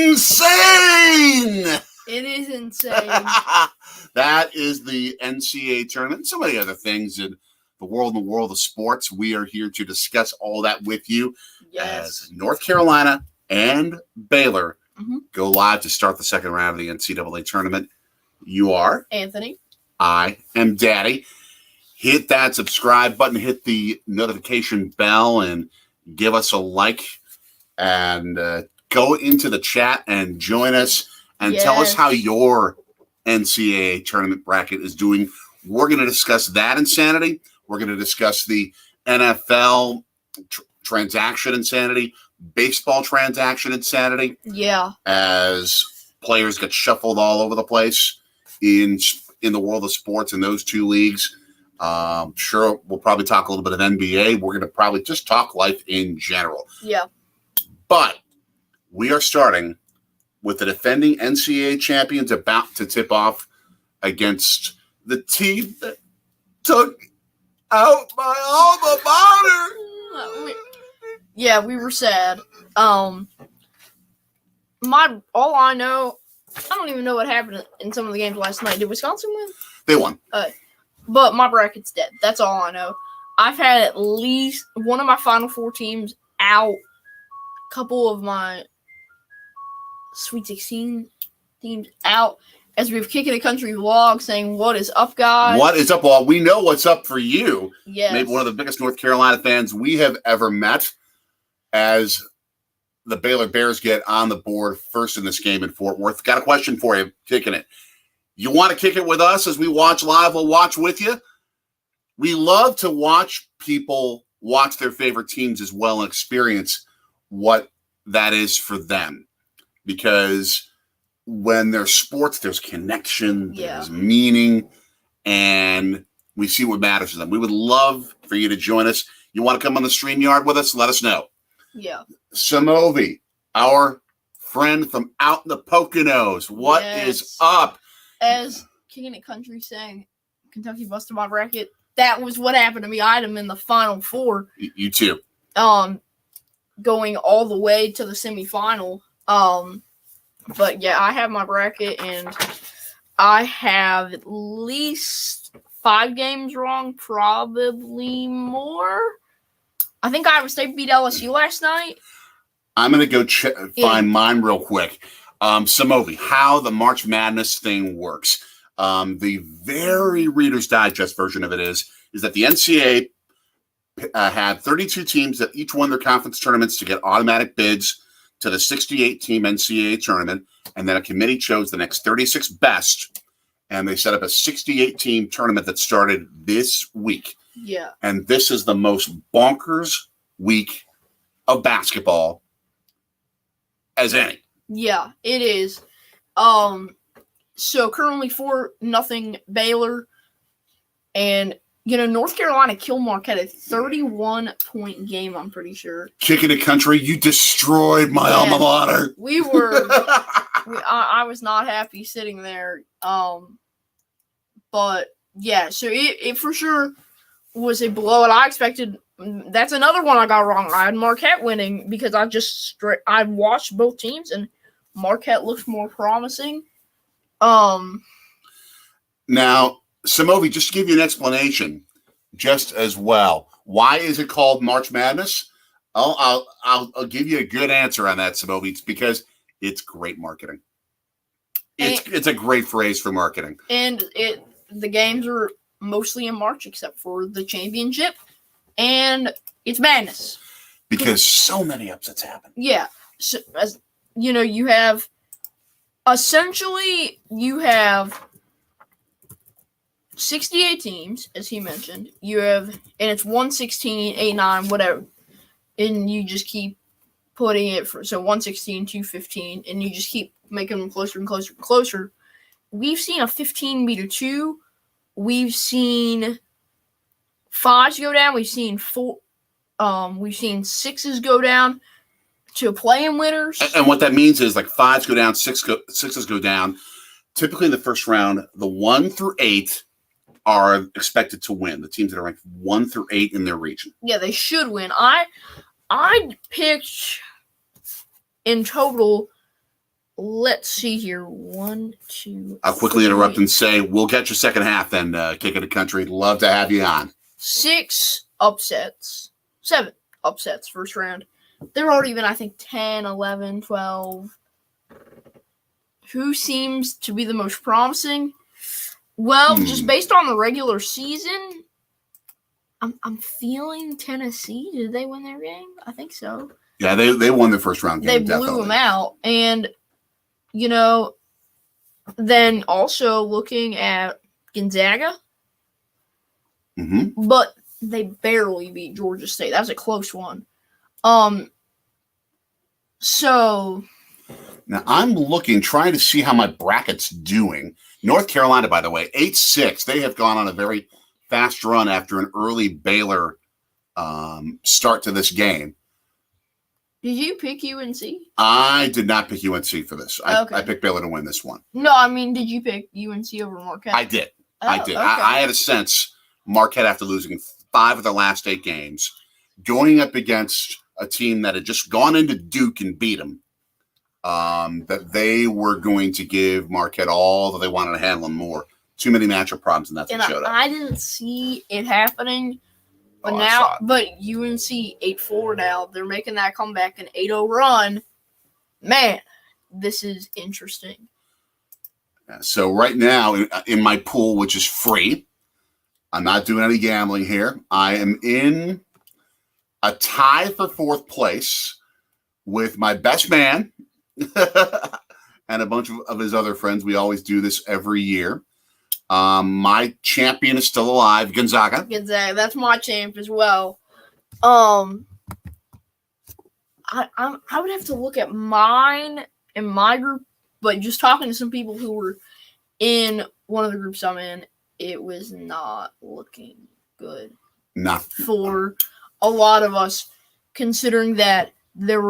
insane. It is insane. That is the NCAA tournament. So many other things in the world of sports. We are here to discuss all that with you as North Carolina and Baylor go live to start the second round of the NCAA tournament. You are Anthony. I am Daddy. Hit that subscribe button, hit the notification bell, and give us a like. And go into the chat and join us and tell us how your NCAA tournament bracket is doing. We're going to discuss that insanity. We're going to discuss the NFL transaction insanity, baseball transaction insanity. Yeah. As players get shuffled all over the place in the world of sports in those two leagues. Sure, we'll probably talk a little bit of NBA. We're going to probably just talk life in general. Yeah. But we are starting with the defending NCAA champions about to tip off against the team that took out my alma mater. Yeah, we were sad. All I know, I don't even know what happened in some of the games last night. Did Wisconsin win? They won. But my bracket's dead. That's all I know. I've had at least one of my Final Four teams out. A couple of my Sweet 16 teams out. As we've Kicking the Country vlog saying, what is up, guys? What is up? Well, we know what's up for you. Yes. Maybe one of the biggest North Carolina fans we have ever met, as the Baylor Bears get on the board first in this game in Fort Worth. Got a question for you, kicking it. You want to kick it with us as we watch live? We'll watch with you. We love to watch people watch their favorite teams as well and experience what that is for them. Because when there's sports, there's connection, there's meaning, and we see what matters to them. We would love for you to join us. You want to come on the StreamYard with us? Let us know. Yeah. Samovi, our friend from out in the Poconos. What is up? As Kicking It Country saying, Kentucky busted my bracket. That was what happened to me. I had him in the Final Four. You too. Going all the way to the semifinal. But yeah, I have my bracket, and I have at least 5 games wrong, probably more. I think Iowa State beat LSU last night. I'm going to go find mine real quick. Samovi, how the March Madness thing works. The very Reader's Digest version of it is that the NCAA had 32 teams that each won their conference tournaments to get automatic bids to the 68-team NCAA tournament, and then a committee chose the next 36 best, and they set up a 68-team tournament that started this week. Yeah. And this is the most bonkers week of basketball as any. Yeah, it is. So currently 4-0 Baylor, and North Carolina killed Marquette, a 31-point game, I'm pretty sure. Kicking the Country, you destroyed my alma mater. We were I was not happy sitting there. But yeah, so it for sure was a blowout. I expected. That's another one I got wrong. I had Marquette winning because I watched both teams, and Marquette looked more promising. Now, Samovi, just to give you an explanation, just as well. Why is it called March Madness? I'll give you a good answer on that, Samovi. It's because it's great marketing. It's a great phrase for marketing. And the games are mostly in March except for the championship, and it's madness because so many upsets happen. Yeah, so, as you have 68 teams, as he mentioned. You have, and it's 116, 8, 9, whatever. And you just keep putting it so 116, 215, and you just keep making them closer and closer and closer. We've seen a 15 beat a 2. We've seen 5s go down. We've seen 4. We've seen 6s go down to play-in winners. And what that means is 5s go down, 6s go down. Typically in the first round, the 1 through 8 are expected to win. The teams that are ranked 1 through 8 in their region. Yeah, they should win. I picked in total, let's see here. 1, 2. I'll quickly interrupt and say we'll get your second half then, Kick It a Country. Love to have you on. 6 upsets. 7 upsets first round. There are even, I think, 10, 11, 12. Who seems to be the most promising? Well, just based on the regular season, I'm feeling Tennessee. Did they win their game? I think so. Yeah, they won the first round game. They blew definitely. them out. And, then also looking at Gonzaga. Mm-hmm. But they barely beat Georgia State. That was a close one. So now I'm trying to see how my bracket's doing. North Carolina, by the way, 8-6. They have gone on a very fast run after an early Baylor start to this game. did you pick UNC? I did not pick UNC for this. Okay. I picked Baylor to win this one. No, I mean, did you pick UNC over Marquette? I did. I did. Okay. I had a sense Marquette, after losing 5 of their last 8 games, going up against a team that had just gone into Duke and beat them, that they were going to give Marquette all that they wanted to handle them more. Too many matchup problems, and that's what showed up. I didn't see it happening, but UNC 8-4 now. They're making that comeback, an 8-0 run. Man, this is interesting. So right now, in my pool, which is free, I'm not doing any gambling here. I am in a tie for 4th place with my best man and a bunch of his other friends. We always do this every year. My champion is still alive, Gonzaga. That's my champ as well. I would have to look at mine and my group, but just talking to some people who were in one of the groups I'm in, it was not looking good. Not for a lot of us, considering that there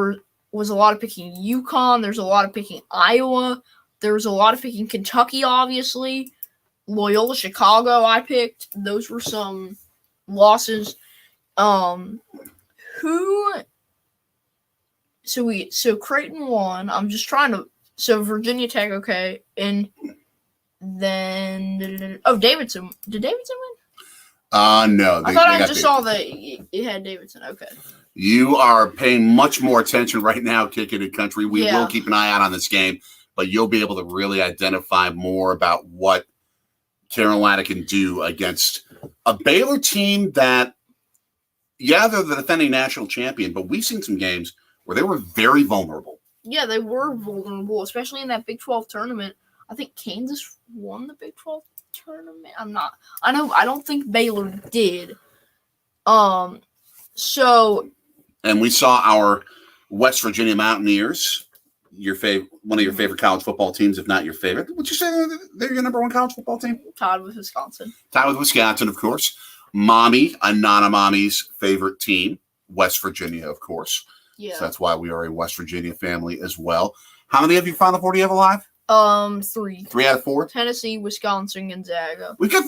was a lot of picking UConn, there's a lot of picking Iowa, there was a lot of picking Kentucky, obviously. Loyola Chicago I picked. Those were some losses. So Creighton won. I'm just trying to. So Virginia Tech, okay, and then Davidson. Did Davidson win? No. I thought I just saw that it had Davidson. Okay. You are paying much more attention right now, Kick It Country. We will keep an eye out on this game, but you'll be able to really identify more about what Carolina can do against a Baylor team that, they're the defending national champion, but we've seen some games where they were very vulnerable. Yeah, they were vulnerable, especially in that Big 12 tournament. I think Kansas won the Big 12 tournament. I don't think Baylor did. And we saw our West Virginia Mountaineers, one of your favorite college football teams, if not your favorite. Would you say they're your number one college football team? Tied with Wisconsin. Tied with Wisconsin, of course. Mommy, Anana Mommy's favorite team, West Virginia, of course. Yeah. So that's why we are a West Virginia family as well. How many of you Final Four do you have alive? 3. 3 out of 4? Tennessee, Wisconsin, Gonzaga. We got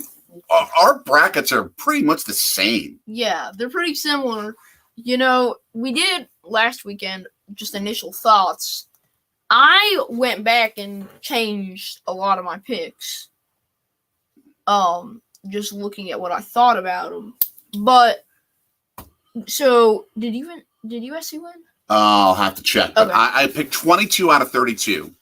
our brackets are pretty much the same. Yeah, they're pretty similar. We did last weekend just initial thoughts. I went back and changed a lot of my picks. Just looking at what I thought about them. But so did USC win? I'll have to check. But Okay. I picked 22 out of 32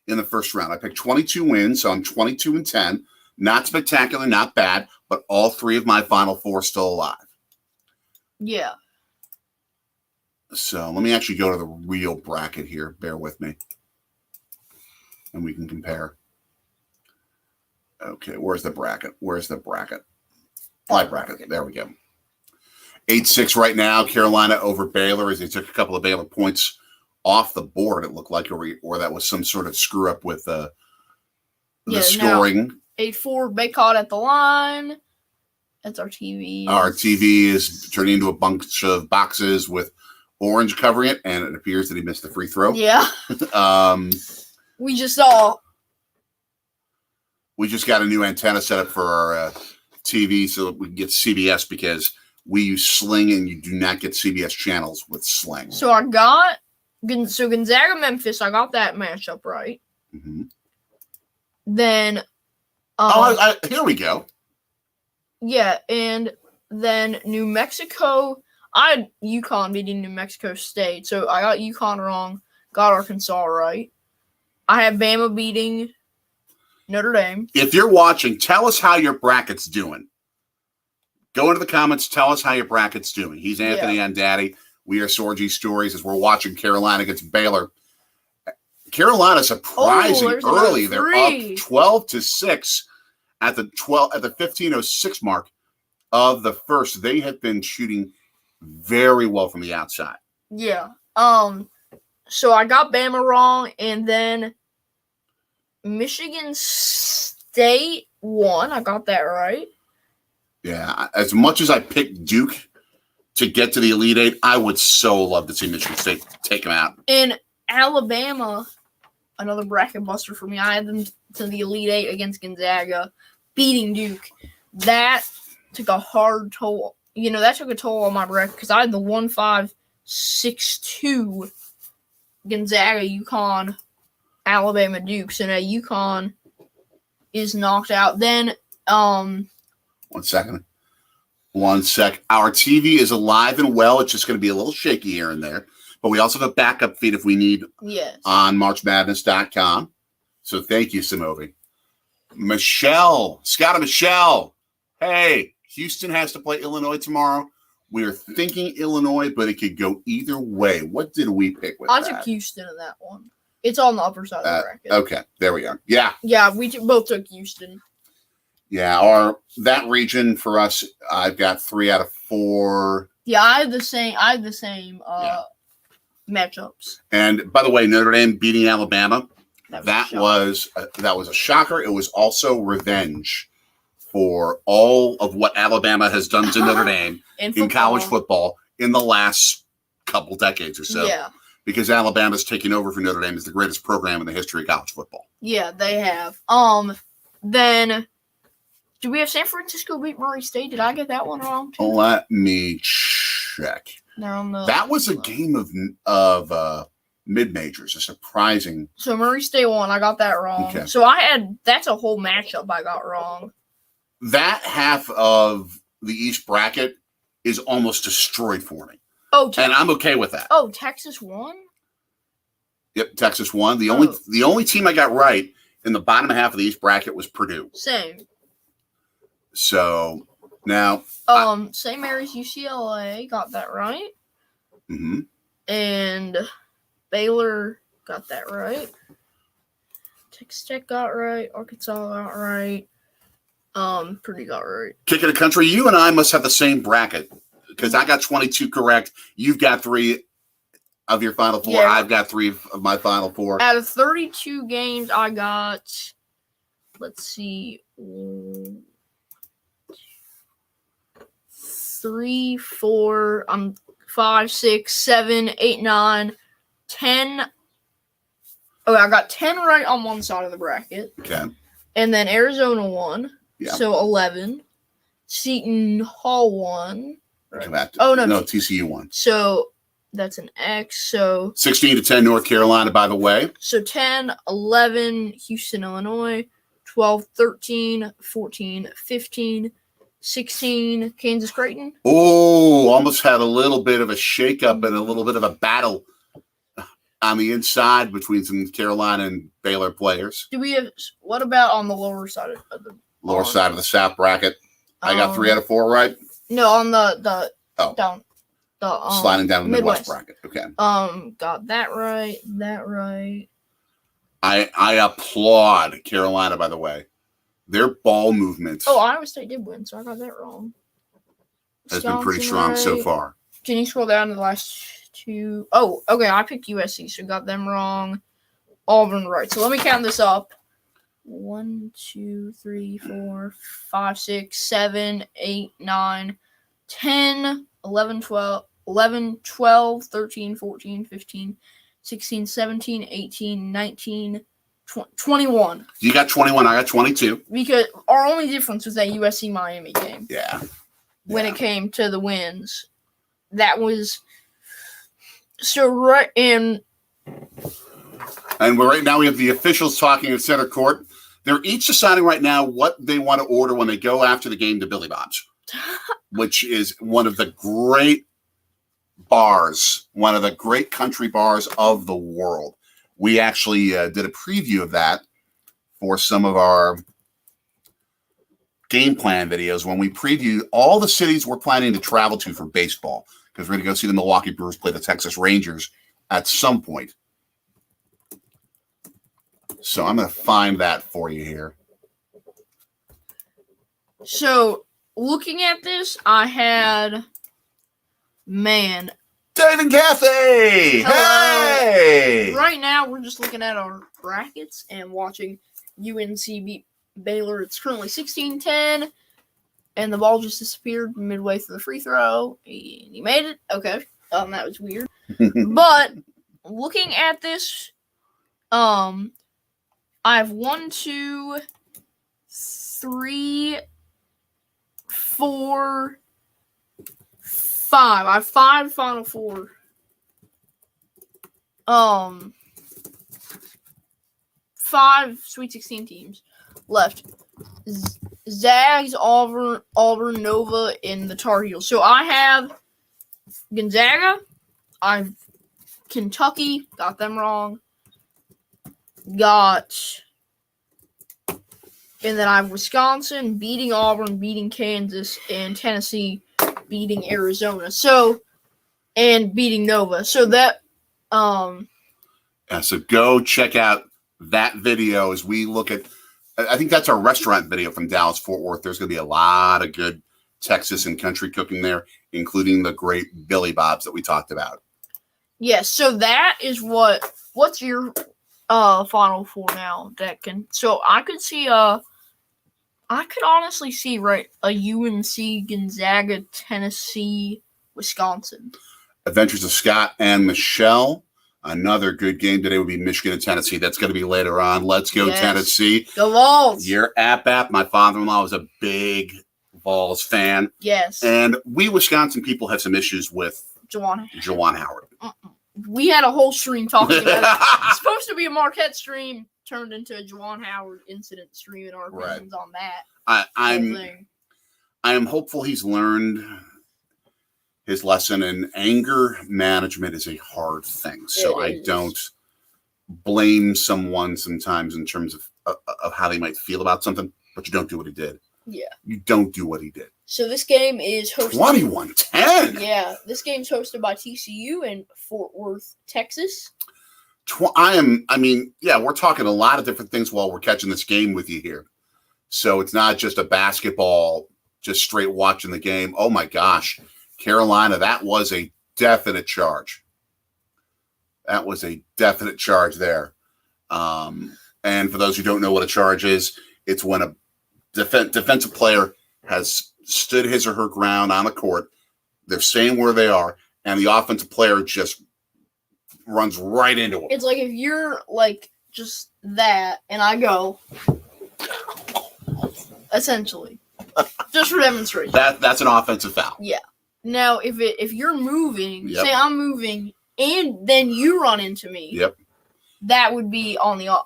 in the first round. I picked 22 wins, so I'm 22-10. Not spectacular, not bad, but all 3 of my Final Four still alive. Yeah. So let me actually go to the real bracket here. Bear with me. And we can compare. Okay, where's the bracket? My bracket. There we go. 8-6 right now. Carolina over Baylor as they took a couple of Baylor points off the board, it looked like, or that was some sort of screw up with the scoring. 8-4, Baycott at the line. That's our TV. Our TV is turning into a bunch of boxes with orange covering it, and it appears that he missed the free throw. Yeah. We just got a new antenna set up for our TV so that we can get CBS, because we use Sling and you do not get CBS channels with Sling. So I got So Gonzaga, Memphis, I got that matchup right. Mm-hmm. Then, here we go. Yeah, and then New Mexico. I had UConn beating New Mexico State, so I got UConn wrong. Got Arkansas right. I had Bama beating Notre Dame. If you're watching, tell us how your bracket's doing. Go into the comments. Tell us how your bracket's doing. He's Anthony and Daddy. We are Sorgy Stories as we're watching Carolina against Baylor. Carolina surprising early. They're up 12-6 at the 15:06 mark of the first. They have been shooting very well from the outside. Yeah. So I got Bama wrong, and then Michigan State won. I got that right. Yeah. As much as I picked Duke to get to the Elite Eight, I would so love to see Michigan State take them out. And Alabama, another bracket buster for me. I had them to the Elite Eight against Gonzaga, beating Duke. That took a hard toll. That took a toll on my bracket because I had the 1-5-6-2 Gonzaga, UConn, Alabama, Duke. So now UConn is knocked out. Then, 1 second. 1 sec. Our TV is alive and well. It's just going to be a little shaky here and there. But we also have a backup feed if we need on marchmadness.com. So thank you, Samovi. Scott and Michelle. Hey, Houston has to play Illinois tomorrow. We are thinking Illinois, but it could go either way. What did we pick with that? I took Houston in that one. It's on the upper side of the bracket. Okay, there we are. Yeah. Yeah, we both took Houston. Yeah, that region for us, I've got 3 out of 4. Yeah, I had the same matchups. And by the way, Notre Dame beating Alabama, that was a shocker. It was also revenge for all of what Alabama has done to Notre Dame in college football in the last couple decades or so. Yeah. Because Alabama's taking over for Notre Dame as the greatest program in the history of college football. Yeah, they have. Then do we have San Francisco beat Murray State? Did I get that one wrong too? Let me check. That was a game of mid-majors, a surprising. So Murray State won. I got that wrong. Okay. So that's a whole matchup I got wrong. That half of the East bracket is almost destroyed for me. And I'm okay with that. Oh, Texas won? Yep, Texas won. The only team I got right in the bottom half of the East bracket was Purdue. Same. So now St. Mary's UCLA got that right. Mm-hmm. And Baylor got that right. Texas Tech got right. Arkansas got right. Purdue got right. Kick of the country, you and I must have the same bracket because I got 22 correct. You've got 3 of your final 4. Yeah. I've got 3 of my final 4. Out of 32 games, I got, let's see, 3, 4, 5, 6, 7, 8, 9, 10. Oh, I got 10 right on one side of the bracket. Okay. And then Arizona won. Yeah. So 11. Seton Hall won. Right. No, TCU won. So that's an X. So 16-10 North Carolina, by the way. So 10, 11 Houston, Illinois. 12, 13, 14, 15, 16 Kansas Creighton. Oh, almost had a little bit of a shakeup and a little bit of a battle on the inside between some Carolina and Baylor players. What about on the lower side of the side of the South bracket? I got 3 out of 4 right. No, on the down sliding down the Midwest bracket. Okay. Got that right. That right. I applaud Carolina, by the way. Their ball movement. Oh, Iowa State did win, so I got that wrong. Has been pretty strong so far. Can you scroll down to the last 2? Oh, okay. I picked USC, so got them wrong. Auburn right. So let me count this up. 1, 2, 3, 4, 5, 6, 7, 8, 9, 10, 11, 12, 13, 14, 15, 16, 17, 18, 19, 21. You got 21. I got 22. Because our only difference was that USC-Miami game. Yeah. When it came to the wins. That was... So, right, and And right now we have the officials talking at center court. They're each deciding right now what they want to order when they go after the game to Billy Bob's, which is one of the great bars, one of the great country bars of the world. We actually did a preview of that for some of our game plan videos when we previewed all the cities we're planning to travel to for baseball, because we're going to go see the Milwaukee Brewers play the Texas Rangers at some point. So I'm going to find that for you here. So looking at this, I had, Dave and Kathy! Hello. Hey! Right now we're just looking at our brackets and watching UNC beat Baylor. It's currently 16-10, and the ball just disappeared midway through the free throw. He made it. Okay. That was weird. But looking at this, I have 1, 2, 3, 4, 5. I have 5 Final Four. 5 Sweet 16 teams left. Zags, Auburn, Nova, and the Tar Heels. So I have Gonzaga. I have Kentucky. Got them wrong. And then I have Wisconsin beating Auburn, beating Kansas, and Tennessee beating Arizona. And beating Nova. So that so go check out that video as we look at, I think that's our restaurant video from Dallas Fort Worth. There's going to be a lot of good Texas and country cooking there, including the great Billy Bob's that we talked about. Yes, so that is what's your Final Four now, Deccan? So I could honestly see a UNC, Gonzaga, Tennessee, Wisconsin. Adventures of Scott and Michelle. Another good game today would be Michigan and Tennessee. That's going to be later on. Let's go, yes. Tennessee. Go Vols. You're App. My father-in-law was a big Vols fan. Yes. And we Wisconsin people have some issues with Juwan Howard. We had a whole stream talking about it. It's supposed to be a Marquette stream, turned into a Juwan Howard incident stream, and our opinions on that. I am hopeful he's learned his lesson, and anger management is a hard thing. So I don't blame someone sometimes in terms of how they might feel about something, but you don't do what he did. Yeah. You don't do what he did. So this game is hosted 21-10. Yeah, this game's hosted by TCU in Fort Worth, Texas. We're talking a lot of different things while we're catching this game with you here. So it's not just a basketball, just straight watching the game. Oh my gosh. Carolina, that was a definite charge. There. And for those who don't know what a charge is, it's when a defensive player has stood his or her ground on the court. They're staying where they are, and the offensive player just runs right into them. It's like if you're like just that, and I go, essentially, just for demonstration. That's an offensive foul. Yeah. Now, if you're moving, say I'm moving, and then you run into me. Yep. That would be on the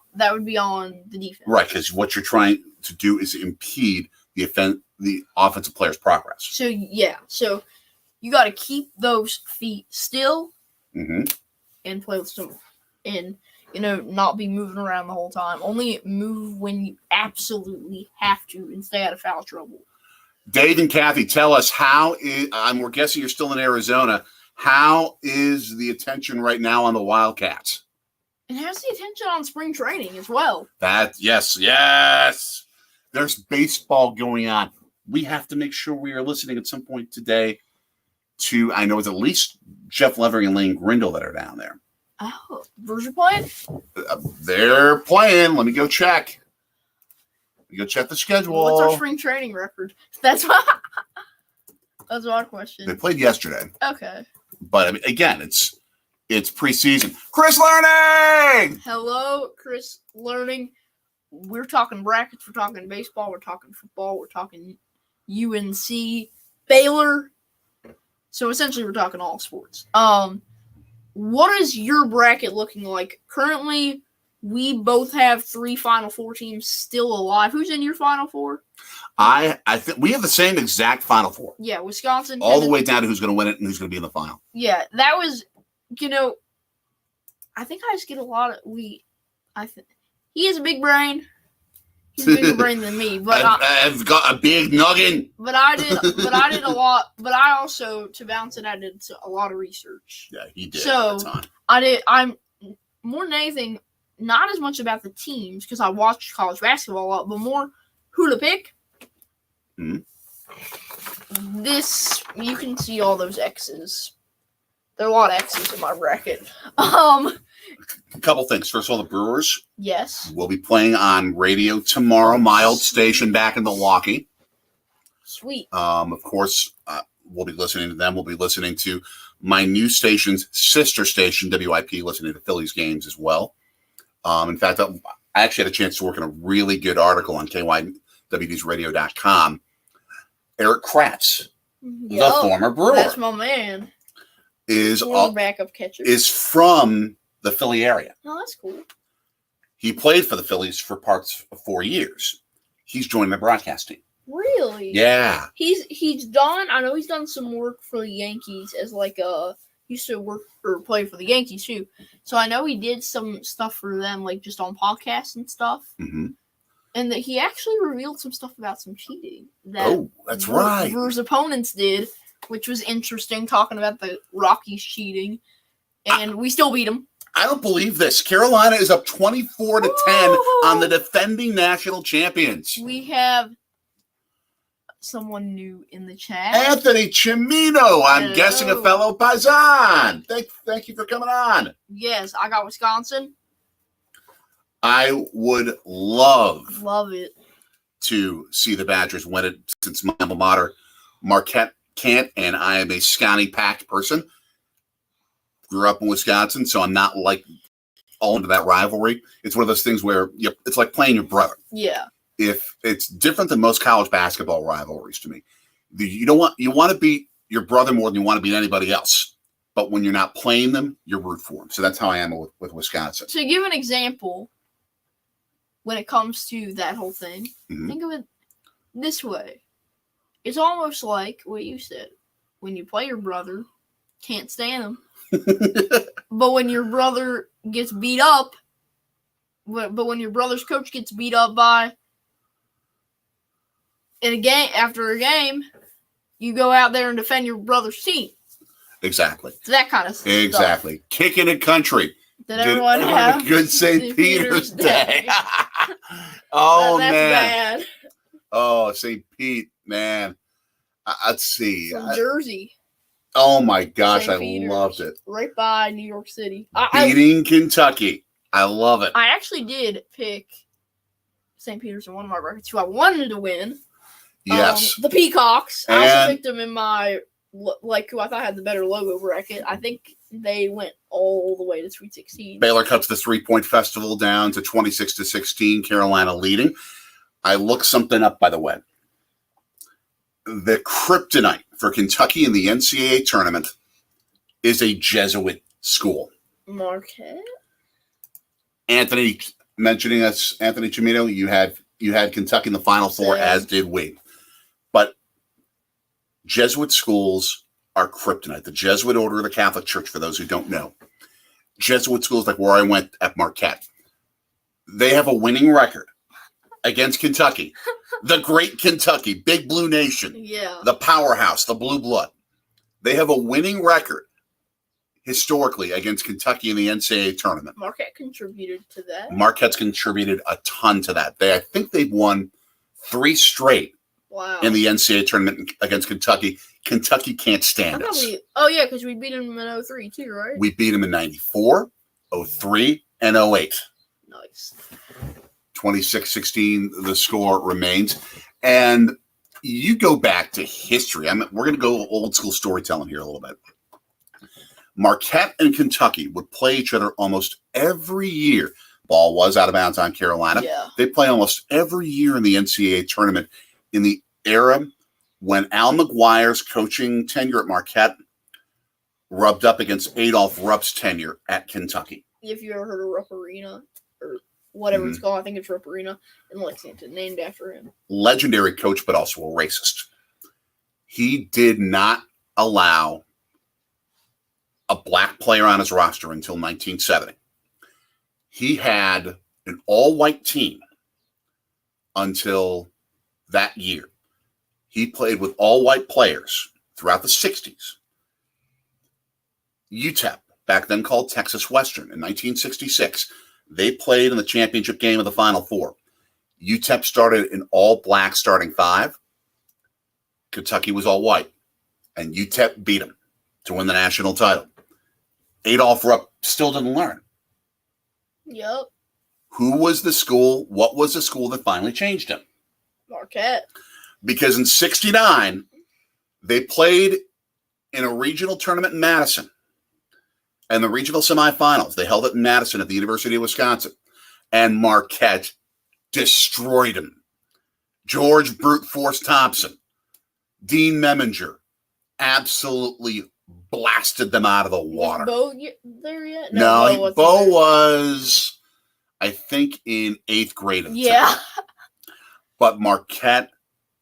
defense. Right, because what you're trying to do is impede the offensive player's progress. So you got to keep those feet still, and play with some, and not be moving around the whole time. Only move when you absolutely have to, and stay out of foul trouble. Dave and Kathy, tell us we're guessing you're still in Arizona. How is the attention right now on the Wildcats? It has the attention on spring training as well. Yes. There's baseball going on. We have to make sure we are listening at some point today to, I know it's at least Jeff Levering and Lane Grindle that are down there. Oh, Brewers are playing? They're playing. Let me go check. Go check the schedule. What's our spring training record? That's my question. They played yesterday. Okay. But again, it's preseason. Chris Learning! Hello, Chris Learning. We're talking brackets. We're talking baseball. We're talking football. We're talking UNC, Baylor. So essentially, we're talking all sports. what is your bracket looking like? Currently, we both have 3 Final Four teams still alive. Who's in your Final Four? I think we have the same exact Final Four. Yeah, Wisconsin. All the way down to who's going to win it and who's going to be in the final. Yeah, that was, I think I just get a lot of he has a big brain. He's a bigger brain than me, but I've got a big noggin. But I did a lot. But I also, to balance it, I did a lot of research. Yeah, he did. So I'm more than anything, not as much about the teams because I watched college basketball a lot, but more who to pick. Mm-hmm. This, you can see all those X's. There are a lot of X's in my bracket. A couple things. First of all, the Brewers. Yes. Will be playing on radio tomorrow. My old station back in Milwaukee. Sweet. Of course, we'll be listening to them. We'll be listening to my new station's sister station, WIP, listening to Phillies games as well. In fact, I actually had a chance to work on a really good article on KYWDsradio.com. Eric Kratz, the former Brewer. That's my man. Is backup catcher. Is from the Philly area. Oh, that's cool. He played for the Phillies for parts of 4 years. He's joining the broadcast team. Really? Yeah. He's done. I know he's done some work for the Yankees as used to work or play for the Yankees too. So I know he did some stuff for them, like just on podcasts and stuff. Mm-hmm. And that he actually revealed some stuff about some cheating. That's right. Brewers opponents did, which was interesting, talking about the Rockies cheating. And we still beat them. I don't believe this. Carolina is up 24-10 on the defending national champions. We have someone new in the chat. Anthony Cimino. I'm Hello. guessing a fellow Paisan. Thank you for coming on. Yes, I got Wisconsin. I would love it to see the Badgers win it since my alma mater, Marquette, can't, and I am a Scotty-packed person. Grew up in Wisconsin, so I'm not all into that rivalry. It's one of those things where it's like playing your brother. Yeah. If it's different than most college basketball rivalries to me. You want to beat your brother more than you want to beat anybody else. But when you're not playing them, you root for them. So that's how I am with Wisconsin. To give an example, when it comes to that whole thing, think of it this way. It's almost like what you said. When you play your brother, can't stand him. But when your brother gets beat up, when your brother's coach gets beat up after a game, you go out there and defend your brother's team. Exactly. It's that kind of stuff. Exactly. Kicking a country. Did everyone have a good St. Peter's Day? That's man. Bad. Oh, St. Pete, man. Let's see. From Jersey. Oh, my gosh. St. I Peter's, loved it. Right by New York City. Beating Kentucky. I love it. I actually did pick St. Peter's in one of my brackets who I wanted to win. Yes. The Peacocks. I also picked them in my, who I thought had the better logo bracket. I think they went all the way to Sweet 16. Baylor cuts the 3-point festival down to 26-16, Carolina leading. I looked something up, by the way. The kryptonite for Kentucky in the NCAA tournament is a Jesuit school. Marquette? Anthony mentioning us, Anthony Cimino, you had Kentucky in the Final Four, as did we. But Jesuit schools are kryptonite. The Jesuit Order of the Catholic Church, for those who don't know. Jesuit schools, like where I went at Marquette, they have a winning record against Kentucky. The great Kentucky, Big Blue Nation. Yeah. The powerhouse, the blue blood. They have a winning record historically against Kentucky in the NCAA tournament. Marquette contributed to that. Marquette's contributed a ton to that. I think they've won 3 straight in the NCAA tournament against Kentucky. Kentucky can't stand us. Because we beat them in 03 too, right? We beat them in 94, 03, and 08. Nice. 26-16, the score remains. And you go back to history. We're going to go old school storytelling here a little bit. Marquette and Kentucky would play each other almost every year. Ball was out of bounds on Carolina. Yeah. They play almost every year in the NCAA tournament in the era when Al McGuire's coaching tenure at Marquette rubbed up against Adolph Rupp's tenure at Kentucky. If you ever heard of Rupp Arena or whatever it's called, I think it's Rupp Arena in Lexington, named after him. Legendary coach, but also a racist. He did not allow a black player on his roster until 1970. He had an all-white team until that year. He played with all-white players throughout the 60s. UTEP, back then called Texas Western, in 1966, they played in the championship game of the Final Four. UTEP started an all-black starting five. Kentucky was all-white, and UTEP beat them to win the national title. Adolph Rupp still didn't learn. Yep. Who was the school? What was the school that finally changed him? Marquette. Because in 69, they played in a regional tournament in Madison. And the regional semifinals, they held it in Madison at the University of Wisconsin. And Marquette destroyed him. George Brute Force Thompson, Dean Meminger, absolutely blasted them out of the water. Was Bo there yet? No, Bo was, I think, in 8th grade. Yeah. But Marquette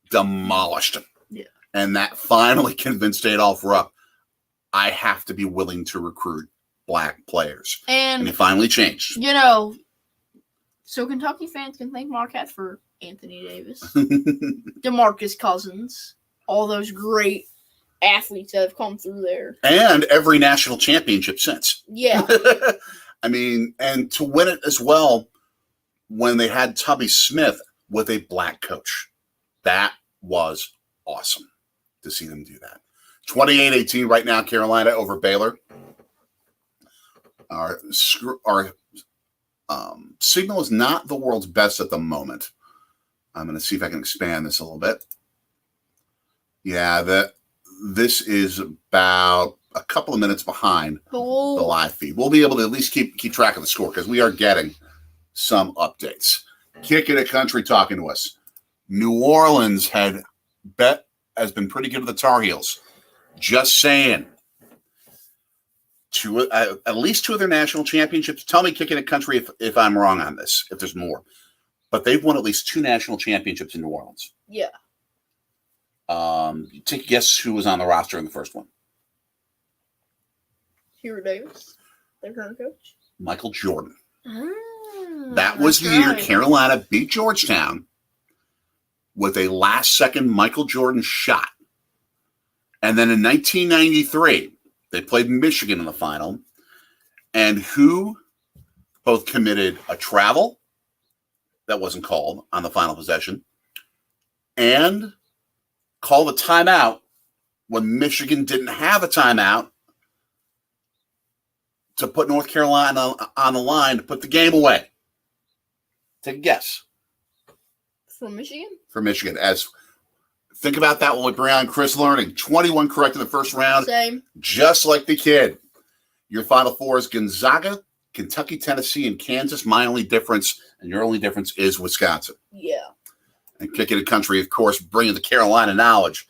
demolished him. Yeah. And that finally convinced Adolph Rupp, I have to be willing to recruit black players. And he finally changed. You know, so Kentucky fans can thank Marquette for Anthony Davis, DeMarcus Cousins, all those great athletes that have come through there. And every national championship since. Yeah. I mean, and to win it as well when they had Tubby Smith with a black coach. That was awesome to see them do that. 28-18 right now, Carolina over Baylor. Our signal is not the world's best at the moment. I'm going to see if I can expand this a little bit. Yeah, this is about a couple of minutes behind the live feed. We'll be able to at least keep track of the score because we are getting some updates. Kicking It Country talking to us. New Orleans has been pretty good with the Tar Heels. Just saying. At least 2 of their national championships. Tell me, Kicking It Country, if I'm wrong on this, if there's more. But they've won at least 2 national championships in New Orleans. Yeah. Take a guess who was on the roster in the first one. Hubert Davis, their current coach. Michael Jordan. Ah, that was the year Carolina beat Georgetown with a last-second Michael Jordan shot. And then in 1993, they played Michigan in the final. And who both committed a travel that wasn't called on the final possession and called a timeout when Michigan didn't have a timeout to put North Carolina on the line to put the game away. Take a guess. For Michigan? For Michigan. Think about that one with Brian Chris learning. 21 correct in the first round. Same. Just like the kid. Your Final Four is Gonzaga, Kentucky, Tennessee, and Kansas. My only difference, and your only difference, is Wisconsin. Yeah. And Kicking It Country, of course, bringing the Carolina knowledge,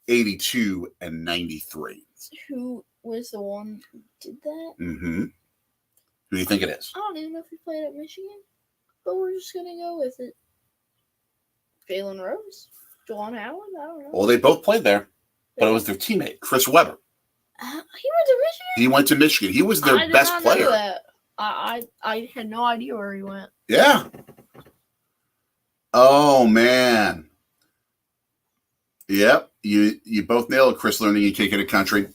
82 and 93. Who was the one who did that? Mm-hmm. Who do you think it is? I don't even know if he played at Michigan, but we're just going to go with it. Jalen Rose? Juwan Howard? I don't know. Well, they both played there, but it was their teammate, Chris Webber. He went to Michigan? He went to Michigan. He was their best player. Know that. I had no idea where he went. Yeah. Oh, man. Yep. You both nailed Chris learning and Kicking It Country.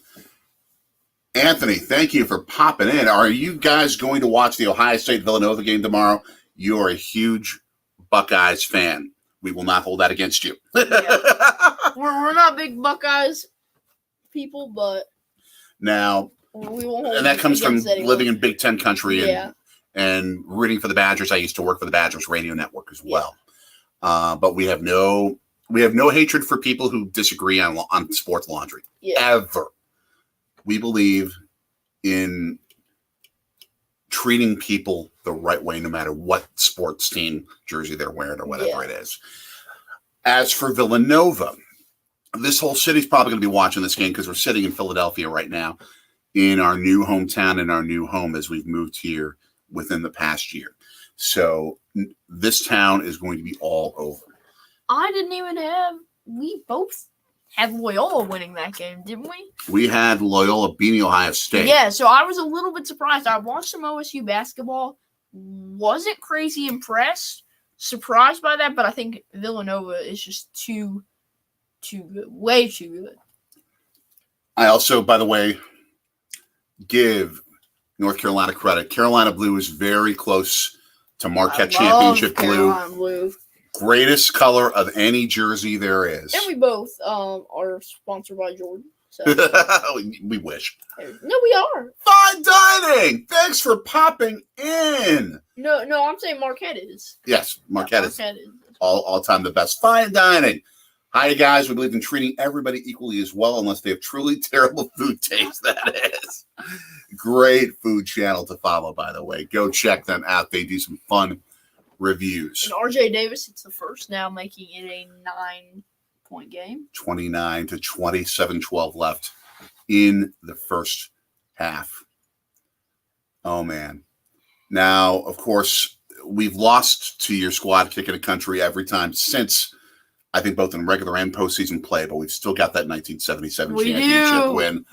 Anthony, thank you for popping in. Are you guys going to watch the Ohio State-Villanova game tomorrow? You are a huge Buckeyes fan. We will not hold that against you. Yeah. We're not big Buckeyes people, but now, we won't hold and that comes from anyone. living in Big Ten country Yeah. and rooting for the Badgers. I used to work for the Badgers radio network as well. But we have no hatred for people who disagree on sports laundry. Yeah. Ever. We believe in treating people the right way, no matter what sports team jersey they're wearing or whatever it is. As for Villanova, this whole city's probably going to be watching this game because we're sitting in Philadelphia right now in our new hometown and our new home as we've moved here within the past year. So this town is going to be all over. I didn't even have. We both had Loyola winning that game, didn't we? We had Loyola beating Ohio State. Yeah, so I was a little bit surprised. I watched some OSU basketball. Wasn't crazy impressed. Surprised by that, but I think Villanova is just too good. Way too good. I also, by the way, give North Carolina credit. Carolina Blue is very close to Marquette Championship Blue. Greatest color of any jersey there is. And we both are sponsored by Jordan. So. We wish. No, we are. Fine dining. Thanks for popping in. No, I'm saying Marquette is. Yes, Marquette is. All time the best. Fine dining. Hi, guys. We believe in treating everybody equally as well, unless they have truly terrible food taste, that is. Great food channel to follow, by the way. Go check them out. They do some fun reviews. And RJ Davis, it's the first now, making it a 9-point game. 29 to 27-12 left in the first half. Oh, man. Now, of course, we've lost to your squad kicking the country every time since, I think, both in regular and postseason play, but we've still got that 1977 championship win.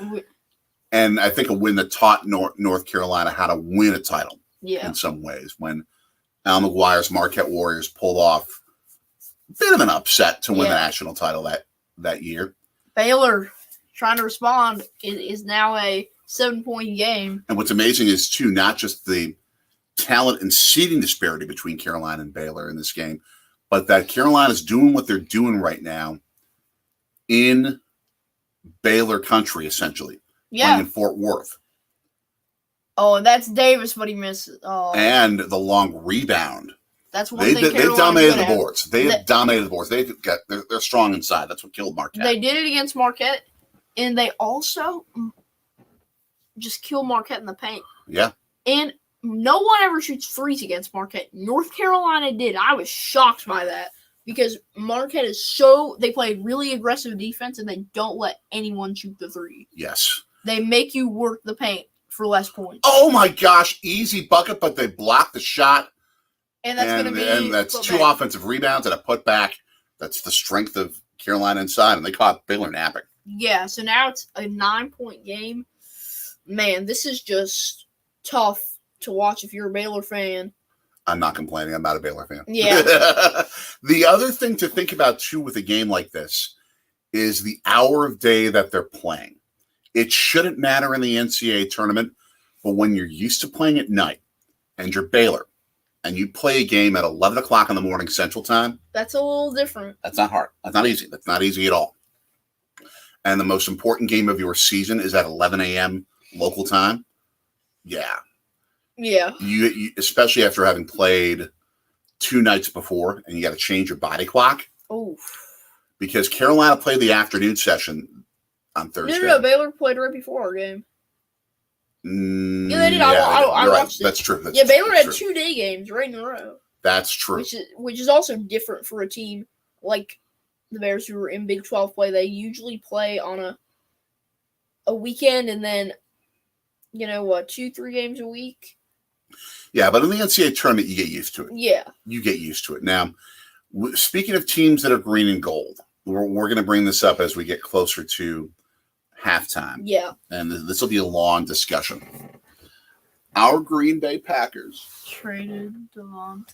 And I think a win that taught North Carolina how to win a title in some ways. When Al McGuire's Marquette Warriors pulled off a bit of an upset to win the national title that year. Baylor, trying to respond, is now a 7-point game. And what's amazing is, too, not just the talent and seeding disparity between Carolina and Baylor in this game, but that Carolina's doing what they're doing right now in Baylor country, essentially. Playing in Fort Worth. Oh, and that's Davis, but he misses. Oh. And the long rebound. That's one thing they've dominated the boards. They have dominated the boards. They're strong inside. That's what killed Marquette. They did it against Marquette, and they also just killed Marquette in the paint. Yeah. And no one ever shoots threes against Marquette. North Carolina did. I was shocked by that because Marquette is they play really aggressive defense, and they don't let anyone shoot the three. Yes. They make you work the paint for less points. Oh, my gosh. Easy bucket, but they block the shot. And that's going to be... And that's two offensive rebounds and a putback. That's the strength of Carolina inside, and they caught Baylor napping. Yeah, so now it's a 9-point game. Man, this is just tough to watch if you're a Baylor fan. I'm not complaining. I'm not a Baylor fan. Yeah. The other thing to think about, too, with a game like this is the hour of day that they're playing. It shouldn't matter in the NCAA tournament, but when you're used to playing at night and you're Baylor and you play a game at 11 o'clock in the morning Central Time. That's a little different. That's not hard. That's not easy. That's not easy at all. And the most important game of your season is at 11 a.m. local time. Yeah. Yeah. You especially after having played 2 nights before and you got to change your body clock. Oh. Because Carolina played the afternoon session on Thursday. No, Baylor played right before our game. Yeah, they did. I watched it. That's true. Baylor had 2 day games right in a row. That's true. Which is also different for a team like the Bears who are in Big 12 play. They usually play on a weekend and then, 2-3 games a week. Yeah, but in the NCAA tournament, you get used to it. Yeah. You get used to it. Now, speaking of teams that are green and gold, we're going to bring this up as we get closer to halftime. Yeah. And this will be a long discussion. Our Green Bay Packers traded Davante.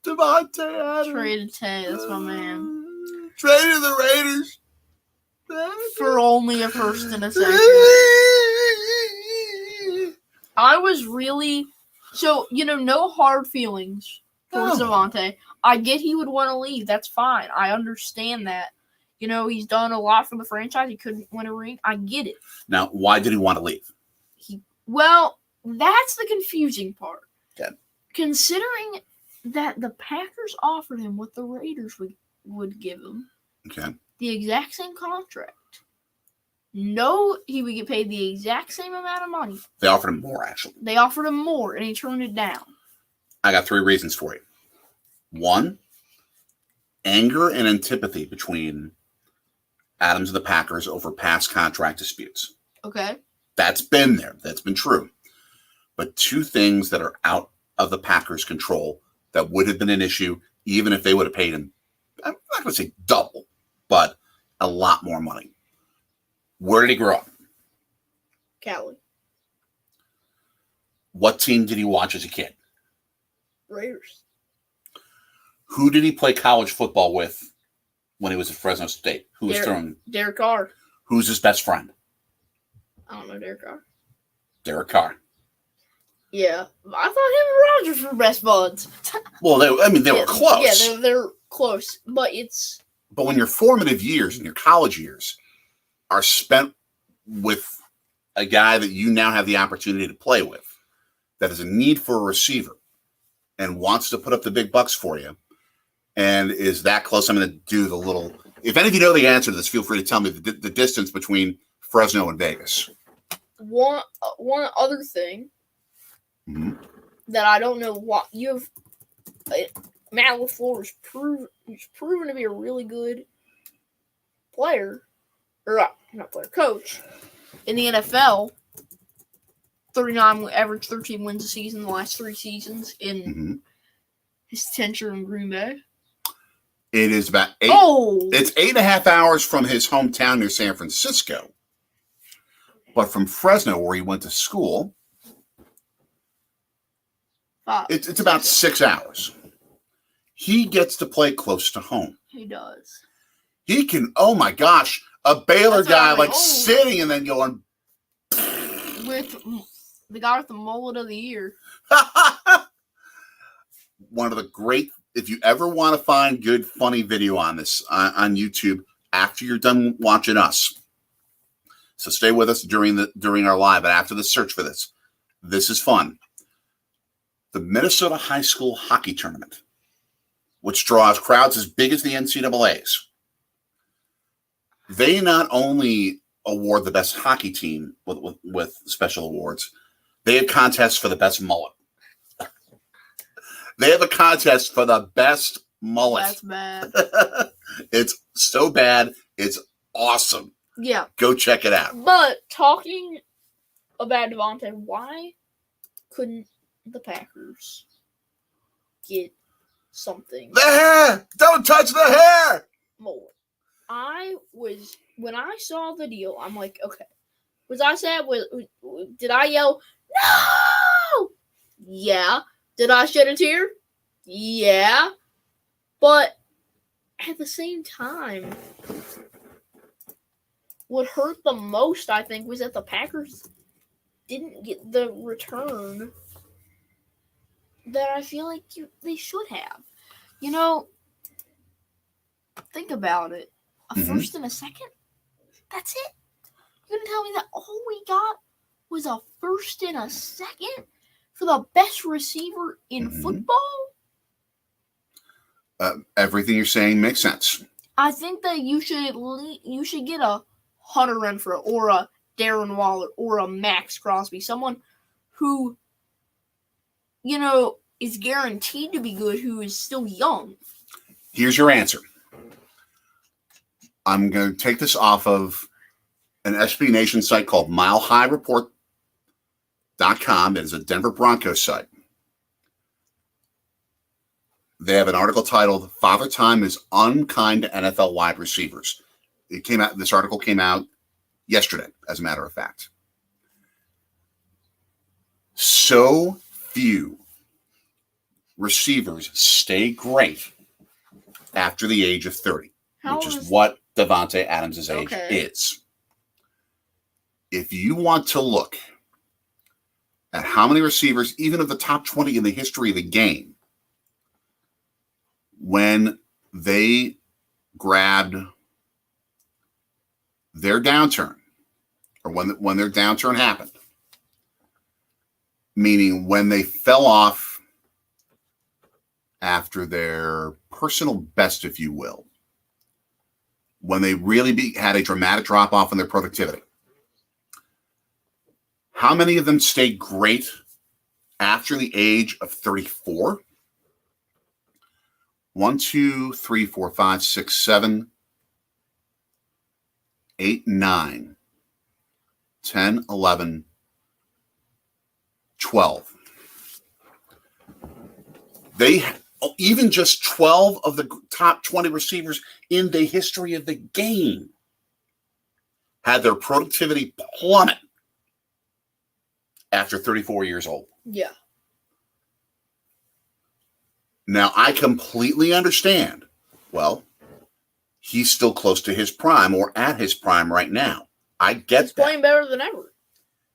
Davante Adams. Traded Tay. That's my man. Traded the Raiders. For only a first and a second. I was really... So, no hard feelings towards Davante. I get he would want to leave. That's fine. I understand that. He's done a lot for the franchise. He couldn't win a ring. I get it. Now, why did he want to leave? Well, that's the confusing part. Okay. Considering that the Packers offered him what the Raiders would give him. Okay. The exact same contract. No, he would get paid the exact same amount of money. They offered him more, actually. They offered him more, and he turned it down. I got 3 reasons for you. 1, anger and antipathy between Adams and the Packers over past contract disputes. Okay. That's been there. That's been true. But two things that are out of the Packers' control that would have been an issue, even if they would have paid him, I'm not going to say double, but a lot more money. Where did he grow up? Cali. What team did he watch as a kid? Raiders. Who did he play college football with when he was at Fresno State? Who was throwing? Derek Carr. Who's his best friend? I don't know Derek Carr. Derek Carr. Yeah, I thought him and Rodgers were best buds. Well, they were close. Yeah, they're close, but it's. But when your formative years and your college years are spent with a guy that you now have the opportunity to play with, that has a need for a receiver and wants to put up the big bucks for you, and is that close, I'm going to do the little. If any of you know the answer to this, feel free to tell me the distance between Fresno and Vegas. One other thing. Mm-hmm. That I don't know what you have. Matt LaFleur is proven to be a really good player, or not player, coach in the NFL. 39 average, 13 wins a season the last 3 seasons in his tenure in Green Bay. It is about 8. It's 8.5 hours from his hometown near San Francisco, but from Fresno, where he went to school. It's about 6 hours. He gets to play close to home. He does. He can, oh my gosh, a Baylor guy sitting and then going. With the guy with the mullet of the year. One of the great, if you ever want to find good, funny video on this on YouTube after you're done watching us. So stay with us during our live, but after the search for this. This is fun. The Minnesota High School Hockey Tournament, which draws crowds as big as the NCAA's. They not only award the best hockey team with special awards, they have contests for the best mullet. They have a contest for the best mullet. That's bad. It's so bad. It's awesome. Yeah. Go check it out. But talking about Davante, why couldn't the Packers get something? The hair! Don't touch the hair! More. When I saw the deal, I'm like, okay. Was I sad? Did I yell, no? Yeah. Did I shed a tear? Yeah. But at the same time, what hurt the most, I think, was that the Packers didn't get the return that I feel like they should have. You know, think about it. A first and a second? That's it? You're going to tell me that all we got was a first and a second for the best receiver in football? Everything you're saying makes sense. I think that you should get a Hunter Renfrow or a Darren Waller or a Max Crosby, someone who, you know, is guaranteed to be good, who is still young. Here's your answer. I'm going to take this off of an SB Nation site called MileHighReport.com. That is a Denver Broncos site. They have an article titled "Father Time is Unkind to NFL Wide Receivers." This article came out yesterday, as a matter of fact. So few receivers stay great after the age of 30, which is what Davante Adams' age is. If you want to look at how many receivers, even of the top 20 in the history of the game, when they grabbed their downturn, or when their downturn happened, meaning when they fell off after their personal best, if you will, when they really had a dramatic drop-off in their productivity, how many of them stayed great after the age of 34? 1, 2, 3, 4, 5, 6, 7, 8, 9, 10, 11, 12. They even just 12 of the top 20 receivers in the history of the game had their productivity plummet after 34 years old. Yeah. Now, I completely understand. Well, he's still close to his prime or at his prime right now. I get He's playing better than ever.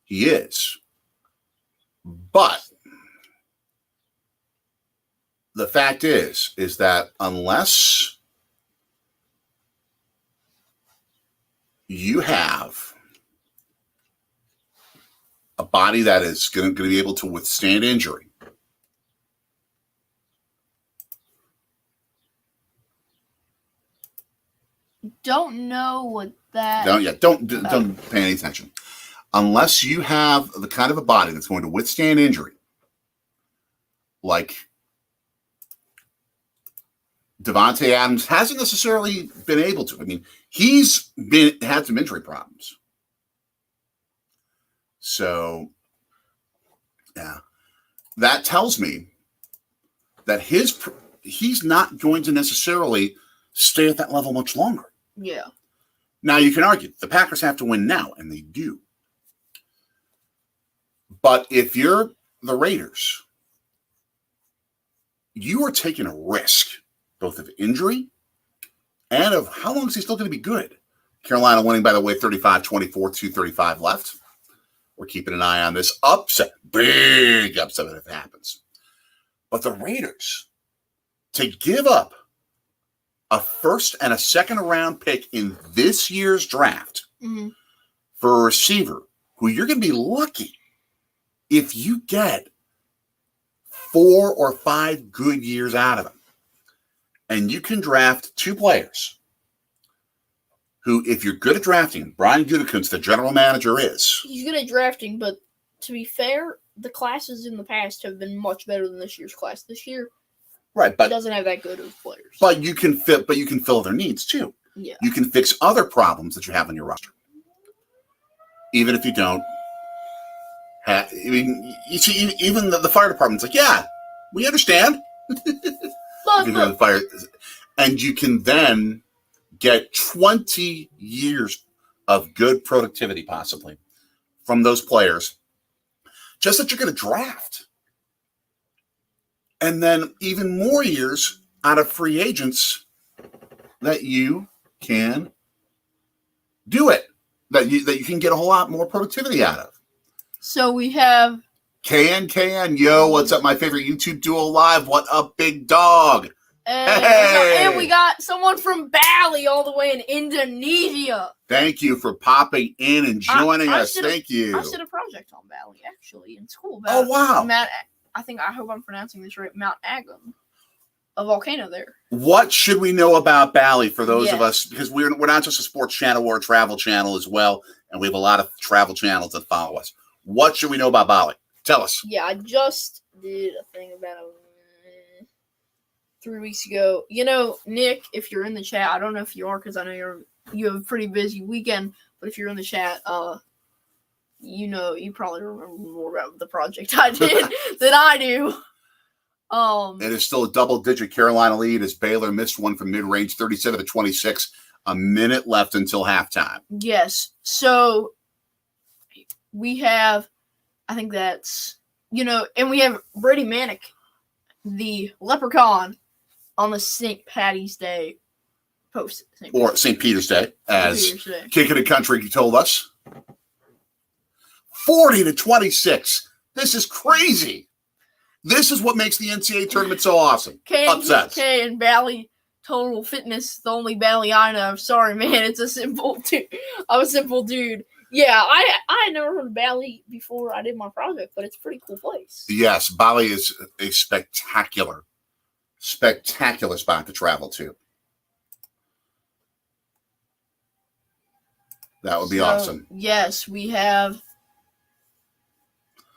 He is. But the fact is that unless you have a body that is going to be able to withstand injury, don't know what that. Don't pay any attention. Unless you have the kind of a body that's going to withstand injury, like Davante Adams hasn't necessarily been able to. I mean, he's had some injury problems. So, yeah, that tells me that he's not going to necessarily stay at that level much longer. Yeah. Now, you can argue the Packers have to win now, and they do. But if you're the Raiders, you are taking a risk, both of injury and of how long is he still going to be good. Carolina winning, by the way, 35-24, 2:35 left. We're keeping an eye on this upset. Big upset if it happens. But the Raiders, to give up a first and a second round pick in this year's draft for a receiver who you're going to be lucky if you get 4 or 5 good years out of him. And you can draft 2 players who, if you're good at drafting, Brian Gutekunst, the general manager, is. He's good at drafting, but to be fair, the classes in the past have been much better than this year's class. This year, right, but he doesn't have that good of players. But you can fill their needs too. Yeah. You can fix other problems that you have on your roster. Even if you don't have, I mean, you see, even the fire department's like, yeah, we understand. The fire, and you can then get 20 years of good productivity possibly from those players just that you're going to draft. And then even more years out of free agents that you can do it, that you can get a whole lot more productivity out of. So we have KN, yo, what's up, my favorite YouTube duo live? What up, big dog? And we got someone from Bali all the way in Indonesia. Thank you for popping in and joining us. Thank you. I did a project on Bali, actually, in school. Oh, wow. I hope I'm pronouncing this right, Mount Agam, a volcano there. What should we know about Bali for those of us, because we're not just a sports channel, we're a travel channel as well, and we have a lot of travel channels that follow us. What should we know about Bali? Tell us. Yeah, I just did a thing about it 3 weeks ago. You know, Nick, if you're in the chat, I don't know if you are because I know you have a pretty busy weekend, but if you're in the chat, you probably remember more about the project I did than I do. It is still a double-digit Carolina lead as Baylor missed one from mid-range, 37-26, a minute left until halftime. Yes. So we have, I think that's, and we have Brady Manick, the leprechaun, on the St. Patty's Day post. Or St. Peter's Day, as Kicking the Country told us. 40-26. This is crazy. This is what makes the NCAA tournament so awesome. Upsets. K and Bally Total Fitness, the only Bally I know. Sorry, man. It's a simple dude. I'm a simple dude. Yeah, I had never heard of Bali before I did my project, but it's a pretty cool place. Yes, Bali is a spectacular spot to travel to. That would be awesome. Yes, we have.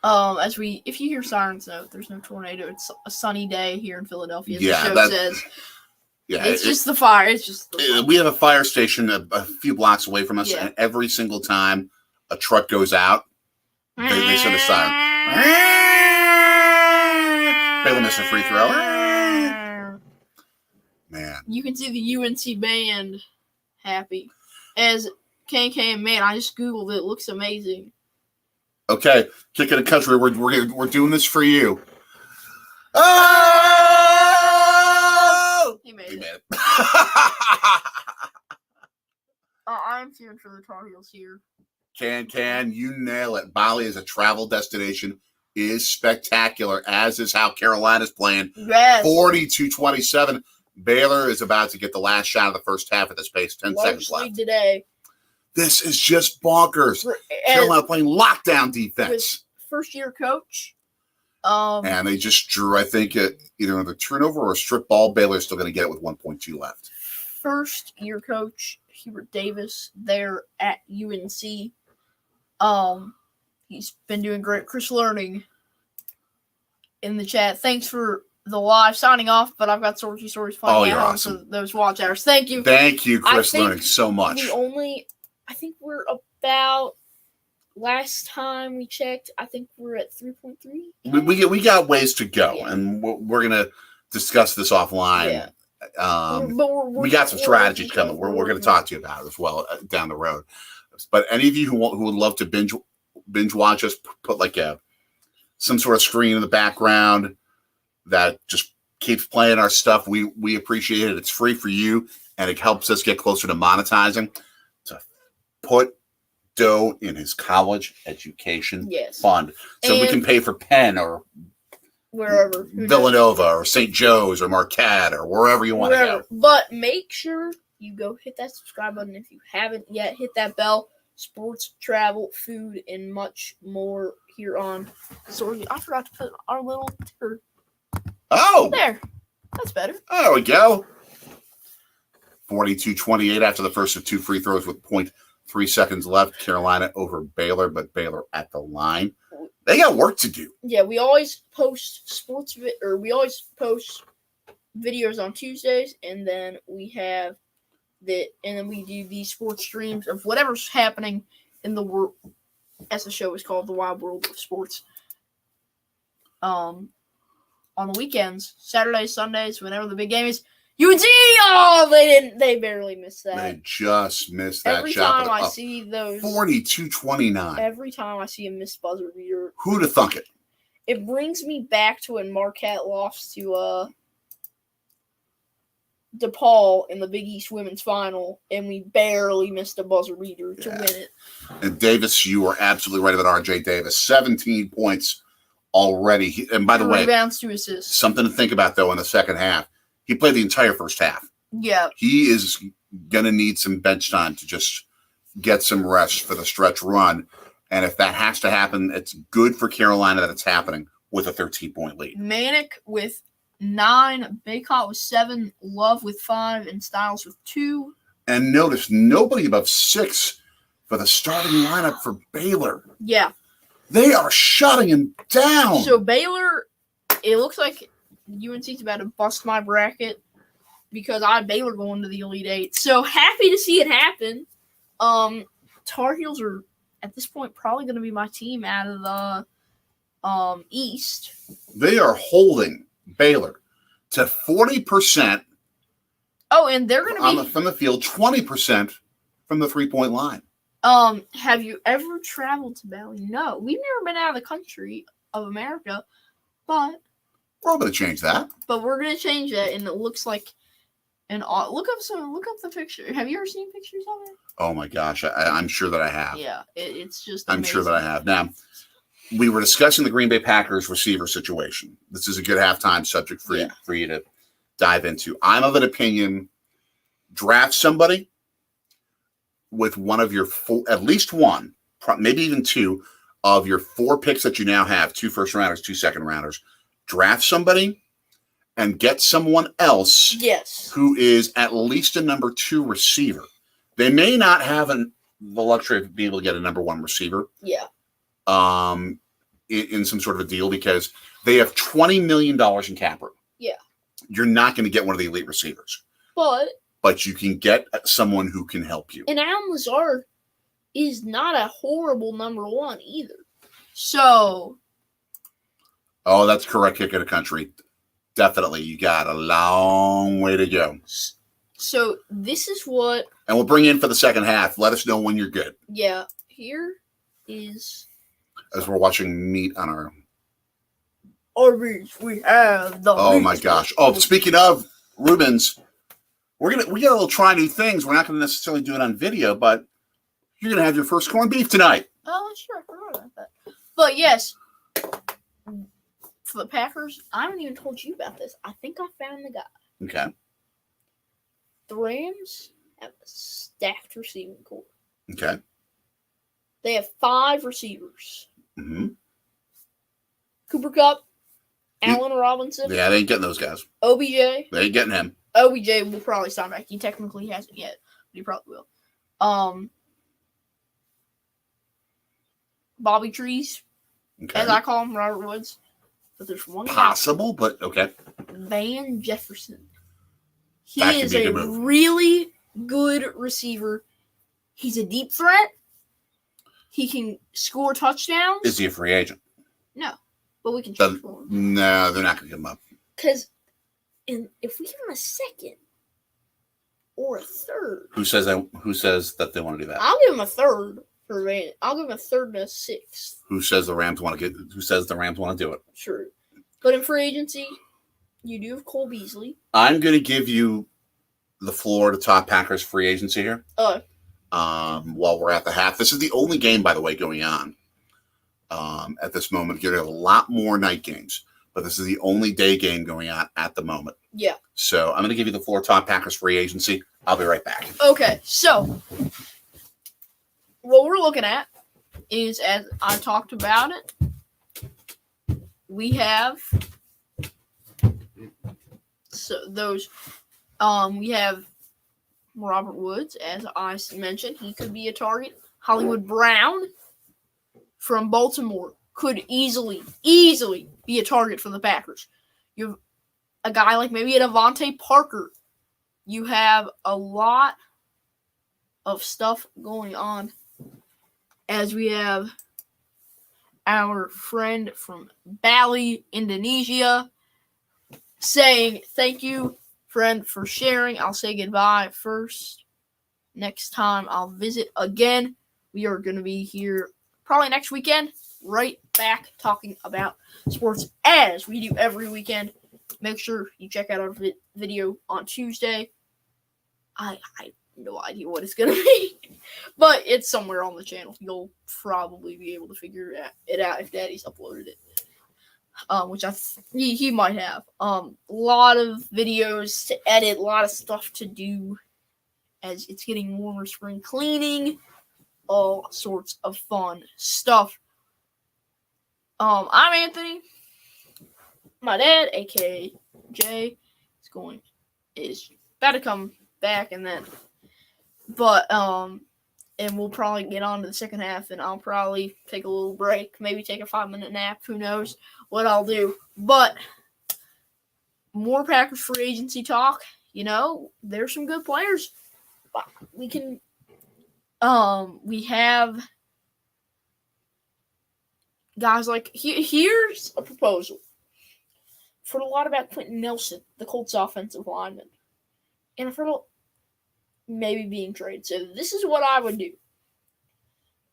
If you hear sirens, no, there's no tornado. It's a sunny day here in Philadelphia. The show says. Yeah, it's just the fire. It's just the fire. We have a fire station a few blocks away from us, and every single time a truck goes out, they send a siren. Baylor missed a free throw. Man. You can see the UNC band happy. As KK, man, I just Googled it. It looks amazing. Okay, Kick in the Country, we're doing this for you. Oh! He made He it. made it. I'm cheering for the Tar Heels here. Can you nail it? Bali as a travel destination is spectacular, as is how Carolina's playing. Yes. 42-27. Baylor is about to get the last shot of the first half at this pace. 10 seconds Largely left. today. This is just bonkers. Carolina playing lockdown defense. First-year coach. And they just drew, I think, either another turnover or a strip ball. Baylor's still going to get it with 1.2 left. First-year coach Hubert Davis there at UNC. He's been doing great. Chris Learning in the chat. Thanks for the live signing off, but I've got stories playing at home awesome. for those watch hours. Thank you. Thank you, Chris Learning, so much. I think we're about, last time we checked, I think we're at 3.3. We got ways to go, Yeah. and we're going to discuss this offline. Yeah. We got some strategies coming. We're going to talk to you about it as well down the road. But any of you who would love to binge watch us, put like some sort of screen in the background that just keeps playing our stuff. We appreciate it. It's free for you, and it helps us get closer to monetizing. To put dough in his college education fund, so we can pay for Penn or wherever, Villanova or St. Joe's or Marquette or wherever you want to go. But make sure you go hit that subscribe button if you haven't yet. Hit that bell. Sports, travel, food, and much more here on Sorry. I forgot to put our little ticker. Oh, there. That's better. There we go. 42-28 after the first of two free throws with 0.3 seconds left. Carolina over Baylor, but Baylor at the line. They got work to do. Yeah, we always post videos on Tuesdays, and then we do these sports streams of whatever's happening in the world, as the show is called, the Wild World of Sports. On the weekends, Saturdays, Sundays, whenever the big game is. UNC! Oh, they barely missed that. They just missed that every shot. Every time I see those 42-29. Every time I see a missed buzzer beater. Who'd have thunk it? It brings me back to when Marquette lost to DePaul in the Big East Women's Final, and we barely missed a buzzer beater to win it. And Davis, you are absolutely right about R.J. Davis. 17 points already. And by the way, rebounds to assists. Something to think about, though, in the second half. He played the entire first half. Yeah. He is going to need some bench time to just get some rest for the stretch run. And if that has to happen, it's good for Carolina that it's happening with a 13-point lead. Manic with 9, Baycott with 7, Love with 5, and Styles with 2. And notice, nobody above 6 for the starting lineup for Baylor. Yeah. They are shutting him down. So Baylor, it looks like UNC's about to bust my bracket because I had Baylor going to the Elite Eight. So happy to see it happen. Tar Heels are, at this point, probably going to be my team out of the East. They are holding Baylor to 40%. Oh, and they're going to be from the field, 20% from the 3-point line. Have you ever traveled to Bali? No, we've never been out of the country of America, but we're going to change that. But we're going to change that, and it looks like look up the picture. Have you ever seen pictures of it? Oh my gosh, I'm sure that I have. Yeah, it's just. I'm sure that I have. Now, we were discussing the Green Bay Packers receiver situation. This is a good halftime subject for you to dive into. I'm of an opinion: draft somebody with one of your at least one, maybe even 2 of your 4 picks that you now have, 2 first-rounders, 2 second-rounders. Draft somebody and get someone else who is at least a number 2 receiver. They may not have the luxury of being able to get a number 1 receiver. Yeah. In some sort of a deal because they have $20 million in cap room. Yeah. You're not going to get one of the elite receivers. But you can get someone who can help you. And Alan Lazard is not a horrible number 1 either. So. Oh, that's correct kick of the country. Definitely. You got a long way to go. So this is what. And we'll bring you in for the second half. Let us know when you're good. Yeah. Here is. As we're watching meat on our. Arby's, we have the. Oh my gosh. Oh, speaking of Rubens, we got a little try new things. We're not going to necessarily do it on video, but you're going to have your first corned beef tonight. Oh, sure. I forgot about that. But yes, for the Packers, I haven't even told you about this. I think I found the guy. Okay. The Rams have a stacked receiving core. Okay. They have 5 receivers. Mm-hmm. Cooper Kupp, Allen Robinson. Yeah, they ain't getting those guys. OBJ. They ain't getting him. OBJ will probably sign back. He technically hasn't yet, but he probably will. Bobby Trees, Okay. as I call him, Robert Woods. But there's one Possible, but okay. Van Jefferson. He That could is be a a good move. really good receiver. He's a deep threat. He can score touchdowns. Is he a free agent? No, but we can check for him. No, they're not going to give him up. Because if we give him a second or a third, Who says that they want to do that? I'll give him a third for Van. I'll give him a third and a sixth. Who says the Rams want to do it? Sure. But in free agency, you do have Cole Beasley. I'm going to give you the floor to talk Packers free agency here. While we're at the half. This is the only game, by the way, going on at this moment. You're going to have a lot more night games, but this is the only day game going on at the moment. Yeah. So I'm going to give you the floor to talk Packers free agency. I'll be right back. Okay, so what we're looking at is, as I talked about it, we have we have Robert Woods, as I mentioned. He could be a target. Hollywood Brown from Baltimore could easily be a target for the Packers. You have a guy like maybe a Davante Parker. You have a lot of stuff going on, as we have our friend from Bali, Indonesia, saying, "Thank you, friend, for sharing. I'll say goodbye first. Next time I'll visit again." We are going to be here probably next weekend, right back talking about sports as we do every weekend. Make sure you check out our video on Tuesday. I have no idea what it's going to be, but it's somewhere on the channel. You'll probably be able to figure it out if Daddy's uploaded it. Which he might have. A lot of videos to edit, a lot of stuff to do as it's getting warmer, spring cleaning, all sorts of fun stuff. I'm Anthony. My dad, aka Jay, is about to come back, and we'll probably get on to the second half, and I'll probably take a little break, maybe take a 5-minute nap. Who knows what I'll do? But more Packers free agency talk. There's some good players. We can. We have guys like here's a proposal. I've heard a lot about Quentin Nelson, the Colts offensive lineman, and I've heard maybe being traded. So this is what I would do.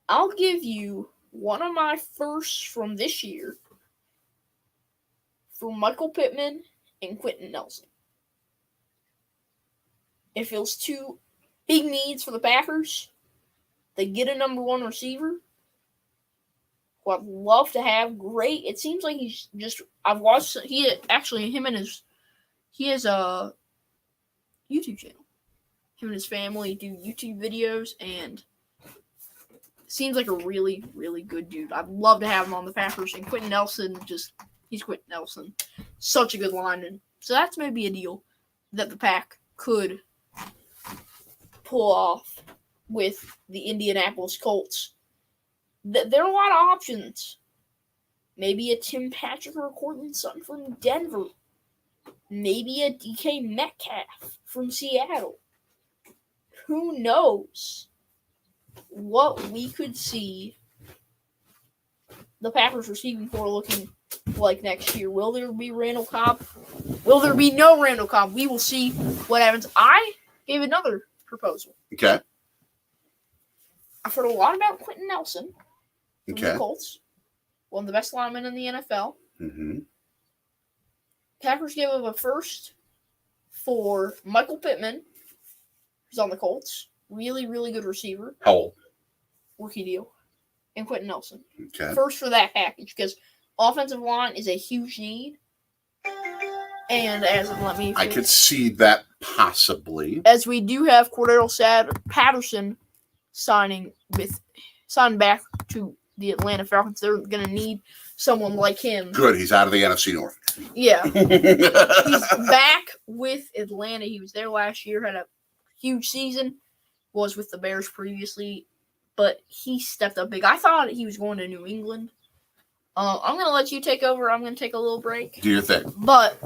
I'll give you one of my firsts from this year for Michael Pittman and Quentin Nelson. It feels 2 big needs for the Packers. They get a number 1 receiver who I'd love to have. Great. It seems like he's just. I've watched. He has a YouTube channel. Him and his family do YouTube videos, and seems like a really, really good dude. I'd love to have him on the Packers. And Quentin Nelson, he's Quentin Nelson. Such a good lineman. So that's maybe a deal that the Pack could pull off with the Indianapolis Colts. There are a lot of options. Maybe a Tim Patrick or a Courtland Sutton from Denver. Maybe a DK Metcalf from Seattle. Who knows? what we could see the Packers receiving core looking like next year. Will there be Randall Cobb? Will there be no Randall Cobb? We will see what happens. I gave another proposal. Okay. I've heard a lot about Quentin Nelson from Okay. the Colts, one of the best linemen in the NFL. Mm-hmm. Packers gave up a first for Michael Pittman, who's on the Colts. Really, really good receiver. How old? Rookie deal. And Quentin Nelson. Okay. First for that package, because offensive line is a huge need. And I could see that possibly. As we do have Cordero Patterson signing back to the Atlanta Falcons, they're going to need someone like him. Good. He's out of the NFC North. Yeah. He's back with Atlanta. He was there last year, had a huge season, was with the Bears previously, but he stepped up big. I thought he was going to New England. I'm going to let you take over. I'm going to take a little break. Do your thing. But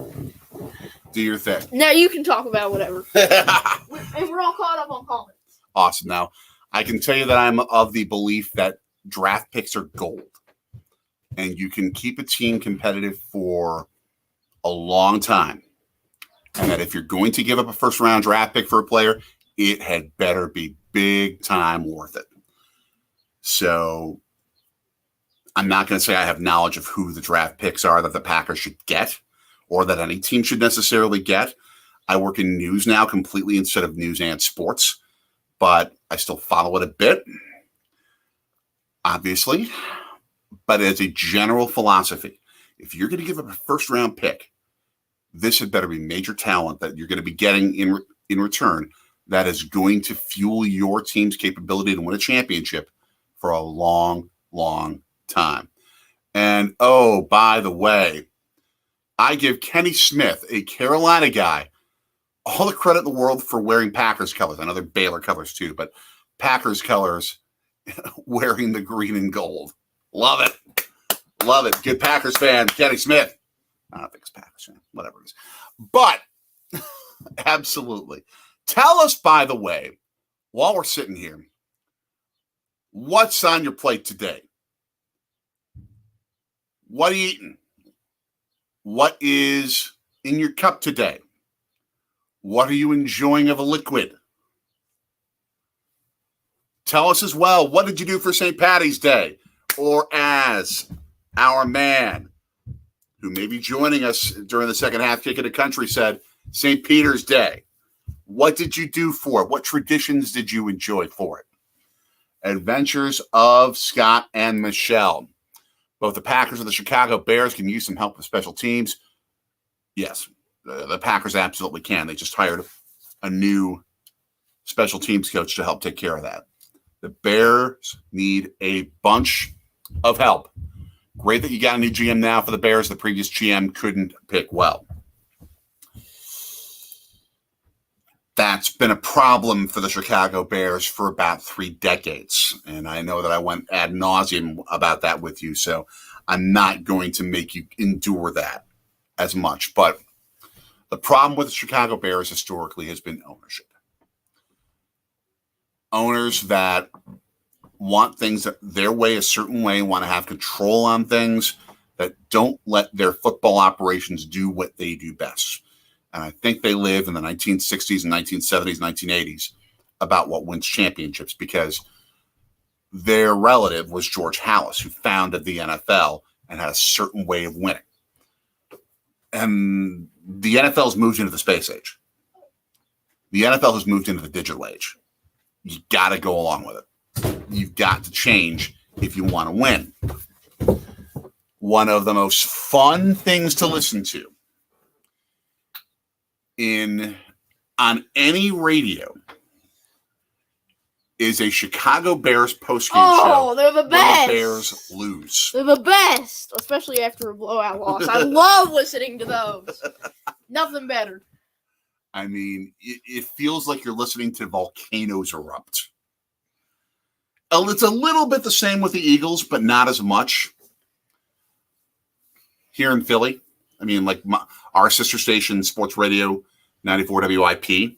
do your thing. Now you can talk about whatever. And we're all caught up on comments. Awesome. Now, I can tell you that I'm of the belief that draft picks are gold. And you can keep a team competitive for a long time. And that if you're going to give up a first-round draft pick for a player, it had better be big time worth it. So I'm not going to say I have knowledge of who the draft picks are that the Packers should get or that any team should necessarily get. I work in news now completely instead of news and sports, but I still follow it a bit, obviously. But as a general philosophy, if you're going to give up a first-round pick, this had better be major talent that you're going to be getting in return that is going to fuel your team's capability to win a championship for a long, long time. And, oh, by the way, I give Kenny Smith, a Carolina guy, all the credit in the world for wearing Packers colors. I know they're Baylor colors too, but Packers colors wearing the green and gold. Love it. Love it. Good Packers fan, Kenny Smith. I don't think it's Packers fan, whatever it is. But absolutely. Tell us, by the way, while we're sitting here, what's on your plate today? What are you eating? What is in your cup today? What are you enjoying of a liquid? Tell us as well, what did you do for St. Paddy's Day? Or as our man, who may be joining us during the second half kick of the country, said, St. Peter's Day. What did you do for it? What traditions did you enjoy for it? Adventures of Scott and Michelle. Both the Packers and the Chicago Bears can use some help with special teams. Yes, the Packers absolutely can. They just hired a new special teams coach to help take care of that. The Bears need a bunch of help. Great that you got a new GM now for the Bears. The previous GM couldn't pick well. That's been a problem for the Chicago Bears for about 3 decades. And I know that I went ad nauseum about that with you, so I'm not going to make you endure that as much. But the problem with the Chicago Bears historically has been ownership. Owners that want things their way, a certain way, want to have control on things, that don't let their football operations do what they do best. And I think they live in the 1960s and 1970s, 1980s about what wins championships, because their relative was George Halas, who founded the NFL and had a certain way of winning. And the NFL has moved into the space age. The NFL has moved into the digital age. You got to go along with it. You've got to change if you want to win. One of the most fun things to listen to on any radio is a Chicago Bears postgame show. Oh, they're the best. When the Bears lose. They're the best, especially after a blowout loss. I love listening to those. Nothing better. I mean, it feels like you're listening to volcanoes erupt. It's a little bit the same with the Eagles, but not as much. Here in Philly, I mean, like our sister station, Sports Radio 94 WIP,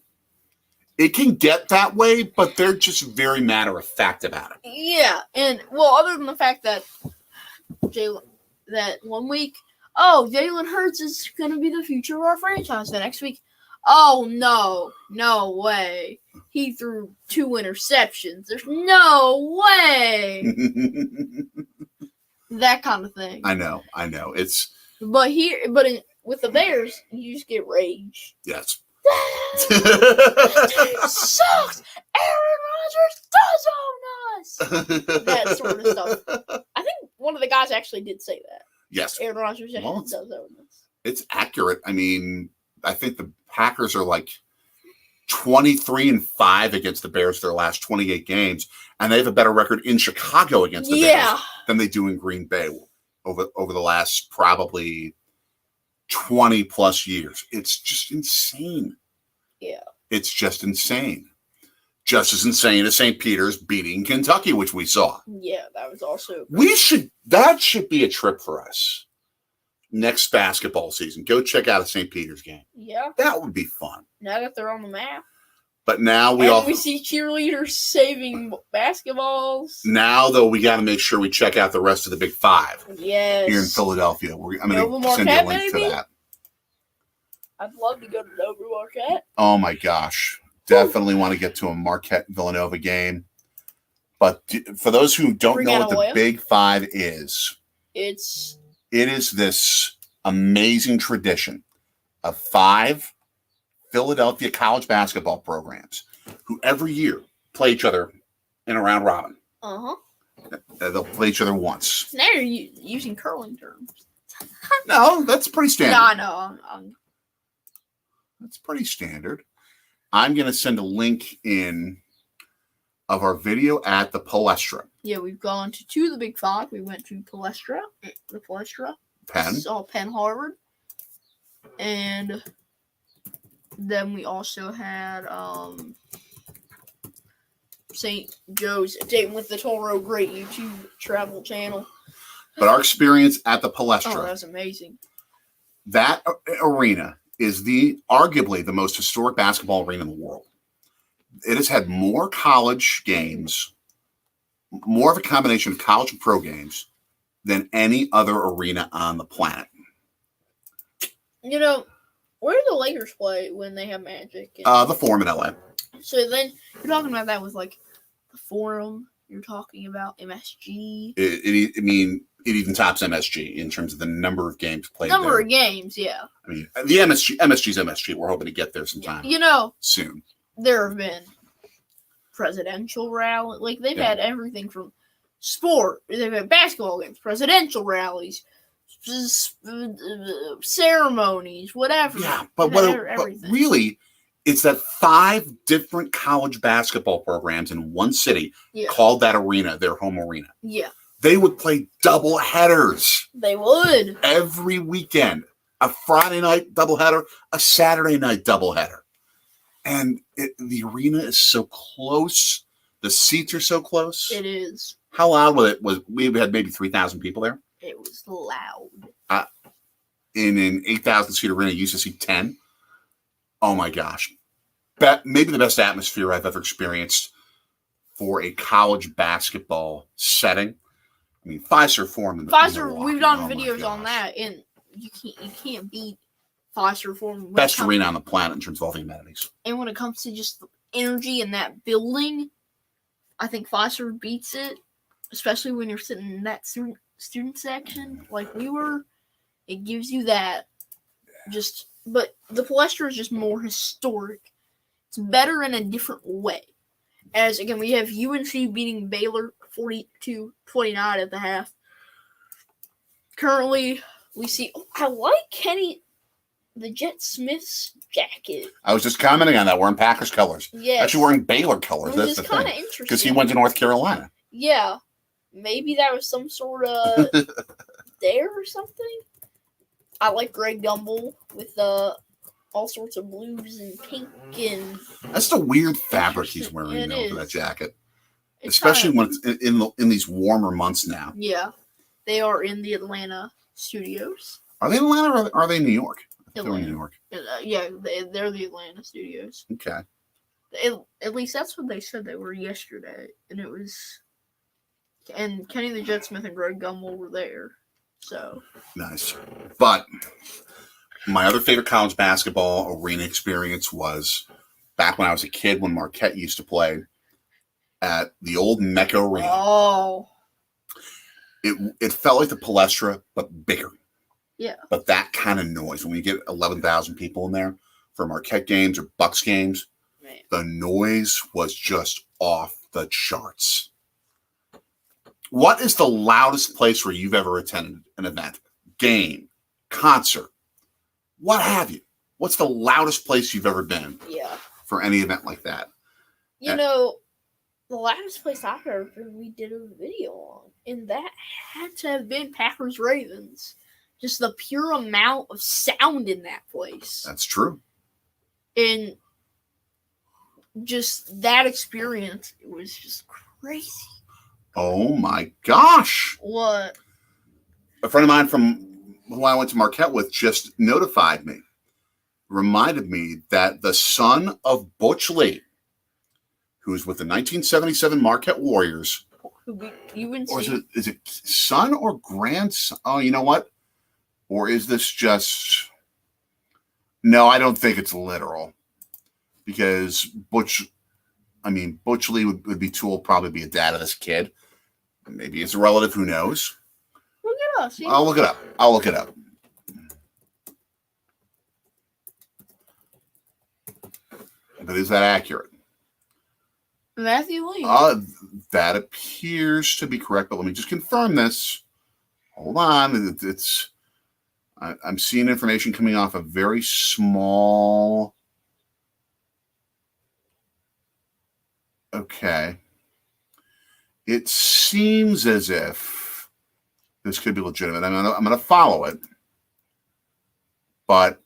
It can get that way, but they're just very matter of fact about it. Yeah, and well, other than the fact that that 1 week, oh, Jalen Hurts is going to be the future of our franchise. The next week, oh no way, he threw 2 interceptions. There's no way. That kind of thing. I know. It's with the Bears, you just get rage. yes. Sucks. Aaron Rodgers does own us. That sort of stuff. I think one of the guys actually did say that. Yes. Aaron Rodgers does own us. It's accurate. I mean, I think the Packers are like 23-5 against the Bears their last 28 games, and they have a better record in Chicago against the Bears than they do in Green Bay over the last probably 20 plus years. It's just insane. Yeah. It's just insane. Just as insane as St. Peter's beating Kentucky, which we saw. Yeah, that was also That should be a trip for us. Next basketball season. Go check out a St. Peter's game. Yeah. That would be fun. Now that they're on the map. But now we see cheerleaders saving basketballs. Now, though, we got to make sure we check out the rest of the Big Five. Yes. Here in Philadelphia. I'm going to send you a link to that. I'd love to go to Nova Marquette. Oh, my gosh. Definitely want to get to a Marquette-Villanova game. But for those who don't know what the Big Five is, it is this amazing tradition of 5 Philadelphia college basketball programs who every year play each other in a round robin. Uh-huh. They'll play each other once. Now you're using curling terms. No, that's pretty standard. No, I know. That's pretty standard. I'm going to send a link in of our video at the Palestra. Yeah, we've gone to 2 of the Big 5. We went to the Palestra. Penn. Saw Penn Harvard. And then we also had St. Joe's Dating with the Toro, great YouTube travel channel. But our experience at the Palestra. Oh, that was amazing. That arena is arguably the most historic basketball arena in the world. It has had more college games, more of a combination of college and pro games than any other arena on the planet. You know, where do the Lakers play when they have Magic? The Forum in LA. So then you're talking about that with like the Forum. You're talking about MSG. It even tops MSG in terms of the number of games played. Number of games, yeah. I mean, the MSG's MSG. We're hoping to get there sometime. Soon. There have been presidential rallies. Like, they've had everything from sport. They've had basketball games, presidential rallies, ceremonies, whatever. Yeah, but really, it's that 5 different college basketball programs in one city called that arena their home arena. Yeah. They would play double headers. They would. Every weekend. A Friday night doubleheader, a Saturday night doubleheader. And the arena is so close. The seats are so close. It is. How loud was it? We had maybe 3,000 people there. It was loud. In an 8,000-seat arena, you used to see 10. Oh, my gosh. Maybe the best atmosphere I've ever experienced for a college basketball setting. I mean, Fiserv Forum. We've done videos on that, and you can't beat Fiserv Forum. Best arena on the planet in terms of all the amenities. And when it comes to just the energy in that building, I think Fiserv beats it, especially when you're sitting in that student section like we were. It gives you that. But the Palestra is just more historic. It's better in a different way. As, again, we have UNC beating Baylor 42-29 at the half. Currently, we see... I like Kenny, the Jet Smith's jacket. I was just commenting on that. Wearing Packers colors. Yeah. Actually wearing Baylor colors. Which That's is the kind of thing. interesting. Because he went to North Carolina. Yeah. Maybe that was some sort of dare or something. I like Greg Gumbel with all sorts of blues and pink and... That's the weird fabric he's wearing for that jacket. Especially when it's in these warmer months now. Yeah. They are in the Atlanta studios. Are they in Atlanta or are they in New York? They're in New York. Yeah, they're the Atlanta studios. Okay. At least that's what they said they were yesterday, and it was. And Kenny the Jet Smith and Greg Gumbel were there, so nice. But my other favorite college basketball arena experience was back when I was a kid when Marquette used to play at the old Mecca Arena. Oh. It felt like the Palestra, but bigger. Yeah. But that kind of noise, when we get 11,000 people in there for Marquette games or Bucks games, Man. The noise was just off the charts. What is the loudest place where you've ever attended an event, game, concert, what have you? What's the loudest place you've ever been? Yeah. For any event like that? You know, the loudest place I've ever been, we did a video on, and that had to have been Packers Ravens. Just the pure amount of sound in that place. That's true. And just that experience, it was just crazy. Oh my gosh. What? A friend of mine from who I went to Marquette with just notified me, reminded me that the son of Butch Lee, who's with the 1977 Marquette Warriors, or is it son or grandson? Oh, you know what? Or is this just... No, I don't think it's literal. Because Butch Lee would be too old, probably be a dad of this kid. Maybe it's a relative, who knows? Look it up. See? I'll look it up. But is that accurate? Matthew Lee. That appears to be correct, but let me just confirm this. Hold on. I'm seeing information coming off a very small... Okay. It seems as if this could be legitimate. I'm going to follow it. But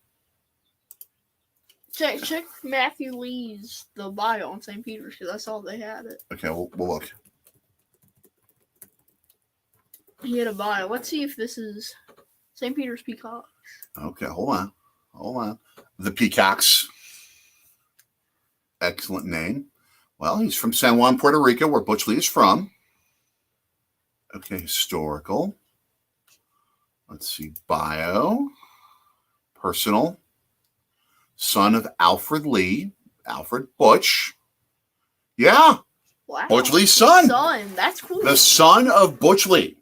check Matthew Lee's the bio on St. Peter's, because that's all they had it. Okay, we'll look. He had a bio. Let's see if this is St. Peter's Peacocks. Okay, hold on. The Peacocks. Excellent name. Well, he's from San Juan, Puerto Rico, where Butch Lee is from. Okay, historical. Let's see, bio. Personal. Son of Alfred Lee. Alfred Butch. Yeah. Wow. Butch Lee's son. That's cool. The son of Butch Lee.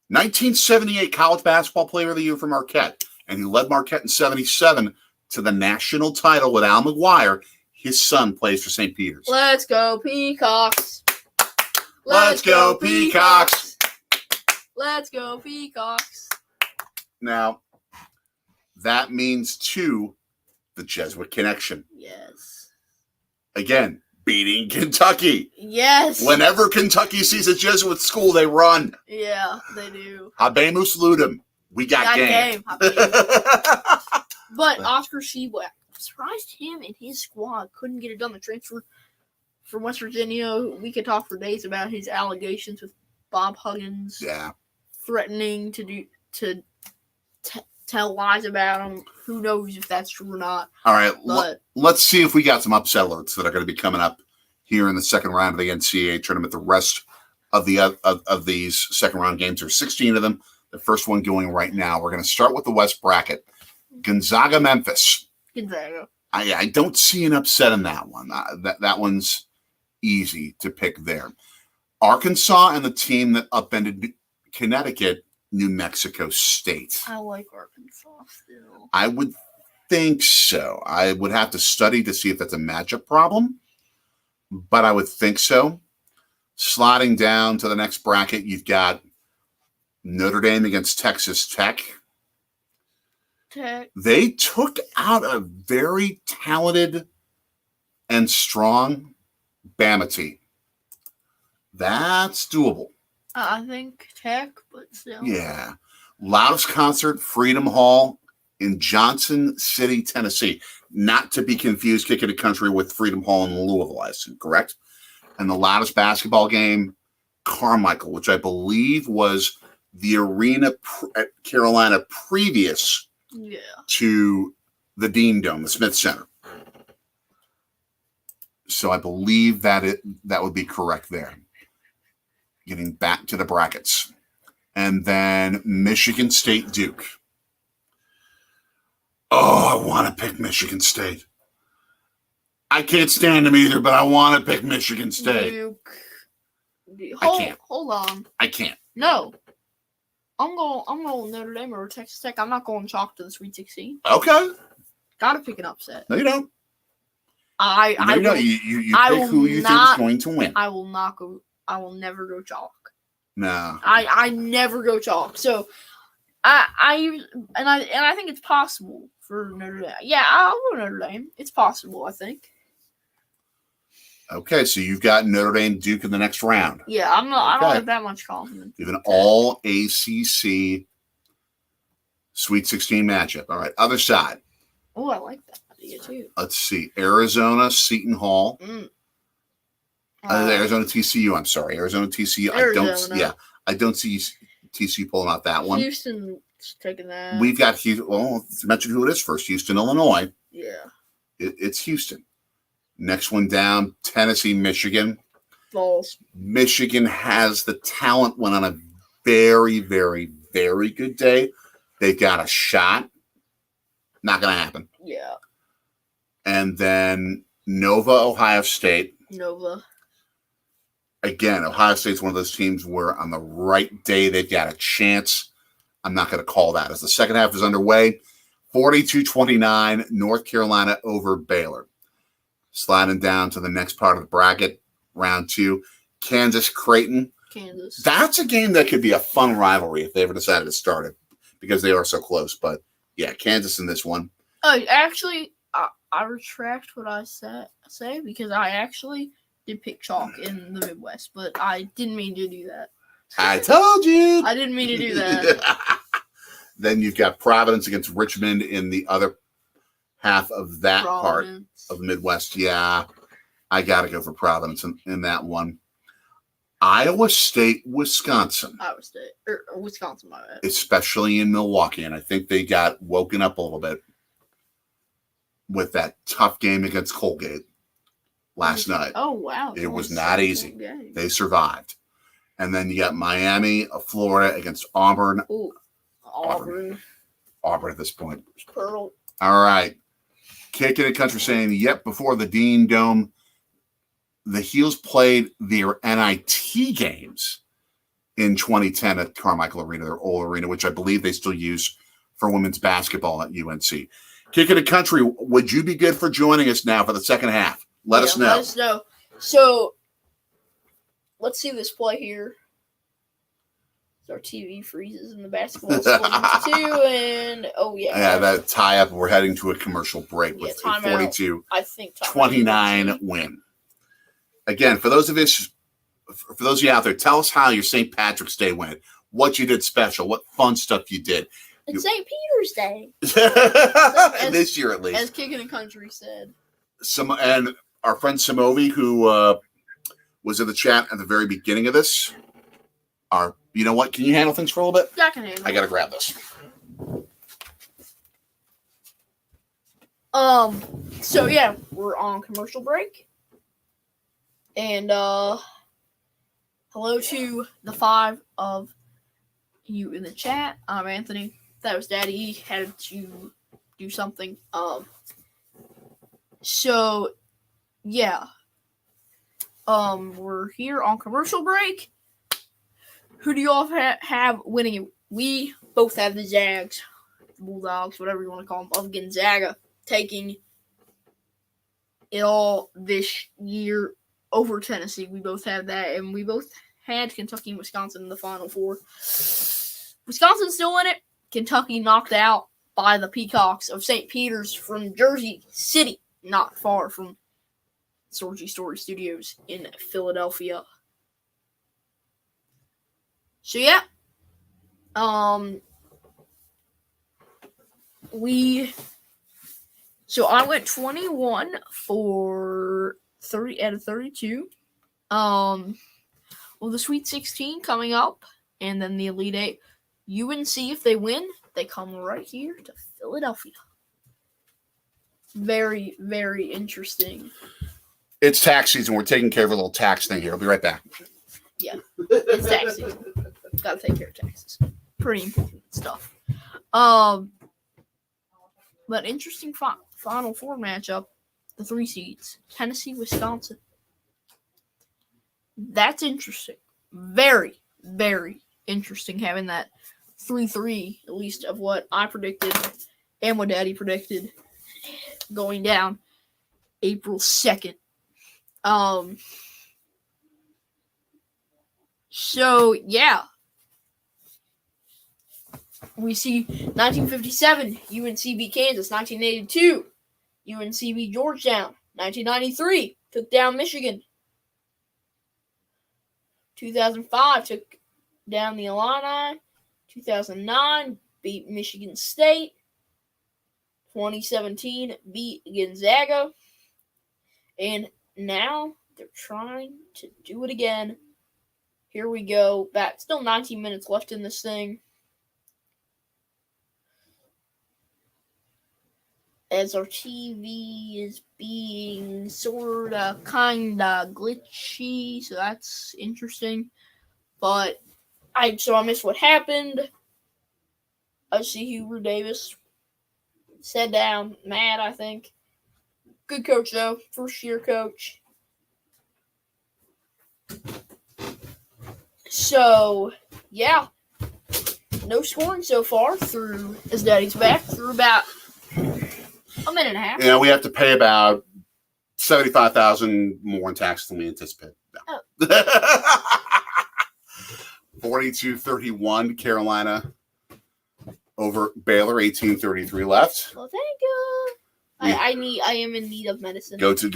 1978 College Basketball Player of the Year for Marquette. And he led Marquette in 77 to the national title with Al McGuire. His son plays for St. Peter's. Let's go, Peacocks. Let's go, Peacocks. Let's go, Peacocks. Now, that means, too, the Jesuit connection. Yes. Again, beating Kentucky. Yes. Whenever Kentucky sees a Jesuit school, they run. Yeah, they do. Habemus Ludum. We got game. But Oscar Sheblack, surprised him and his squad couldn't get it done. The transfer from West Virginia, we could talk for days about his allegations with Bob Huggins. Yeah. Threatening to tell lies about him. Who knows if that's true or not. All right. But let's see if we got some upset alerts that are going to be coming up here in the second round of the NCAA tournament. The rest of these second round games, there's 16 of them. The first one going right now. We're going to start with the West bracket. Gonzaga, Memphis. Gonzaga. I don't see an upset in that one. That one's easy to pick there. Arkansas and the team that upended Connecticut, New Mexico State. I like Arkansas still. I would think so. I would have to study to see if that's a matchup problem, but I would think so. Sliding down to the next bracket, you've got Notre Dame against Texas Tech. They took out a very talented and strong Bama team. That's doable. I think Tech, but still. Yeah. Loudest concert, Freedom Hall in Johnson City, Tennessee. Not to be confused, Kick It a Country with Freedom Hall in Louisville, I assume, correct? And the loudest basketball game, Carmichael, which I believe was the arena at Carolina previous to the Dean Dome, the Smith Center. So I believe that would be correct there. Getting back to the brackets. And then Michigan State, Duke. Oh, I want to pick Michigan State. I can't stand them either, but I want to pick Michigan State. Duke. I can't. Hold on. I can't. No. I'm going Notre Dame or Texas Tech. I'm not going chalk to the Sweet 16. Okay. Gotta pick an upset. No, you don't. I pick who you think is going to win. I will not go. I will never go chalk. No. I never go chalk. So I think it's possible for Notre Dame. Yeah, I'll go Notre Dame. It's possible, I think. Okay, so you've got Notre Dame, Duke in the next round. Yeah, I don't have that much confidence. You have an all ACC Sweet 16 matchup. All right, other side. Oh, I like that idea too. Let's see. Arizona, Seton Hall. Arizona, TCU. I'm sorry. Arizona, TCU. I don't see TCU pulling out that one. Houston's taking that. We've got Houston. Well, let's mention who it is first. Houston, Illinois. Yeah. It's Houston. Next one down, Tennessee, Michigan. Falls. Michigan has the talent when on a very, very, very good day. They got a shot. Not going to happen. Yeah. And then Nova, Ohio State. Nova. Again, Ohio State's one of those teams where on the right day they've got a chance. I'm not going to call that. As the second half is underway, 42-29, North Carolina over Baylor. Sliding down to the next part of the bracket, round 2, Kansas, Creighton. Kansas. That's a game that could be a fun rivalry if they ever decided to start it because they are so close. But, yeah, Kansas in this one. Oh, actually, I retract what I say because I actually did pick chalk in the Midwest, but I didn't mean to do that. I told you. I didn't mean to do that. Then you've got Providence against Richmond in the other half of that part of the Midwest. Yeah, I got to go for Providence in that one. Iowa State, Wisconsin. Wisconsin, my bad. Especially in Milwaukee, and I think they got woken up a little bit with that tough game against Colgate last night. Oh, wow. It was not easy. They survived. And then you got Miami, Florida against Auburn. Ooh, Auburn at this point. Pearl. All right. Kicking it country saying, yep, before the Dean Dome, the Heels played their NIT games in 2010 at Carmichael Arena, their old arena, which I believe they still use for women's basketball at UNC. Kicking it country, would you be good for joining us now for the second half? Let us know. Let us know. So, let's see this play here. Our TV freezes and the basketball split into 2, and yeah, that tie up. We're heading to a commercial break with a 42-29 win. Again, for those of you out there, tell us how your St. Patrick's Day went. What you did special. What fun stuff you did. It's St. Peter's Day. This year, at least, as Kicking the Country said. And our friend Samovi, who was in the chat at the very beginning of this. You know what? Can you handle things for a little bit? Yeah, I can handle it. I got to grab this. So, yeah, we're on commercial break. And, hello to the 5 of you in the chat. I'm Anthony. That was Daddy. He had to do something. So, yeah. We're here on commercial break. Who do you all have winning it? We both have the Zags, the Bulldogs, whatever you want to call them, of Gonzaga, taking it all this year over Tennessee. We both have that, and we both had Kentucky and Wisconsin in the Final Four. Wisconsin's still in it. Kentucky knocked out by the Peacocks of St. Peter's from Jersey City, not far from Sorgy Story Studios in Philadelphia. So, yeah. So I went 21 for 30 out of 32. Well, the Sweet 16 coming up, and then the Elite 8. UNC, if they win, they come right here to Philadelphia. Very, very interesting. It's tax season. We're taking care of a little tax thing here. I'll be right back. Yeah, it's tax season. Gotta take care of taxes. Pretty important stuff. But interesting Final Four matchup. The 3 seeds. Tennessee, Wisconsin. That's interesting. Very, very interesting having that 3-3, at least of what I predicted and what Daddy predicted going down April 2nd. So, yeah. We see 1957, UNC beat Kansas. 1982, UNC beat Georgetown. 1993, took down Michigan. 2005, took down the Illini. 2009, beat Michigan State. 2017, beat Gonzaga. And now they're trying to do it again. Here we go. Back. Still 19 minutes left in this thing. As our TV is being sorta, kinda glitchy, so that's interesting. But I missed what happened. I see Hubert Davis sat down, mad, I think. Good coach though, first year coach. So yeah, no scoring so far through, as Daddy's back, through about a minute and a half. Yeah, we have to pay about $75,000 more in taxes than we anticipated. No. Oh. 42-31, Carolina over Baylor. 18:33 left. Well, thank you. Yeah. I am in need of medicine. Go take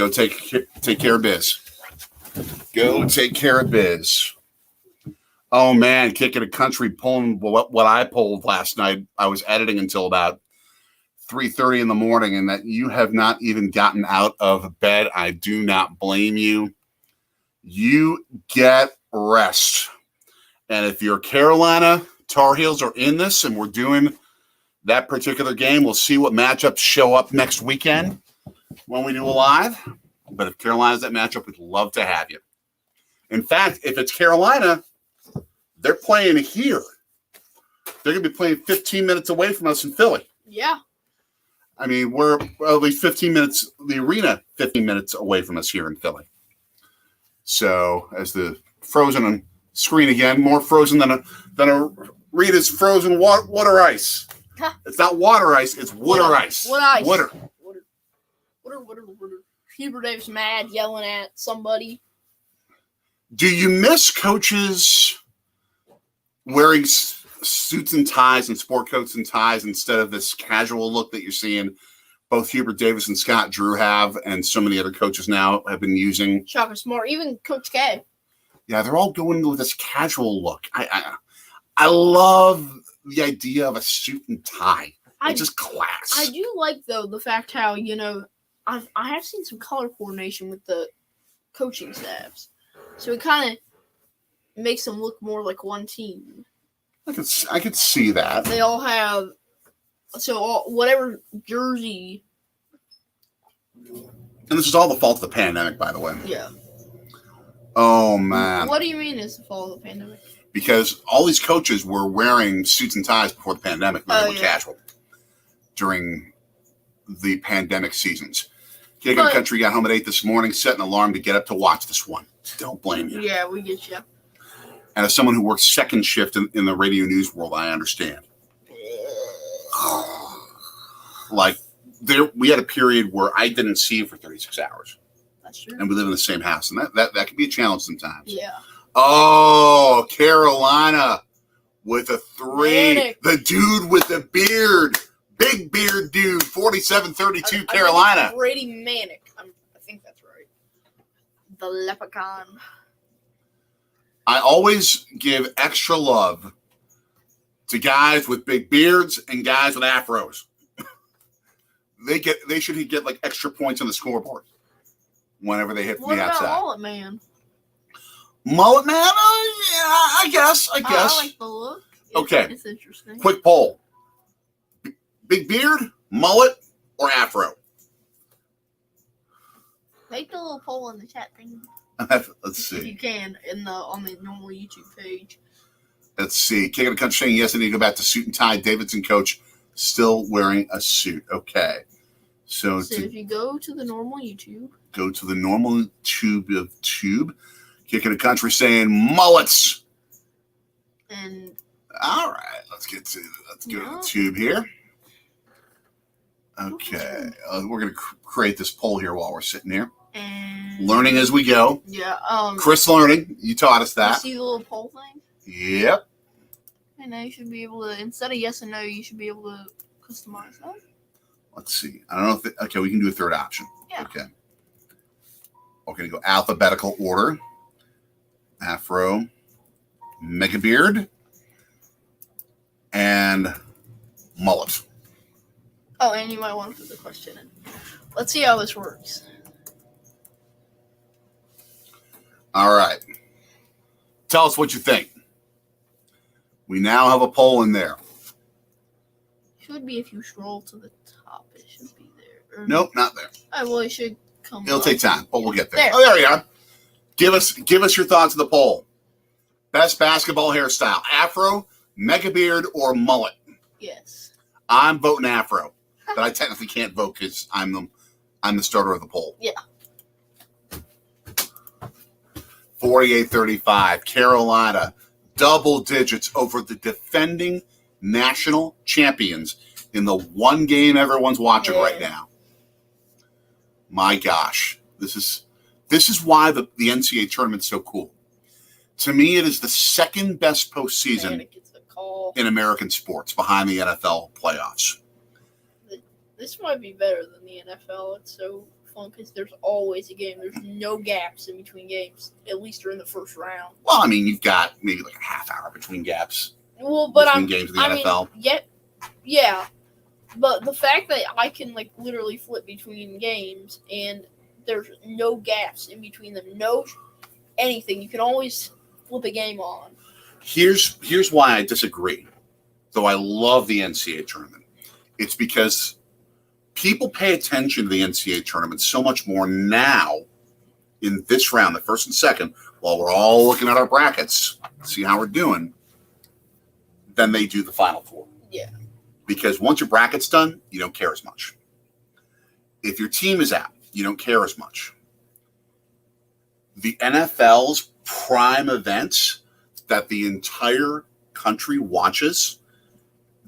care of biz. Go take care of biz. Oh man, kicking a country, pulling what I pulled last night. I was editing until about 3:30 in the morning, and that you have not even gotten out of bed. I do not blame you. You get rest. And if your Carolina Tar Heels are in this and we're doing that particular game, we'll see what matchups show up next weekend when we do a live. But if Carolina's that matchup, we'd love to have you. In fact, if it's Carolina, they're playing here. They're going to be playing 15 minutes away from us in Philly. Yeah. I mean, we're at least 15 minutes, the arena 15 minutes away from us here in Philly. So as the frozen on screen again, more frozen than a Rita's frozen water ice. Huh. It's not water ice, it's water ice. What ice? Water. Hubert Davis mad, yelling at somebody. Do you miss coaches wearing suits and ties and sport coats and ties instead of this casual look that you're seeing both Hubert Davis and Scott Drew have, and so many other coaches now have been using? Shocker smart. Even Coach K. Yeah, they're all going with this casual look. I love the idea of a suit and tie. It's just class. I do like, though, the fact how, I have seen some color coordination with the coaching staffs. So it kind of makes them look more like one team. I could see that. They all have, whatever jersey. And this is all the fault of the pandemic, by the way. Yeah. Oh, man. What do you mean it's the fault of the pandemic? Because all these coaches were wearing suits and ties before the pandemic. They were casual during the pandemic seasons. Kick and Country got home at 8 this morning, set an alarm to get up to watch this one. Don't blame you. Yeah, we get you. And as someone who works second shift in the radio news world, I understand. We had a period where I didn't see you for 36 hours. That's true. And we live in the same house. And that can be a challenge sometimes. Yeah. Oh, Carolina with a 3. Manic. The dude with the beard. Big beard dude. 47-32 Carolina. Brady Manic. I think that's right. The leprechaun. I always give extra love to guys with big beards and guys with afros. They should get like extra points on the scoreboard whenever they hit from the outside. What about Mullet Man? Mullet Man? Yeah, I guess. I like the look. Okay. It's interesting. Quick poll. Big beard, mullet, or afro? Make the little poll in the chat thing. Let's If see. you can, on the normal YouTube page. Let's see. Kicking a country saying yes, I need to go back to suit and tie. Davidson coach still wearing a suit. Okay. So if you go to the normal YouTube. Go to the normal tube of tube. Kicking a country saying mullets. And all right, let's go to the tube here. Okay. We're gonna create this poll here while we're sitting here. And learning as we go. Yeah. Chris Learning, you taught us that. You see the little poll thing? Yep. And now you should be able to, instead of yes and no, you should be able to customize that. Let's see. I don't know if okay, we can do a third option. Yeah. Okay. We're gonna go alphabetical order. Afro, Mega Beard, and mullet. Oh, and you might want to put the question in. Let's see how this works. All right. Tell us what you think. We now have a poll in there. Should be if you scroll to the top. It should be there. Nope, not there. Oh, well, it should come. It'll take time, but we'll get there. There. Oh, there you are. Give us your thoughts of the poll. Best basketball hairstyle: afro, mega beard, or mullet? Yes. I'm voting afro, but I technically can't vote because I'm the starter of the poll. Yeah. 48-35. Carolina, double digits over the defending national champions in the one game everyone's watching right now. My gosh, this is why the NCAA tournament's so cool. To me, it is the second best postseason in American sports behind the NFL playoffs. This might be better than the NFL. It's so fun because there's always a game. There's no gaps in between games, at least during the first round. Well, I mean, you've got maybe like a half hour between gaps. Well, but between games in the NFL. Yeah. But the fact that I can literally flip between games and there's no gaps in between them, no anything. You can always flip a game on. Here's why I disagree, though I love the NCAA tournament. It's because people pay attention to the NCAA tournament so much more now in this round, the first and second, while we're all looking at our brackets, see how we're doing, than they do the Final Four. Yeah. Because once your bracket's done, you don't care as much. If your team is out, you don't care as much. The NFL's prime events that the entire country watches,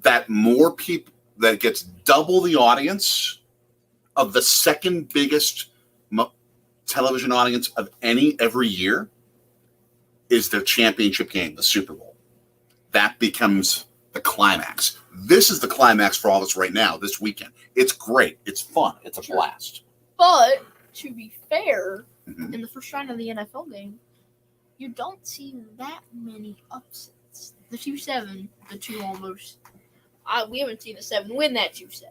that more people, that gets double the audience of the second biggest television audience of every year, is their championship game, the Super Bowl. That becomes the climax. This is the climax for all of us right now, this weekend. It's great. It's fun. It's a blast. But to be fair, in the first round of the NFL game, you don't see that many upsets. The 2-7, the 2 almost. We haven't seen a 7 win that 2-7.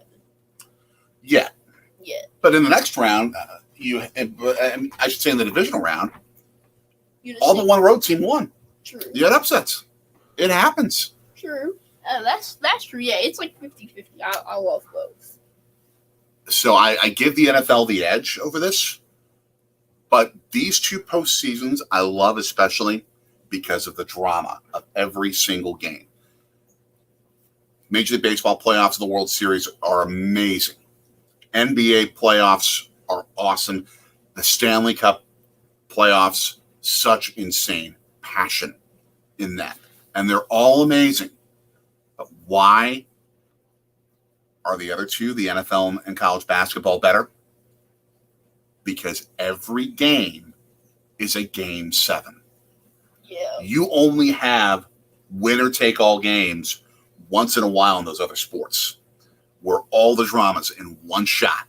Yeah. Yeah. But in the next round, I should say in the divisional round, all but one road team won. True. You had upsets. It happens. True. That's true. Yeah, it's 50-50. I love both. So I give the NFL the edge over this. But these two postseasons I love especially because of the drama of every single game. Major League Baseball playoffs and the World Series are amazing. NBA playoffs are awesome. The Stanley Cup playoffs, such insane passion in that. And they're all amazing. But why are the other two, the NFL and college basketball, better? Because every game is a game 7. Yeah. You only have winner-take-all games once in a while in those other sports, where all the drama's in one shot.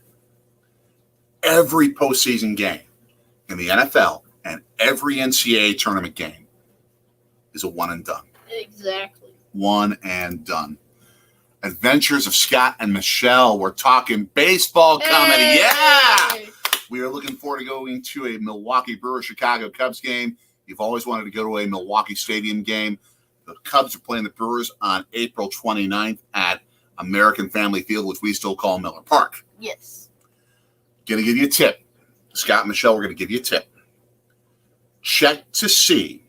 Every postseason game in the NFL and every NCAA tournament game is a one and done. Exactly. One and done. Adventures of Scott and Michelle. We're talking baseball comedy. Hey! Yeah! We are looking forward to going to a Milwaukee Brewers Chicago Cubs game. You've always wanted to go to a Milwaukee Stadium game. The Cubs are playing the Brewers on April 29th at American Family Field, which we still call Miller Park. Yes. Going to give you a tip. Scott and Michelle, we're going to give you a tip. Check to see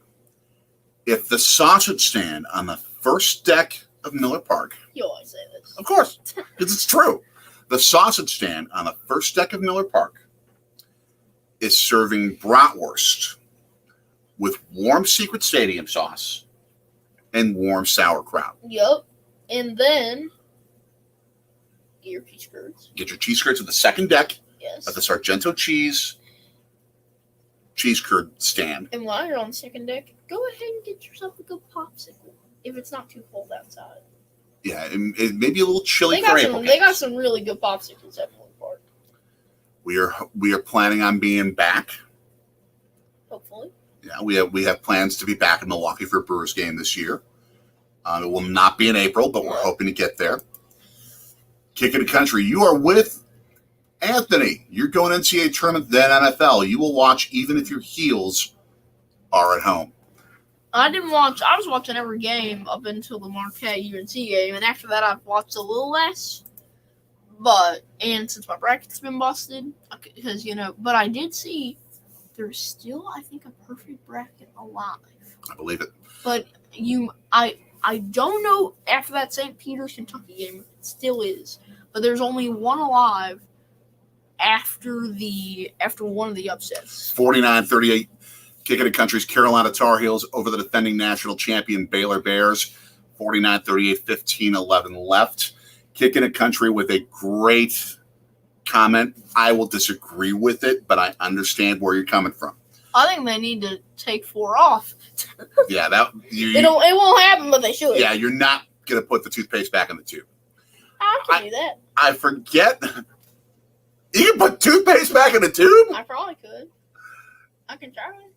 if the sausage stand on the first deck of Miller Park. You always say this. Of course, because it's true. The sausage stand on the first deck of Miller Park is serving bratwurst with warm Secret Stadium sauce and warm sauerkraut. Yep. And then get your cheese curds. Get your cheese curds at the second deck Yes. of the Sargento cheese curd stand. And while you're on the second deck, go ahead and get yourself a good popsicle if it's not too cold outside. Yeah, it may be a little chilly They for got April. some. They got some really good popsicles at Miller Park. We are planning on being back. Hopefully. Yeah, we have plans to be back in Milwaukee for a Brewers game this year. It will not be in April, but we're hoping to get there. Kicking the country, you are with Anthony. You're going NCAA Tournament, then NFL. You will watch even if your heels are at home. I didn't watch. I was watching every game up until the Marquette UNC game, and after that, I've watched a little less. And since my bracket's been busted, because but I did see there's still, I think, a perfect bracket alive. I believe it. But I don't know after that St. Peter's Kentucky game if it still is, but there's only one alive after one of the upsets. 49-38. Kicking the country's Carolina Tar Heels over the defending national champion Baylor Bears. 49-38, 15-11 left. Kicking the country with a great comment. I will disagree with it, but I understand where you're coming from. I think they need to take 4 off. Yeah, It won't happen, but they should. Yeah, you're not gonna put the toothpaste back in the tube. I can do that. I forget. You can put toothpaste back in the tube? I probably could. I can try it.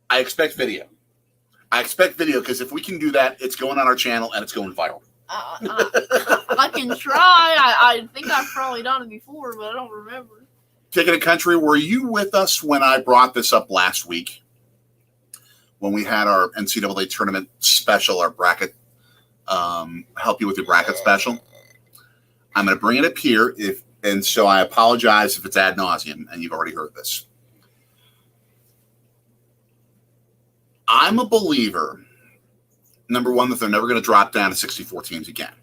I expect video because if we can do that, it's going on our channel and it's going viral. I can try. I think I've probably done it before, but I don't remember. Kicking the country, were you with us when I brought this up last week? When we had our NCAA Tournament special, our bracket, help you with your bracket special? I'm going to bring it up here, and so I apologize if it's ad nauseum, and you've already heard this. I'm a believer, number one, that they're never going to drop down to 64 teams again,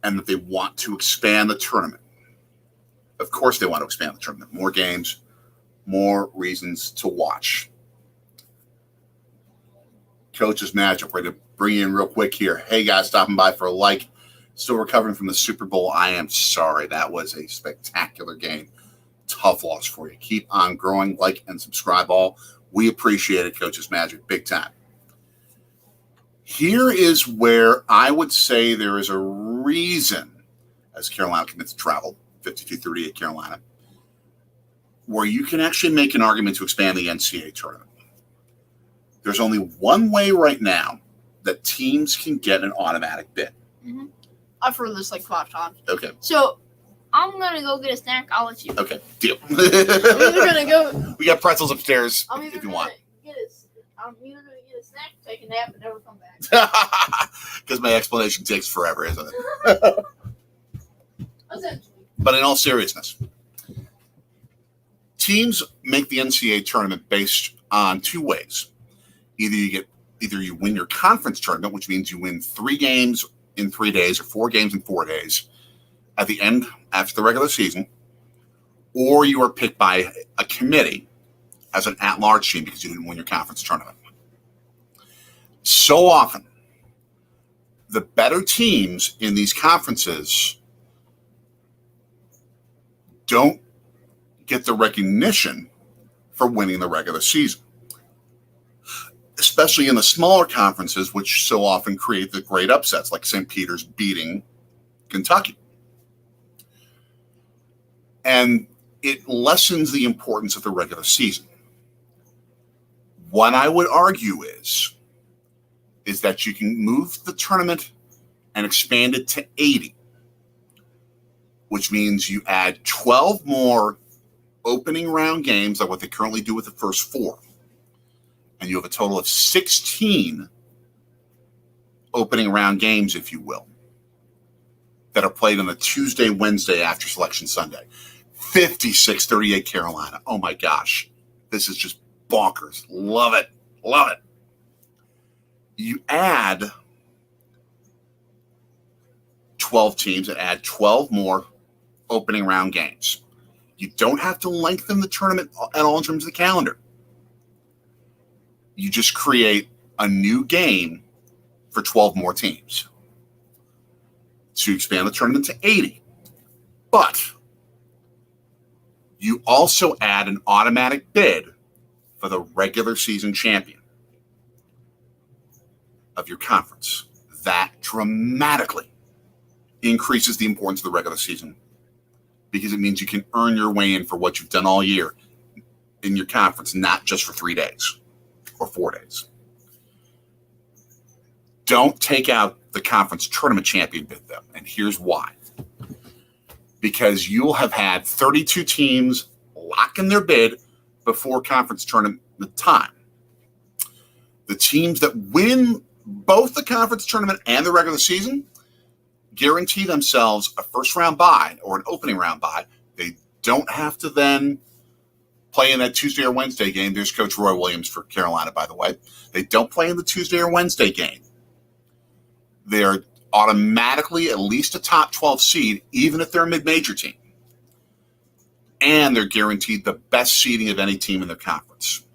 and that they want to expand the tournament. Of course they want to expand the tournament. More games, more reasons to watch. Coach's Magic, we're going to bring you in real quick here. Hey, guys, stopping by for a like. Still recovering from the Super Bowl. I am sorry. That was a spectacular game. Tough loss for you. Keep on growing. Like and subscribe all. We appreciate it, Coach's Magic. Big time. Here is where I would say there is a reason, as Carolina commits to travel, 52-38 Carolina, where you can actually make an argument to expand the NCAA tournament. There's only one way right now that teams can get an automatic bid. Mm-hmm. I've heard this like 5 times. Okay. So I'm going to go get a snack. I'll let you. Okay, deal. I'm either going to go. We got pretzels upstairs I'm either if you gonna want. I'm either going to get a snack, take a nap, and never come back. Because my explanation takes forever, isn't it? Essentially. But in all seriousness, teams make the NCAA tournament based on 2 ways. Either you win your conference tournament, which means you win 3 games in 3 days or 4 games in 4 days at the end after the regular season, or you are picked by a committee as an at-large team because you didn't win your conference tournament. So often, the better teams in these conferences don't get the recognition for winning the regular season, especially in the smaller conferences, which so often create the great upsets, like St. Peter's beating Kentucky. And it lessens the importance of the regular season. What I would argue is that you can move the tournament and expand it to 80, which means you add 12 more opening round games like what they currently do with the first 4. And you have a total of 16 opening round games, if you will, that are played on the Tuesday, Wednesday after Selection Sunday. 56-38 Carolina. Oh my gosh. This is just bonkers. Love it. Love it. You add 12 teams and add 12 more opening round games. You don't have to lengthen the tournament at all in terms of the calendar. You just create a new game for 12 more teams to expand the tournament to 80. But you also add an automatic bid for the regular season champion of your conference. That dramatically increases the importance of the regular season because it means you can earn your way in for what you've done all year in your conference, not just for 3 days or 4 days. Don't take out the conference tournament champion bid, though, and here's why. Because you'll have had 32 teams lock in their bid before conference tournament time. The teams that win both the conference tournament and the regular season guarantee themselves a first-round bye or an opening round bye. They don't have to then play in that Tuesday or Wednesday game. There's Coach Roy Williams for Carolina, by the way. They don't play in the Tuesday or Wednesday game. They're automatically at least a top 12 seed, even if they're a mid-major team. And they're guaranteed the best seeding of any team in their conference.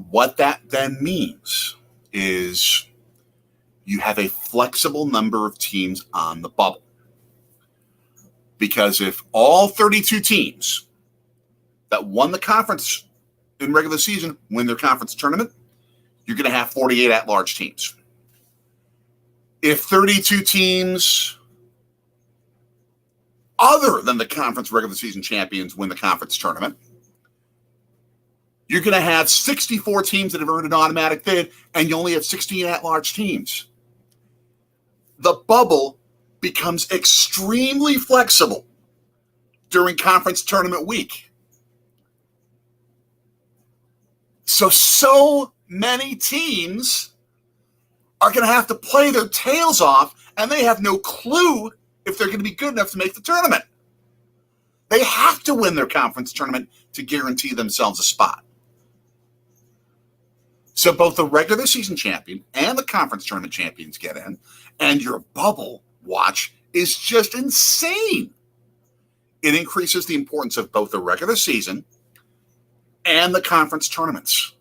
What that then means is you have a flexible number of teams on the bubble. Because if all 32 teams that won the conference in regular season win their conference tournament, you're going to have 48 at-large teams. If 32 teams other than the conference regular season champions win the conference tournament, you're going to have 64 teams that have earned an automatic bid, and you only have 16 at-large teams. The bubble becomes extremely flexible during conference tournament week. So many teams are going to have to play their tails off, and they have no clue if they're going to be good enough to make the tournament. They have to win their conference tournament to guarantee themselves a spot. So both the regular season champion and the conference tournament champions get in, and your bubble watch is just insane. It increases the importance of both the regular season and the conference tournaments.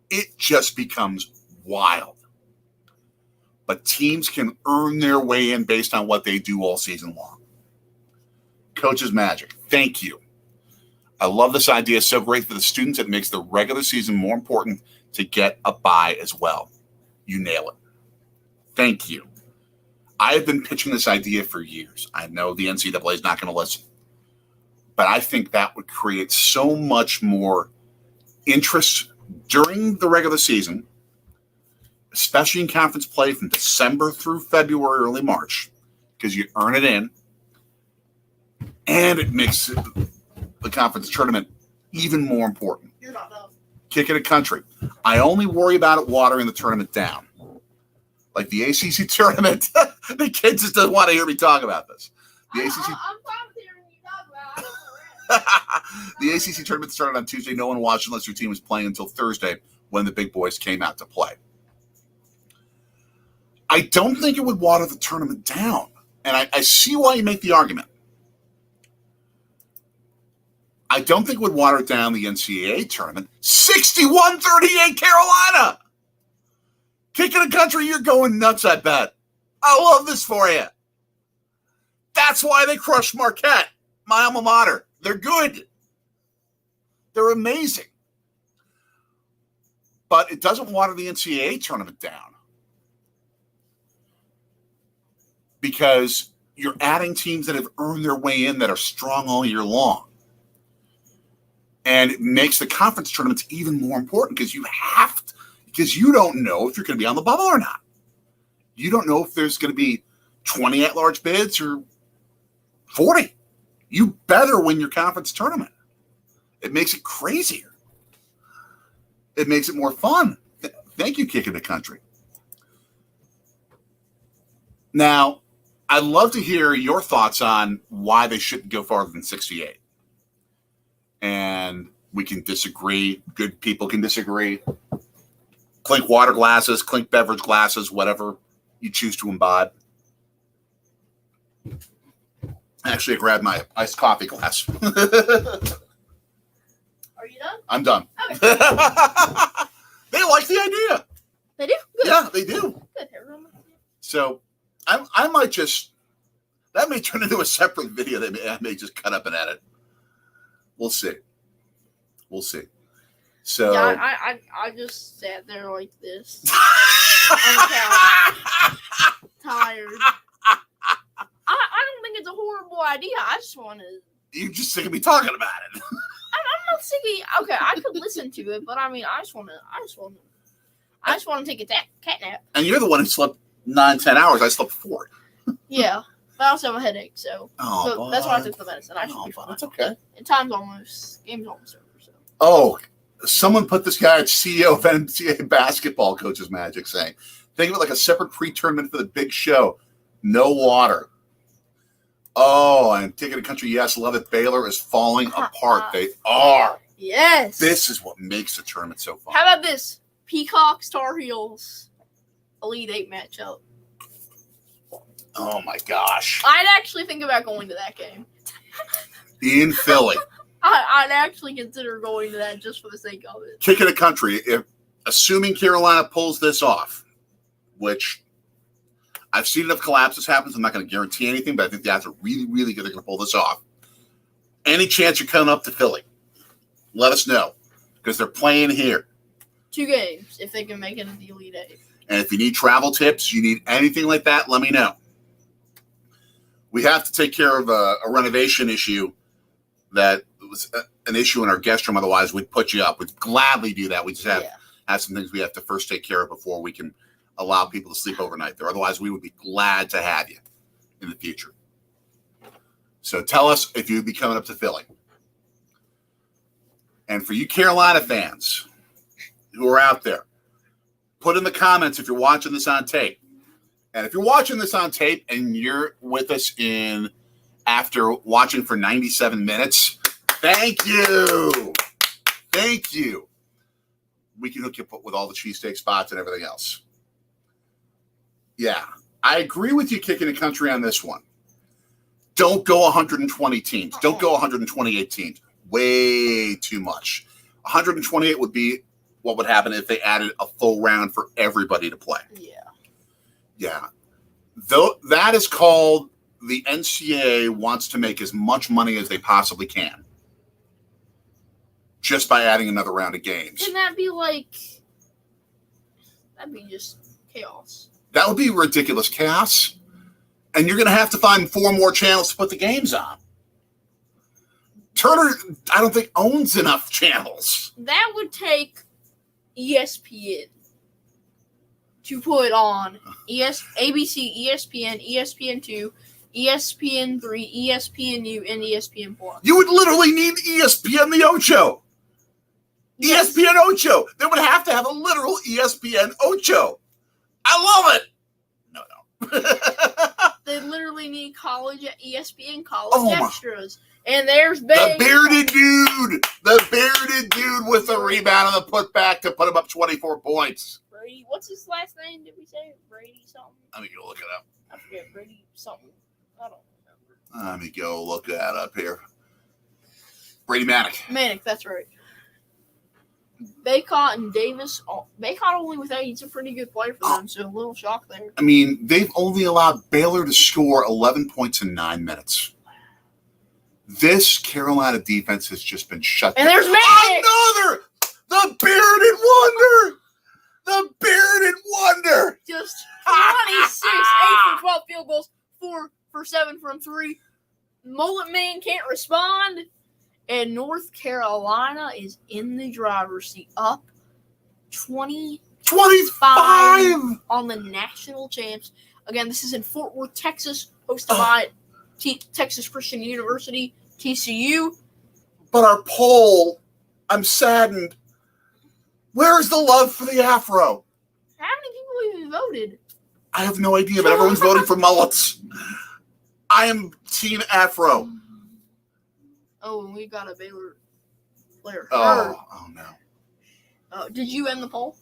It just becomes wild. But teams can earn their way in based on what they do all season long. Coach's magic. Thank you. I love this idea. It's so great for the students. It makes the regular season more important to get a bye as well. You nail it. Thank you. I have been pitching this idea for years. I know the NCAA is not going to listen. But I think that would create so much more interest during the regular season, especially in conference play from December through February, early March, because you earn it in, and it makes the conference tournament even more important. Kick it a country. I only worry about it watering the tournament down. Like the ACC tournament, the kids just don't want to hear me talk about this. The ACC. I'm fine with hearing you talk about it. The ACC tournament started on Tuesday. No one watched unless your team was playing until Thursday when the big boys came out to play. I don't think it would water the tournament down. And I see why you make the argument. I don't think it would water down the NCAA tournament. 61-38 Carolina. Kicking a country, you're going nuts, I bet. I love this for you. That's why they crushed Marquette, my alma mater. They're good. They're amazing. But it doesn't water the NCAA tournament down. Because you're adding teams that have earned their way in that are strong all year long. And it makes the conference tournaments even more important because because you don't know if you're going to be on the bubble or not. You don't know if there's going to be 20 at-large bids or 40. You better win your conference tournament. It makes it crazier. It makes it more fun. Thank you, Kicking the Country. Now, I'd love to hear your thoughts on why they shouldn't go farther than 68. And we can disagree. Good people can disagree. Clink water glasses, clink beverage glasses, whatever you choose to imbibe. Actually, I grabbed my iced coffee glass. Are you done? I'm done. Okay. They like the idea. They do? Good. Yeah, they do. Good. So I might just, that may turn into a separate video that I may just cut up and edit. We'll see. We'll see. So yeah, I just sat there like this. I'm tired. I don't think it's a horrible idea. I just want to. You're just sick of me talking about it. I'm not sick of. Okay, I could listen to it, but I mean, I just want to take a cat nap. And you're the one who slept 9-10 hours. I slept 4. Yeah, but I also have a headache, so that's why I took the medicine. I should be fine. That's okay. And game's almost over. So. Oh, someone put this guy at CEO of NCAA basketball coaches Magic saying, think of it like a separate pre-tournament for the big show. No water. Oh, and Ticket to Country, yes, love it. Baylor is falling apart. They are. Yes. This is what makes the tournament so fun. How about this? Peacocks, Tar Heels, Elite 8 matchup. Oh, my gosh. I'd actually think about going to that game. In Philly. I'd actually consider going to that just for the sake of it. Ticket to Country, assuming Carolina pulls this off, which I've seen enough collapses happen, so I'm not going to guarantee anything, but I think the odds are really, really good they're going to pull this off. Any chance you're coming up to Philly, let us know, because they're playing here. 2 games, if they can make it in the Elite 8. And if you need travel tips, you need anything like that, let me know. We have to take care of a renovation issue that was an issue in our guest room. Otherwise, we'd put you up. We'd gladly do that. We just have some things we have to first take care of before we can allow people to sleep overnight there. Otherwise, we would be glad to have you in the future. So tell us if you'd be coming up to Philly. And for you Carolina fans who are out there, put in the comments if you're watching this on tape. And if you're watching this on tape and you're with us after watching for 97 minutes, thank you. Thank you. We can hook you up with all the cheesesteak spots and everything else. Yeah, I agree with you kicking the country on this one. Don't go 120 teams. Don't go 128 teams. Way too much. 128 would be what would happen if they added a full round for everybody to play. Yeah. Though that is called the NCAA wants to make as much money as they possibly can. Just by adding another round of games. Can that'd be just chaos. That would be ridiculous chaos. And you're going to have to find 4 more channels to put the games on. Turner, I don't think, owns enough channels. That would take ESPN to put on ABC, ESPN, ESPN2, ESPN3, ESPNU, and ESPN Plus. You would literally need ESPN the Ocho. Yes. ESPN Ocho. They would have to have a literal ESPN Ocho. I love it. No. They literally need ESPN college extras. And there's Baylor. The bearded dude with the rebound and the putback to put him up 24 points. Brady, what's his last name? Did we say Brady something? Let me go look it up. I forget Brady something. I don't remember. Let me go look that up here. Brady Manick. Manick, that's right. Baycott and Davis. Baycott only with 8. He's a pretty good player for them, so a little shock there. I mean, they've only allowed Baylor to score 11 points in 9 minutes. This Carolina defense has just been shut down. And there's Manick! Another! The bearded wonder! The bearded wonder! Just 26, 8 for 12 field goals, 4 for 7 from 3. Mullet Man can't respond. And North Carolina is in the driver's seat, up 25 on the national champs. Again, this is in Fort Worth, Texas, hosted by Texas Christian University, TCU. But our poll, I'm saddened. Where's the love for the afro? How many people even voted? I have no idea, but everyone's voting for mullets. I am Team Afro. Oh, and we got a Baylor player. Oh no. Oh, did you end the poll?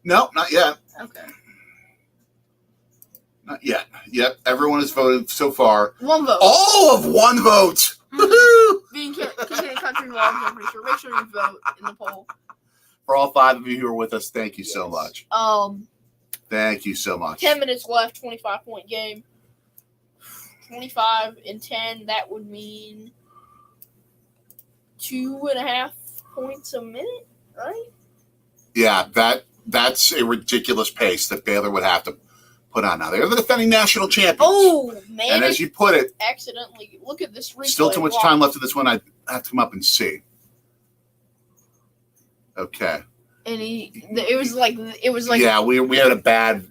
No, not yet. Okay. Not yet. Yep, everyone has voted so far. One vote. All of one vote. Being kicking country vlogs, I'm pretty sure. Make sure you vote in the poll. For all 5 of you who are with us, thank you so much. Thank you so much. 10 minutes left, 25-point game. 25 and 10, that would mean 2.5 points a minute, right? Yeah, that's a ridiculous pace that Baylor would have to put on now. They're the defending national champions. Oh, man. And as you put it, accidentally, look at this replay. Still too much time left of this one. I have to come up and see. Okay. And it was like yeah, we had a bad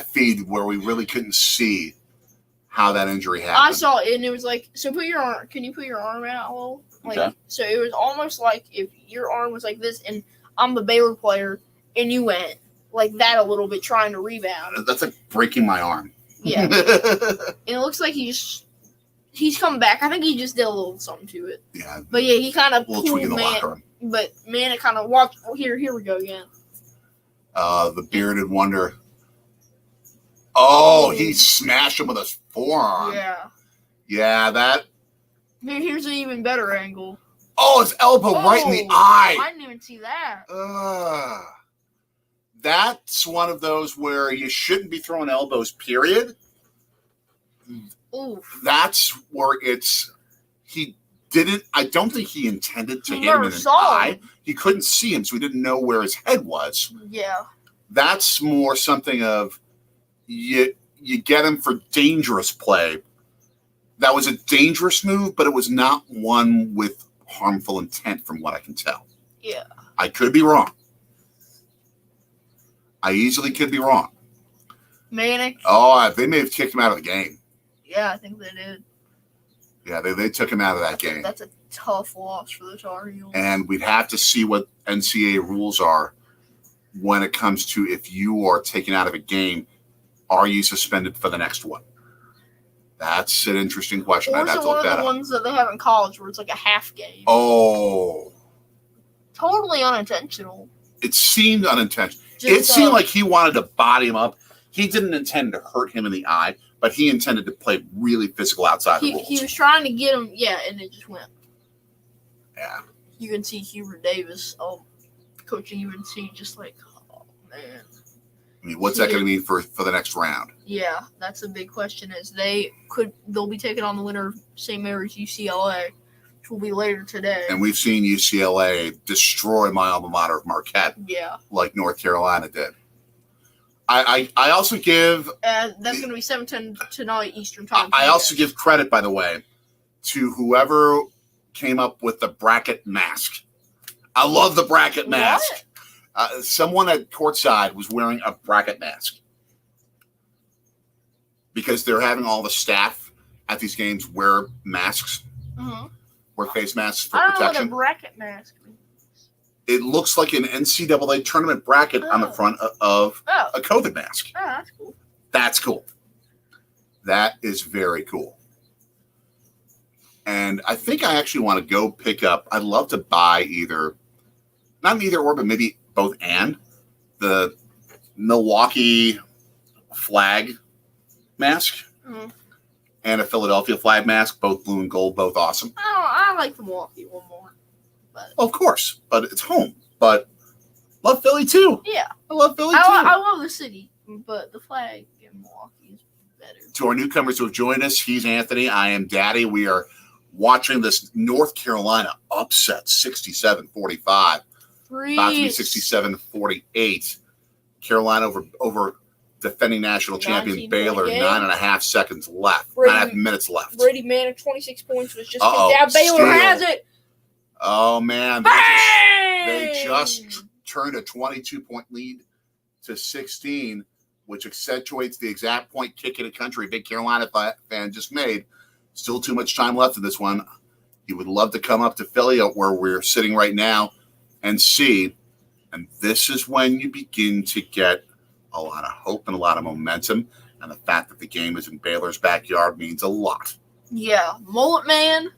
feed where we really couldn't see how that injury happened. I saw it, and it was like, so put your arm. Can you put your arm out a little? Like, okay. So it was almost like if your arm was like this, and I'm the Baylor player, and you went like that a little bit trying to rebound. That's like breaking my arm. Yeah. And it looks like he's coming back. I think he just did a little something to it. Yeah. But yeah, he kind of pulled man. But man, it kind of walked. Oh, here we go again. The bearded wonder. Oh, he smashed him with his forearm. Yeah. Yeah, that. Here's an even better angle. Oh, his elbow right in the eye. I didn't even see that. That's one of those where you shouldn't be throwing elbows, period. Oof. That's where I don't think he intended to hit him in the eye. He couldn't see him, so he didn't know where his head was. Yeah. That's more something of you get him for dangerous play. That was a dangerous move, but it was not one with harmful intent from what I can tell. Yeah. I could be wrong. I easily could be wrong. Manic. Oh, they may have kicked him out of the game. Yeah, I think they did. Yeah, they took him out of that game. That's a tough loss for the Tar Heels. And we'd have to see what NCAA rules are when it comes to if you are taken out of a game, are you suspended for the next one? That's an interesting question. Or I'd have to look that up. one of the ones that they have in college where it's like a half game. Oh. Totally unintentional. It seemed unintentional. It seemed like he wanted to body him up. He didn't intend to hurt him in the eye, but he intended to play really physical outside the rules. He was trying to get him, and it just went. Yeah. You can see Hubert Davis, coaching UNC, just like, oh, man. I mean, what's that going to mean for the next round? Yeah, that's a big question. They'll be taking on the winner of St. Mary's UCLA, which will be later today. And we've seen UCLA destroy my alma mater of Marquette. Yeah. Like North Carolina did. I also give... that's going to be 7:10 tonight Eastern time. I also give credit, by the way, to whoever came up with the bracket mask. I love the bracket mask. Someone at courtside was wearing a bracket mask because they're having all the staff at these games wear masks, wear face masks for protection. I don't know what a bracket mask means. It looks like an NCAA tournament bracket on the front of a COVID mask. Oh, that's cool. That's cool. That is very cool. And I think I actually want to go pick up, I'd love to buy not either or, but maybe both and the Milwaukee flag mask and a Philadelphia flag mask, both blue and gold, both awesome. Oh, I like the Milwaukee one more. But. Of course, but it's home. But love Philly too. Yeah. I love Philly too. I love the city, but the flag in Milwaukee is better. To our newcomers who have joined us, he's Anthony. I am Daddy. We are watching this North Carolina upset 67-45. About to be 67-48. Carolina over defending national champion Baylor. 9.5 seconds left. 9.5 minutes left. Brady Manic, 26 points was just down. Baylor has it. Oh, man. They just turned a 22-point lead to 16, which accentuates the exact point kick in the country big Carolina fan just made. Still too much time left in this one. You would love to come up to Philly, where we're sitting right now, and see. And this is when you begin to get a lot of hope and a lot of momentum And the fact that the game is in Baylor's backyard means a lot. Yeah, Mullet Man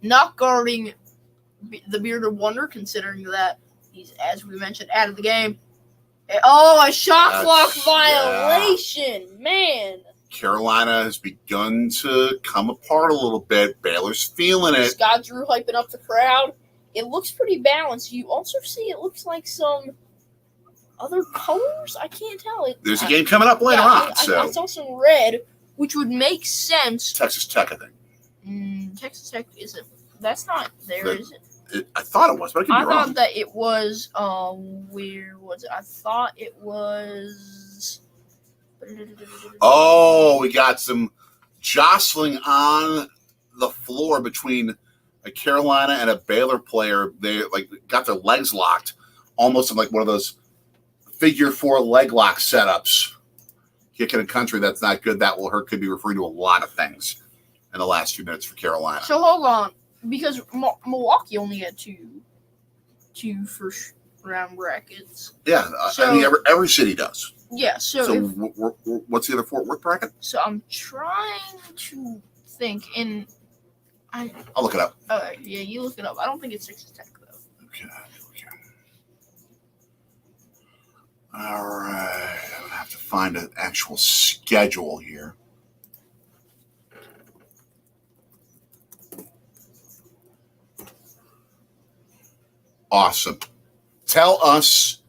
not guarding the Bearded Wonder, considering that he's, as we mentioned, out of the game. Oh, a shot clock violation, man. Carolina has begun to come apart a little bit. Baylor's feeling it. Scott Drew hyping up the crowd. It looks pretty balanced. You also see it looks like some other colors. I can't tell. There's a game coming up later on. I saw some red, which would make sense. Texas Tech, I think. Texas Tech isn't. That's not there, is it? I thought it was, but I could be wrong. I thought that it was. Where was it? I thought it was. Oh, we got some jostling on the floor between a Carolina and a Baylor player. They got their legs locked, almost like one of those figure 4 leg lock setups. Kicking a country that's not good, that will hurt. Could be referring to a lot of things in the last few minutes for Carolina. So hold on. Because Milwaukee only had two first round brackets. Yeah, I mean every city does. Yeah. So what's the other Fort Worth bracket? So I'm trying to think. I'll look it up. Yeah, you look it up. I don't think it's Texas Tech though. Okay. All right. I have to find an actual schedule here. Awesome. Tell us,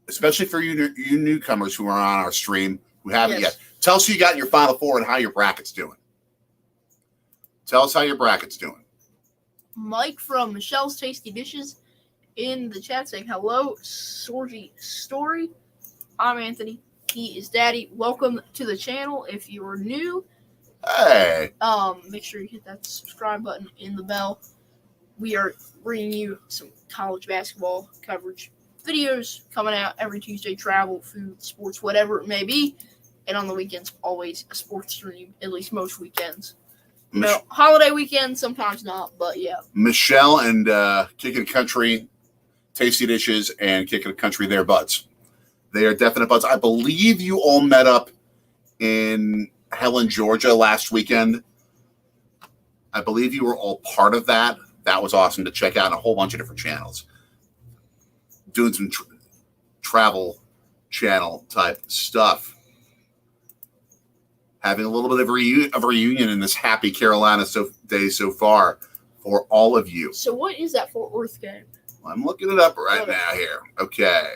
especially for you newcomers who are on our stream, who haven't yet, tell us who you got in your Final Four and how your bracket's doing. Tell us how your bracket's doing. Mike from Michelle's Tasty Dishes in the chat saying, hello, Sorgy Story. I'm Anthony. He is Daddy. Welcome to the channel. If you are new, hey, make sure you hit that subscribe button and the bell. We are bringing you some college basketball coverage videos coming out every Tuesday. Travel, food, sports, whatever it may be. And on the weekends, always a sports stream, at least most weekends. No, holiday weekends, sometimes not, but yeah. Michelle and Kicking Country, Tasty Dishes, and Kicking Country, they're buds. They are definite buds. I believe you all met up in Helen, Georgia last weekend. I believe you were all part of that. That was awesome to check out on a whole bunch of different channels. Doing some travel channel type stuff. Having a little bit of a reunion in this happy Carolina day so far for all of you. So what is that Fort Worth game? I'm looking it up right now here. Okay.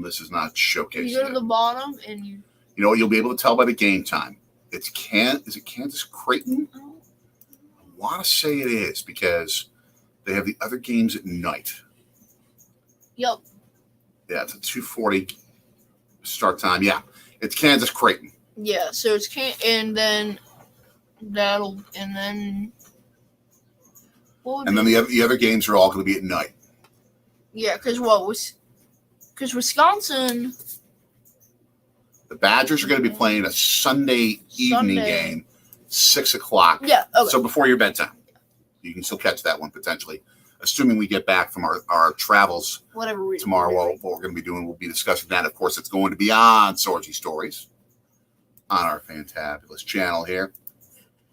This is not showcasing. You go to the bottom and you know what? You'll be able to tell by the game time. Is it Kansas Creighton? I want to say it is because they have the other games at night. Yep. Yeah, it's a 2:40 start time. Yeah, it's Kansas Creighton. Yeah, so it's the other games are all going to be at night. Yeah, because Wisconsin. The Badgers are going to be playing a Sunday evening game, 6:00. Yeah, okay. So before your bedtime. You can still catch that one potentially, assuming we get back from our travels tomorrow. What we're going to be doing, we'll be discussing that. Of course, it's going to be on Sorgy Stories on our fantabulous channel here.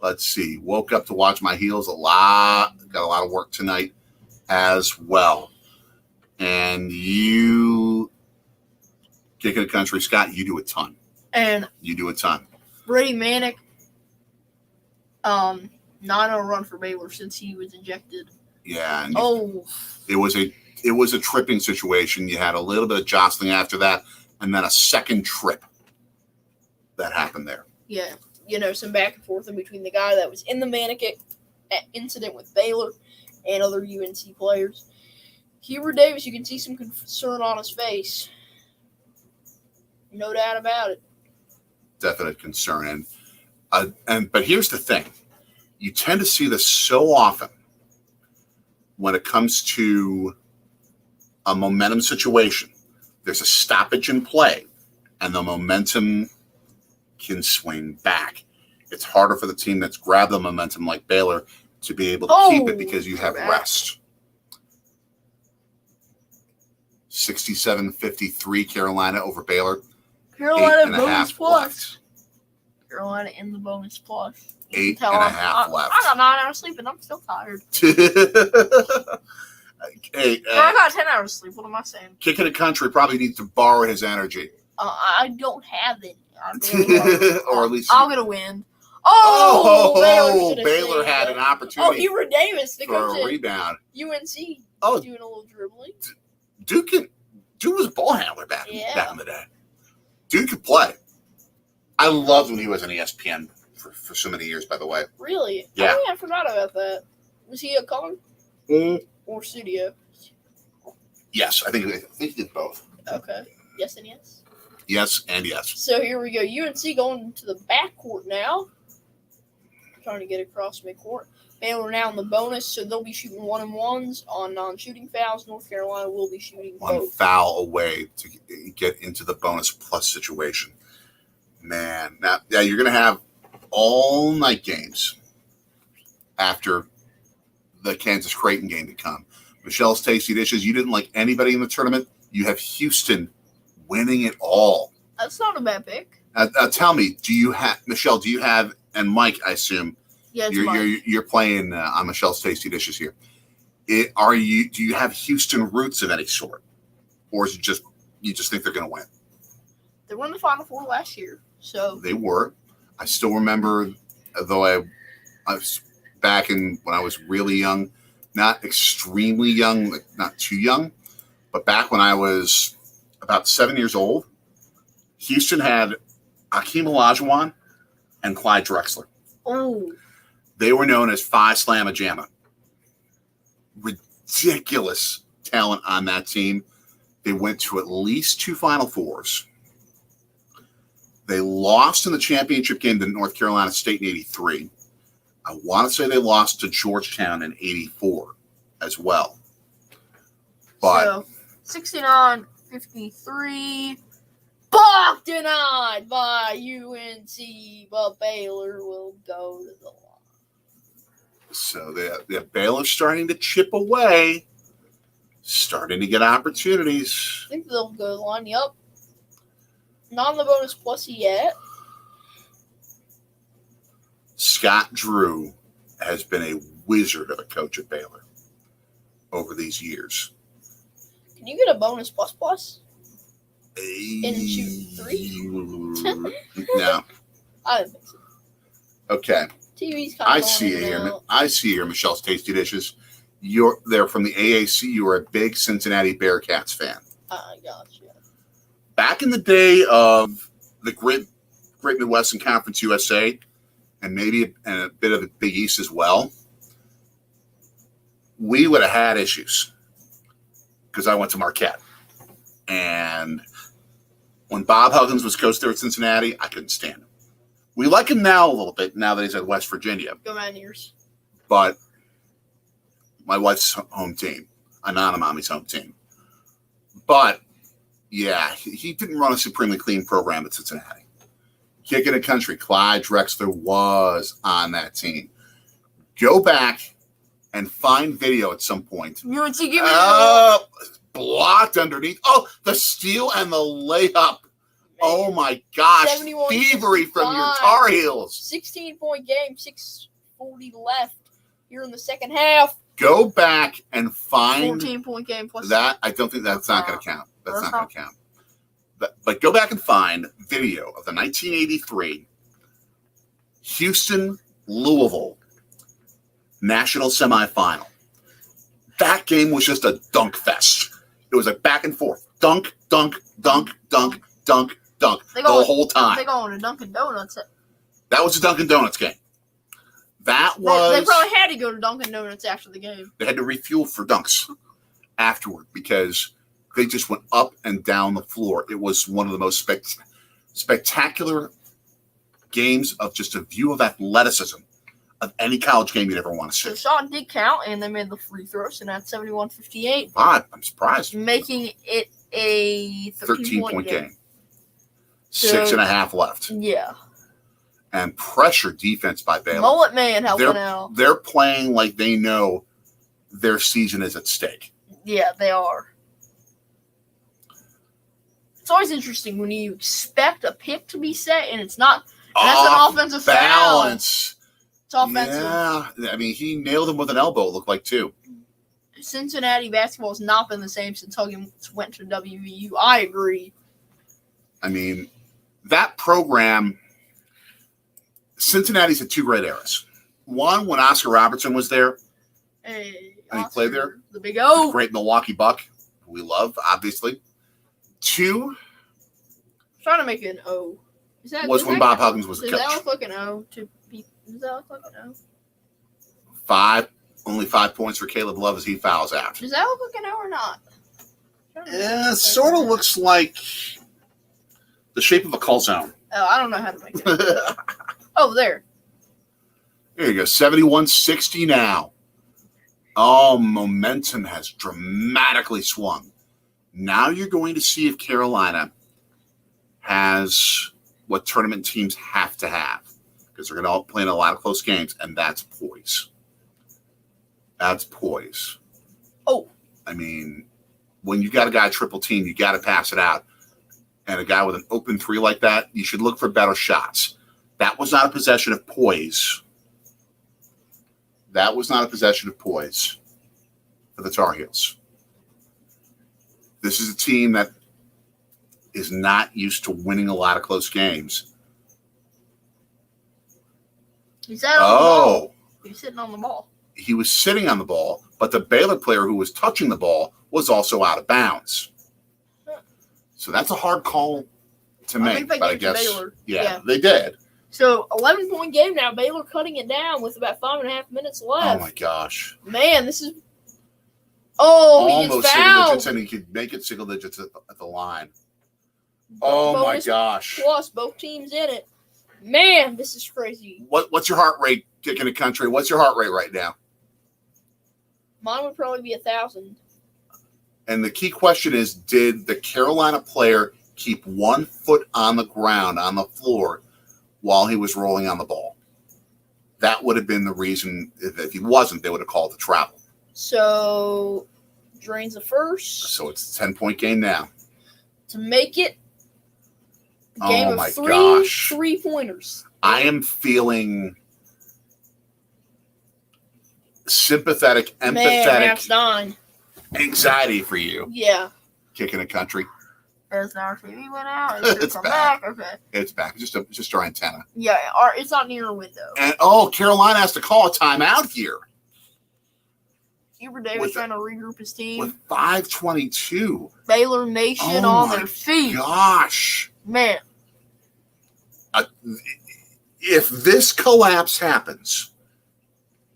Let's see. Woke up to watch my heels a lot. Got a lot of work tonight as well. And you, Kicking the Country, Scott, you do a ton. And you do a ton. Brady Manick, not on a run for Baylor since he was injected. Yeah. It was a tripping situation. You had a little bit of jostling after that, and then a second trip that happened there. Yeah. Some back and forth in between the guy that was in the Manick incident with Baylor and other UNC players. Hubert Davis, you can see some concern on his face. No doubt about it. Definite concern. But here's the thing. You tend to see this so often when it comes to a momentum situation. There's a stoppage in play, and the momentum can swing back. It's harder for the team that's grabbed the momentum like Baylor to be able to keep it because you have rest. 67-53 Carolina over Baylor. Carolina 8.5 bonus plus. left. Carolina in the bonus plus. 8.5 left. I got 9 hours sleep and I'm still tired. Hey, I got 10 hours sleep. What am I saying? Kicking the Country probably needs to borrow his energy. I don't have it. Or at least I'll get a win. Oh, Baylor had an opportunity. Hero Davis for a rebound. UNC. Oh, doing a little dribbling. Duke was a ball handler back in the day. Duke could play. I loved when he was on ESPN for so many years, by the way. Really? Yeah. Oh, yeah, I forgot about that. Was he a color or studio? Yes, I think he did both. Okay. Yes and yes. Yes and yes. So here we go. UNC going to the backcourt now. Trying to get across midcourt. Baylor now in the bonus, so they'll be shooting 1-and-1s on non-shooting fouls. North Carolina will be shooting one both. foul away to get into the bonus plus situation. Man, now you're going to have all night games after the Kansas Creighton game to come. Michelle's Tasty Dishes. You didn't like anybody in the tournament. You have Houston winning it all. That's not a bad pick. Tell me, Michelle? Do you have, and Mike? I assume you're playing on Michelle's Tasty Dishes here. Do you have Houston roots of any sort, or is it just you just think they're going to win? They were in the Final Four last year, so they were. I still remember, though I was back when I was really young, not extremely young, like not too young, but back when I was about 7 years old, Houston had Hakeem Olajuwon and Clyde Drexler. Oh. They were known as Phi Slamma Jamma. Ridiculous talent on that team. They went to at least 2 Final Fours. They lost in the championship game to North Carolina State in 83. I want to say they lost to Georgetown in 84 as well. But so, 69-53. Denied by UNC, but Baylor will go to the line. So the Baylor's starting to chip away, starting to get opportunities. I think they'll go to the line. Yep. Not on the bonus plus yet. Scott Drew has been a wizard of a coach at Baylor over these years. Can you get a bonus plus? In shoot 3? No. I don't think so. Okay. TV's kind of I see here, Michelle's Tasty Dishes. They're from the AAC. You are a big Cincinnati Bearcats fan. I gotcha. Back in the day of the Great Midwestern Conference USA, and maybe a bit of the Big East as well, we would have had issues because I went to Marquette. And when Bob Huggins was coach there at Cincinnati, I couldn't stand him. We like him now a little bit, now that he's at West Virginia. Go Mountaineers. But my wife's home team, Anana Mommy's home team. But, yeah, he didn't run a supremely clean program at Cincinnati. Kicking the Country, Clyde Drexler was on that team. Go back and find video at some point. UNC, give me blocked underneath. Oh, the steal and the layup. Oh, my gosh. Thievery from your Tar Heels. 16-point game, 6:40 left here in the second half. Go back and find 14-point game plus that. I don't think that's not going to count. That's not going to count. But go back and find video of the 1983 Houston-Louisville national semifinal. That game was just a dunk fest. It was like back and forth. Dunk, dunk, dunk, dunk, dunk, dunk the whole time. They going to Dunkin' Donuts. That was a Dunkin' Donuts game. That was... They probably had to go to Dunkin' Donuts after the game. They had to refuel for dunks afterward because they just went up and down the floor. It was one of the most spectacular games of just a view of athleticism of any college game you'd ever want to see. The shot did count, and they made the free throws, and that's 71-58. Wow, I'm surprised. Making it a 13-point game. 6.5 left. Yeah. And pressure defense by Baylor. Mullet Man helping out. They're playing like they know their season is at stake. Yeah, they are. It's always interesting when you expect a pick to be set and it's not. And that's an offensive balance. Foul. It's offensive. Yeah, I mean, he nailed him with an elbow, it looked like, too. Cincinnati basketball has not been the same since Huggins went to WVU. I agree. I mean, that program, Cincinnati's had two great eras. One, when Oscar Robertson was there. Hey, and he played there. The big O. The great Milwaukee Buck, who we love, obviously. Two, I'm trying to make it an O. Was when Bob Huggins was the coach. Does that look like an O to people? Does that look like an O? Only 5 points for Caleb Love as he fouls out. Does that look like an O or not? Yeah, it sort of looks like the shape of a call zone. Oh, I don't know how to make it. Oh, there. There you go. 71-60 now. Oh, momentum has dramatically swung. Now you're going to see if Carolina has what tournament teams have to have, because they're going to play in a lot of close games, and that's poise. That's poise. Oh. I mean, when you got a guy triple team, you got to pass it out. And a guy with an open three like that, you should look for better shots. That was not a possession of poise. That was not a possession of poise for the Tar Heels. This is a team that is not used to winning a lot of close games. He's out on the ball. He's sitting on the ball. He was sitting on the ball, but the Baylor player who was touching the ball was also out of bounds. So that's a hard call to make. But I guess, yeah, they did. So 11-point game now. Baylor cutting it down with about 5.5 minutes left. Oh my gosh, man, this is. Oh, almost single digits, and he could make it single digits at the line. Oh my gosh! Plus, both teams in it. Man, this is crazy. What's your heart rate kicking the country? What's your heart rate right now? Mine would probably be 1,000. And the key question is, did the Carolina player keep 1 foot on the ground, on the floor, while he was rolling on the ball? That would have been the reason. If he wasn't, they would have called the travel. So, drains the first. So it's a 10-point game now. To make it, game of three-pointers. I am feeling sympathetic, empathetic, anxiety for you. Yeah. Kicking a country. As our TV went out, it's back. Okay. It's back. It's just our antenna. Yeah, it's not near a window. And Carolina has to call a timeout here. Hubert Davis trying to regroup his team. With 5:22. Baylor Nation on their feet. Gosh. Man. If this collapse happens,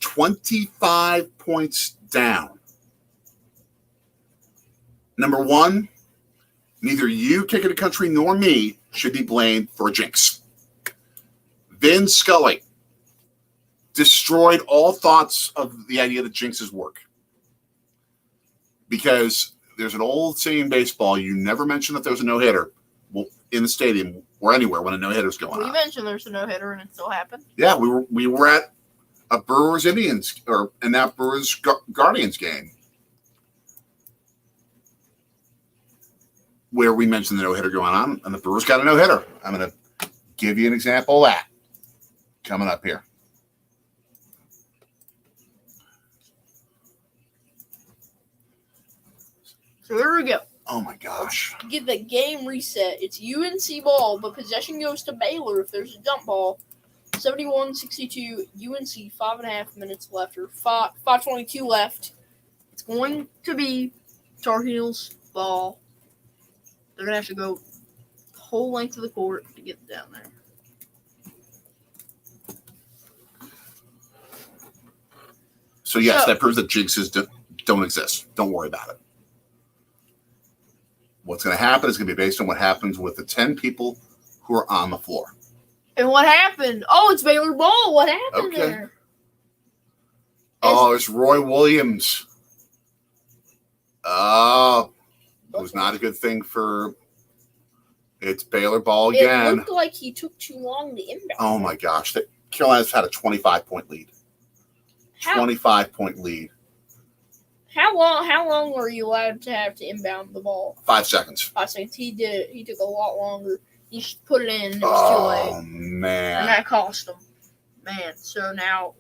25 points down. Number one, neither you, Kicking the Country, nor me should be blamed for a jinx. Vin Scully destroyed all thoughts of the idea that jinxes work. Because there's an old saying in baseball, you never mention that there's a no-hitter in the stadium or anywhere when a no-hitter's going on. We mentioned there's a no-hitter and it still happened. Yeah, we were at a Brewers Indians and that Brewers Guardians game where we mentioned the no-hitter going on, and the Brewers got a no-hitter. I'm going to give you an example of that coming up here. So here we go. Oh, my gosh. To get the game reset, it's UNC ball, but possession goes to Baylor if there's a jump ball. 71-62, UNC, 5.5 minutes left, or 5:22 left. It's going to be Tar Heels ball. They're going to have to go the whole length of the court to get down there. So, yes, that proves that jinxes don't exist. Don't worry about it. What's going to happen is going to be based on what happens with the 10 people who are on the floor. And what happened? Oh, it's Baylor ball. What happened there? It's Roy Williams. It was not a good thing for it's Baylor ball again. It looked like he took too long to inbound. Oh, my gosh. Carolina's had a 25-point lead. 25-point lead. How long were you allowed to have to inbound the ball? 5 seconds. 5 seconds. He did it. He took a lot longer. He put it in, and it was too late. Oh, man. And that cost him. Man, so now...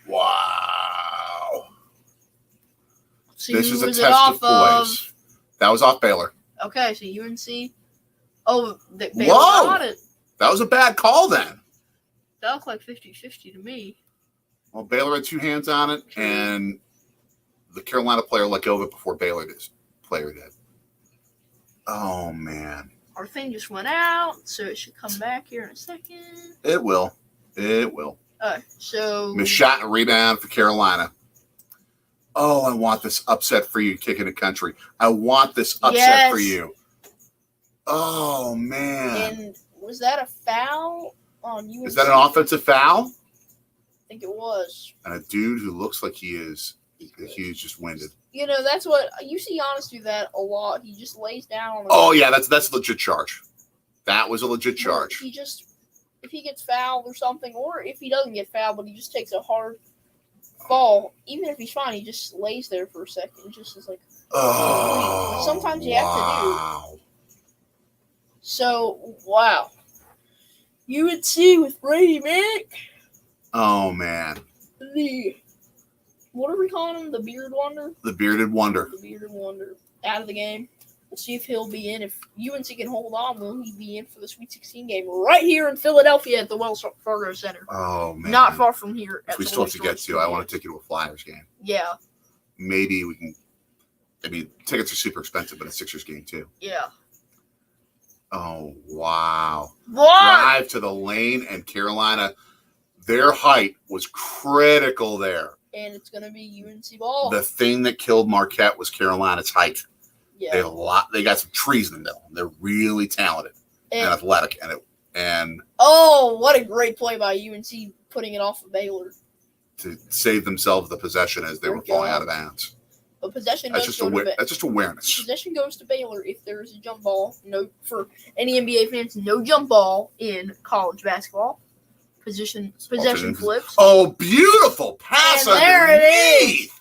Wow. See, This is a was test it off of poise. That was off Baylor. Okay, so UNC... Oh, Baylor Whoa! got it. That was a bad call then. That looked like 50-50 to me. Well, Baylor had 2 hands on it, True. and the Carolina player let go of it before Baylor player did. Oh, man. Our thing just went out, so it should come back here in a second. It will. It will. So... Missed shot and rebound for Carolina. Oh, I want this upset for you, kicking the country. I want this upset for you. Oh, man. And was that a foul on UNC? Is that an offensive foul? I think it was. And a dude who looks like he's just winded. You know, that's what you see Giannis do that a lot. He just lays down on the Oh, yeah, that's a legit charge. That was a legit charge. He just, if he gets fouled or something, or if he doesn't get fouled, but he just takes a hard fall, even if he's fine, he just lays there for a second. Just is like, oh, sometimes you have to do. So, wow. UNC with Brady Manick. Oh, man. What are we calling him? The Beard Wonder? The Bearded Wonder. The Bearded Wonder. Out of the game. We'll see if he'll be in. If UNC can hold on, will he be in for the Sweet 16 game right here in Philadelphia at the Wells Fargo Center? Oh, man. Not far from here. We still have to get to. I want to take you to a Flyers game. Yeah. Maybe we can. I mean, tickets are super expensive, but a Sixers game, too. Yeah. Oh, wow. What? Drive to the lane, and Carolina, their height was critical there. And it's going to be UNC ball. The thing that killed Marquette was Carolina's height. Yeah. They have a lot. They got some trees in the middle. They're really talented and athletic. And oh, what a great play by UNC putting it off of Baylor. To save themselves the possession as they were falling out of bounds. But possession That's goes just just awareness. Possession goes to Baylor if there is a jump ball. No, for any NBA fans, no jump ball in college basketball. Possession flips. Oh, beautiful pass and there underneath. It is.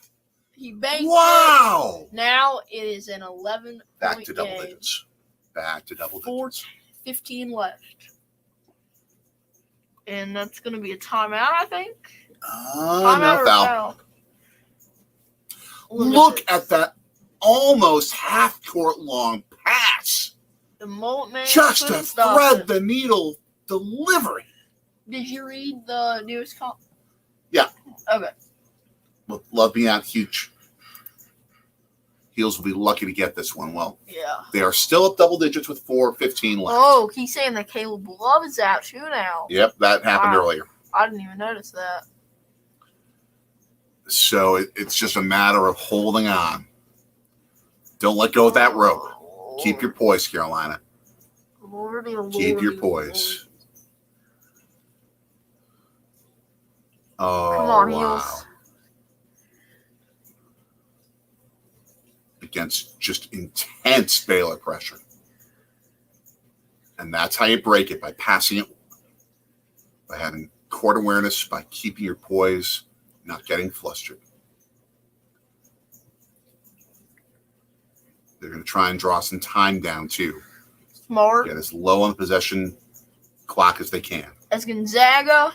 He banks wow. It. Now it is an 11 Back to double digits. Back to double digits. 4:15 left. And that's going to be a timeout, I think. No foul. Look at that almost half-court long pass. The moment man just to thread the needle delivery. Did you read the newest call? Yeah. Okay. Well, love me out huge. Heels will be lucky to get this one. Well, yeah. They are still up double digits with 4:15 left. Oh, he's saying that Caleb Love is out too now. Yep, that happened earlier. I didn't even notice that. So it's just a matter of holding on. Don't let go of that rope. Lord. Keep your poise, Carolina. Lordy, keep your poise. Oh, come on, wow. Heels. Against just intense Baylor pressure. And that's how you break it, by passing it, by having court awareness, by keeping your poise, not getting flustered. They're going to try and draw some time down, too. Smart. Get as low on the possession clock as they can. As Gonzaga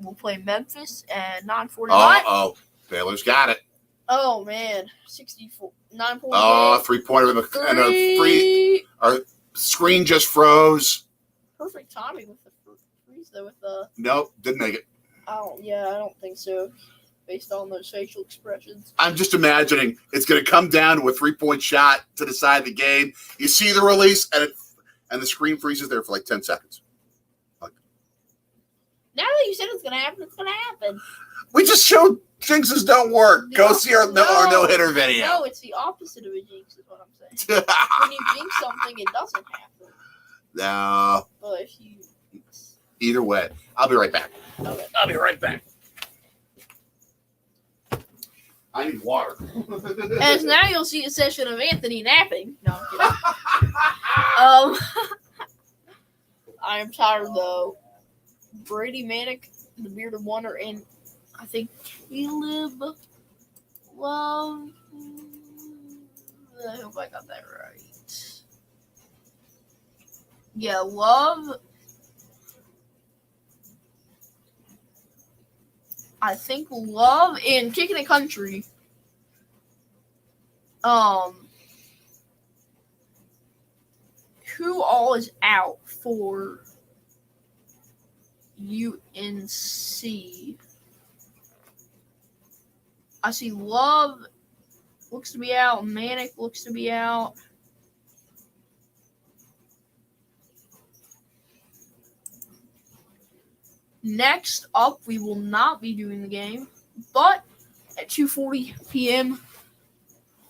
will play Memphis at 9:45. Uh-oh. Baylor's got it. Oh, man. 64. 9 point. Oh, 3-pointer and a free. Our screen just froze. Perfect timing with the freeze, though. With the. Nope, didn't make it. I don't think so. Based on those facial expressions. I'm just imagining it's going to come down to a 3-point shot to decide the game. You see the release, and the screen freezes there for like 10 seconds. Now that you said it's going to happen, it's going to happen. We just showed jinxes don't work. No, Go see our no-hitter video. No, it's the opposite of a jinx is what I'm saying. When you jinx something, it doesn't happen. No. But if you... Either way. I'll be right back. Okay. I'll be right back. I need water. As now you'll see a session of Anthony napping. No, I'm kidding. I am tired, though. Brady Manick, the Bearded Wonder, and I think Caleb Love I hope I got that right. Yeah, Love. I think Love and Kicking It Country. Who all is out for UNC? I see Love looks to be out. Manic looks to be out. Next up, we will not be doing the game, but at 2:40 p.m.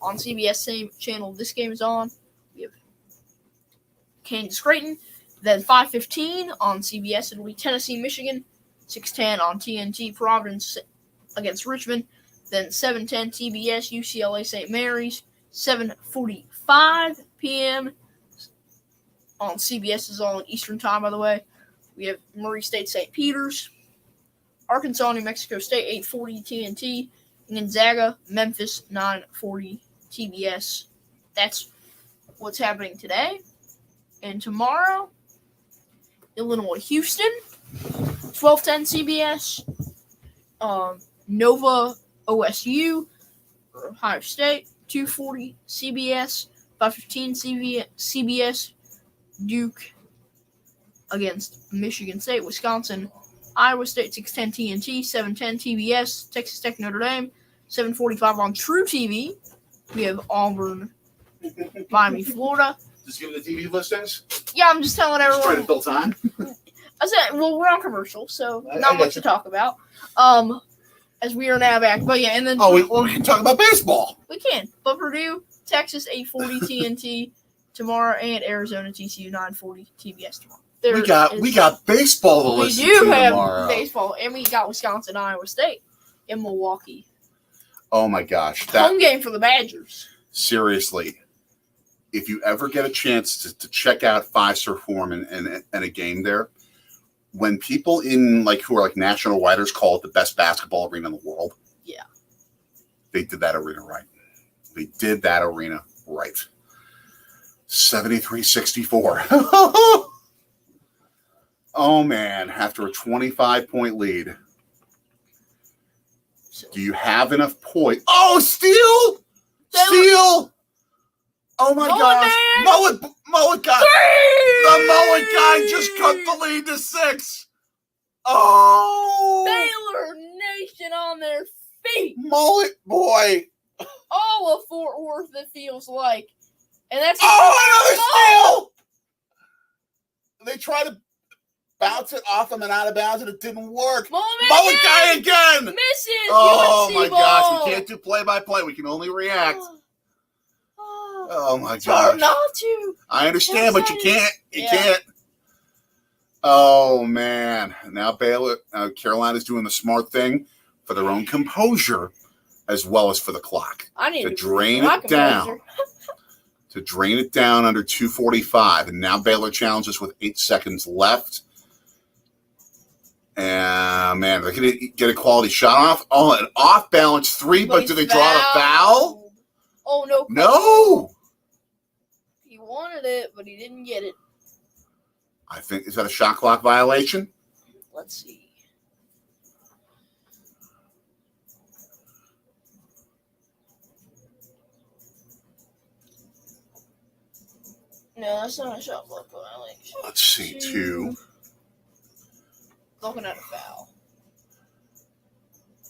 on CBS, same channel this game is on, we have Kansas Creighton. Then 5:15 on CBS, it'll be Tennessee, Michigan. 6:10 on TNT, Providence against Richmond. Then 7:10 TBS, UCLA, St. Mary's. 7:45 p.m. on CBS is all in Eastern Time, by the way. We have Murray State, St. Peter's. Arkansas, New Mexico State, 8:40 TNT. Gonzaga, Memphis, 9:40 TBS. That's what's happening today. And tomorrow, Illinois, Houston, 12:10 CBS. Nova, OSU, Ohio State, 2:40 CBS. 5:15 CBS. Duke against Michigan State, Wisconsin, Iowa State, 6:10 TNT, 7:10 TBS, Texas Tech, Notre Dame, 7:45 on True TV. We have Auburn, Miami, Florida. Just give the TV listings. Yeah, I'm just telling everyone. Trying to fill time. I said, well, we're on commercial, so I not much to talk about. As we are now back, but yeah, and then we can talk about baseball. we can. But Purdue, Texas, 8:40 TNT tomorrow, and Arizona, TCU, 9:40 TBS tomorrow. We got baseball to listen to tomorrow. We do have baseball, and we got Wisconsin, Iowa State in Milwaukee. Oh my gosh, Home game for the Badgers. Seriously, if you ever get a chance to check out Fiserv Forum and a game there, when people who are national writers call it the best basketball arena in the world, yeah, they did that arena right. They did that arena right. 73-64. Oh, man, after a 25-point lead. Do you have enough poise? Oh, steal! Steal! Oh, my gosh. Mullet guy. The mullet guy just cut the lead to 6. Oh! Baylor Nation on their feet. Mullet boy. All of Fort Worth, it feels like. And that's another steal! They try to bounce it off him and out of bounds, and it didn't work. Mullet guy again! Misses! Oh, UNC my ball. gosh. We can't do play-by-play. We can only react. Oh, my It's hard gosh. not to. I understand, but you can't. You can't. Oh, man. Now Carolina's doing the smart thing for their own composure as well as for the clock. I need to drain it down. To drain it down under 2:45. And now Baylor challenges with 8 seconds left. And, man, they're going to get a quality shot off. Oh, an off-balance 3, but do they draw the foul? Oh, no. No. He wanted it, but he didn't get it. I think, is that a shot clock violation? Let's see. No, that's not a shot clock violation. Let's see, 2. Looking at a foul.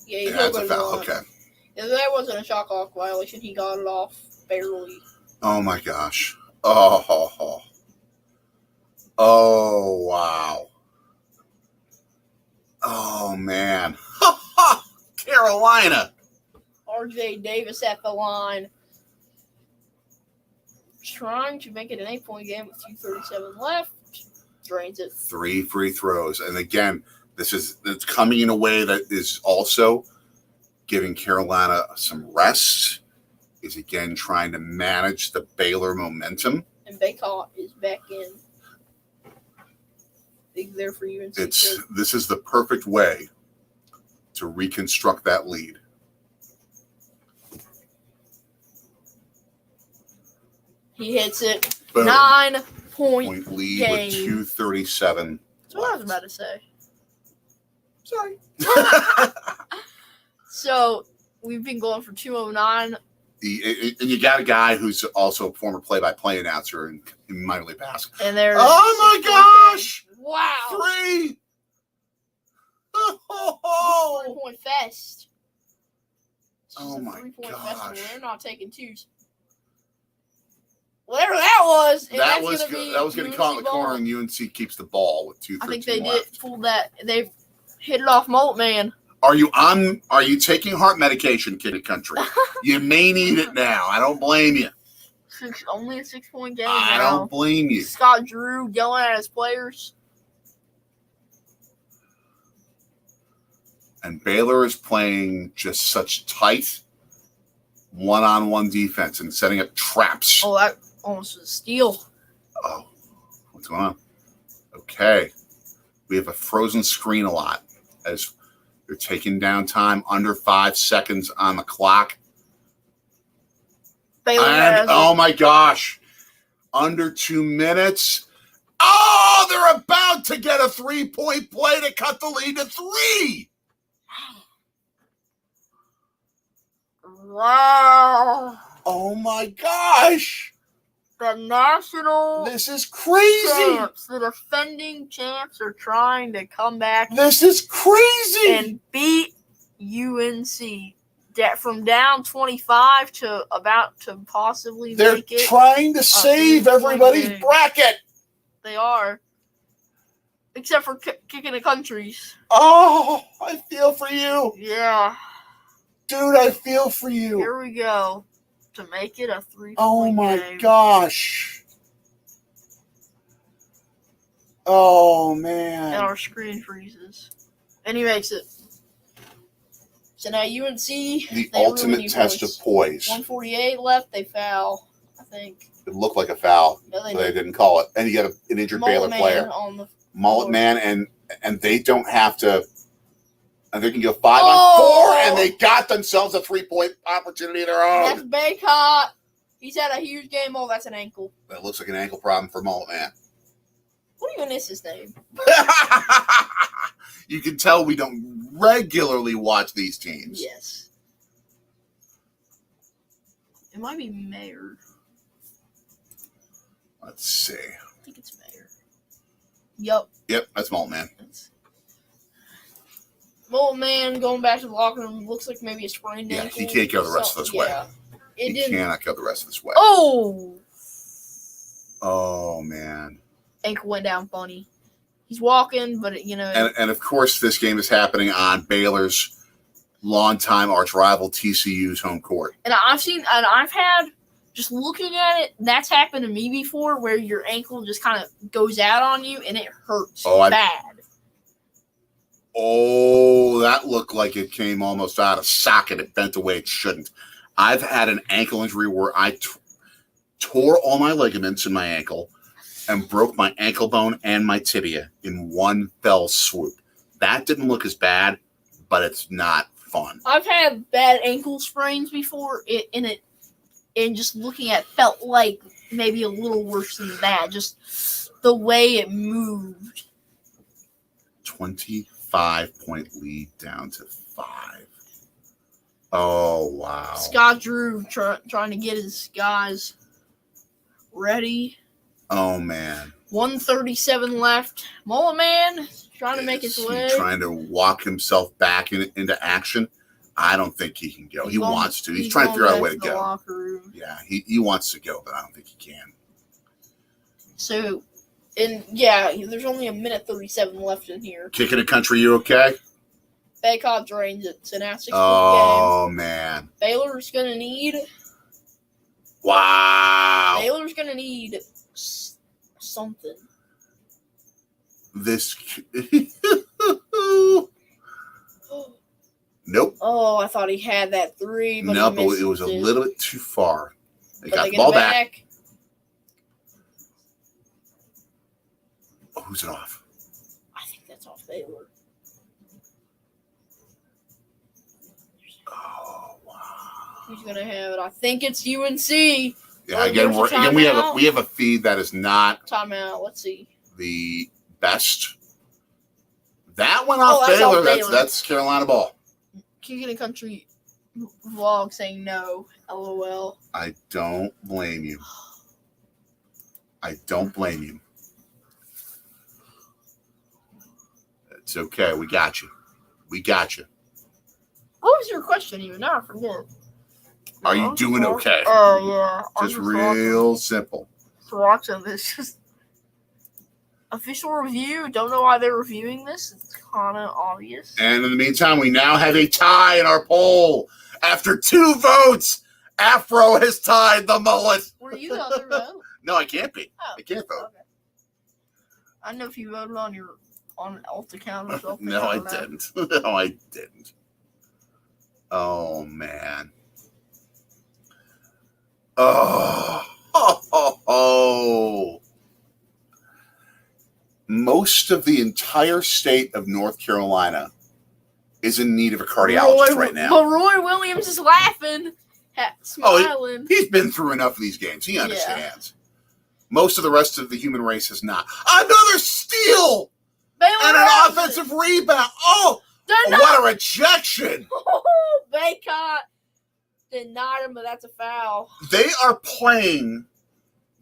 Yeah, he's That's a looking foul. at Okay. If that wasn't a shot clock violation, he got it off barely. Oh, my gosh. Oh, wow. Oh, man. Carolina. RJ Davis at the line. Trying to make it an 8-point game with 2:37 left. Drains it. 3 free throws. And again, it's coming in a way that is also giving Carolina some rest. Is again trying to manage the Baylor momentum. And Baycott is back in. Big there for UNC. This is the perfect way to reconstruct that lead. He hits it. Boom. 9-point Lead game. with 2:37. That's what I was about to say. Sorry. So we've been going for 209. And you got a guy who's also a former play-by-play announcer in minor league basketball. And there's oh my gosh! Wow. 3. 3-point fest. Oh my 3-point gosh. festival. They're not taking twos. Whatever that was. That was going to call in the corner, and UNC keeps the ball with 2:13 I think they left. did pull that. They hit it off Molt Man. Are you taking heart medication, Kid Country? You may need it now. I don't blame you. Only a 6-point game. I don't blame you. Scott Drew yelling at his players. And Baylor is playing just such tight one-on-one defense and setting up traps. Oh, that almost was a steal. Oh, what's going on? Okay. We have a frozen screen a lot as they're taking down time under 5 seconds on the clock. Baylor And, oh my gosh, under 2 minutes. Oh, they're about to get a 3-point play to cut the lead to 3. Wow. Oh my gosh. The national This is crazy. champs, the defending champs, are trying to come back This is crazy. and beat UNC. From down 25 to about to possibly They're make it. trying to save 3-point everybody's game. bracket. They are. Except for kicking the countries. Oh, I feel for you. Yeah. Dude, I feel for you. Here we go. To make it a 3-point Oh my game. gosh. Oh And man. our screen freezes. And he makes it. So now UNC. The they ultimate really test of poise. 148 left. They foul, I think. It looked like a foul, No, they but they didn't call it. And you got an injured Baylor player. On the Mullet man, and they don't have to. And they can go 5 Oh! on 4, and they got themselves a 3-point opportunity of their That's own. Baycott. He's had a huge game. Oh, that's an ankle. That looks like an ankle problem for Mullet man. What even is his name? You can tell we don't regularly watch these teams. Yes. It might be Mayer. Let's see. I think it's Mayer. Yup. Yep, that's Mullet man. Old man going back to the locker room looks like maybe a sprained Yeah, ankle. he can't go the rest of this way. Yeah. It He didn't. cannot go the rest of this way. Oh! Oh man. Ankle went down funny. He's walking, but And of course, this game is happening on Baylor's longtime arch rival TCU's home court. and I've had, just looking at it, that's happened to me before, where your ankle just kind of goes out on you and it hurts bad. Oh, that looked like it came almost out of socket. It bent the way it shouldn't. I've had an ankle injury where I tore all my ligaments in my ankle and broke my ankle bone and my tibia in one fell swoop. That didn't look as bad, but it's not fun. I've had bad ankle sprains before, and just looking at it felt like maybe a little worse than that. Just the way it moved. 25-point lead down to 5. Oh, wow. Scott Drew trying to get his guys ready. Oh, man. 137 left. Mullet man trying to make his way. Trying to walk himself back into action. I don't think he can go. He wants to. He's trying to figure out a way to go. Locker room. Yeah, he wants to go, but I don't think he can. So, there's only 1:37 left in here. Kicking a country, you okay? Baycott drains it. So now 6-point game. Oh, man. Baylor's going to need... Wow. Baylor's going to need something. This... Nope. Oh, I thought he had that 3, but No, he but missed it was a it. little bit too far. They But got they the get ball it back. Oh, who's it off? I think that's off Baylor. Oh, wow. Who's going to have it? I think it's UNC. Yeah, again, we have a feed that is not timeout. Let's see. The best. That went off Baylor. That's Carolina ball. Kicking a country vlog saying no. LOL. I don't blame you. I don't blame you. It's okay. We got you. We got you. What was your question even? Now I forget. Are you doing okay? Oh, yeah. Just real simple. Watching this. Just official review. Don't know why they're reviewing this. It's kind of obvious. And in the meantime, we now have a tie in our poll. After 2 votes, Afro has tied the mullet. Were you the other vote? No, I can't be. Oh, I can't vote. Okay. I know if you voted on an alt account or something. No, I didn't. No, I didn't. Oh, man. Oh. Most of the entire state of North Carolina is in need of a cardiologist right now. But Roy Williams is laughing, smiling. He's been through enough of these games. He understands. Yeah. Most of the rest of the human race has not. Another steal! Baylor and an offensive rebound. Oh, what a rejection. Baycott denied him, but that's a foul. They are playing.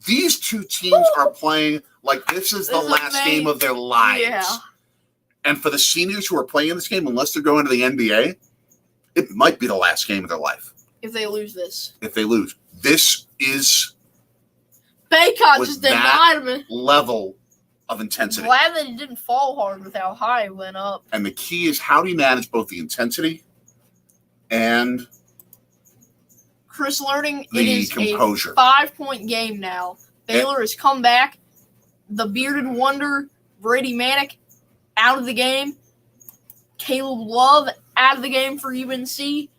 These two teams are playing like this is the last game of their lives. Yeah. And for the seniors who are playing in this game, unless they're going to the NBA, it might be the last game of their life. If they lose this. If they lose. This is Baycott just denied him. Level of intensity. Glad that it didn't fall hard with how high it went up. And the key is how do you manage both the intensity and Chris learning the it is composure. A 5-point game now. Baylor has come back. The bearded wonder, Brady Manick, out of the game. Caleb Love out of the game for UNC.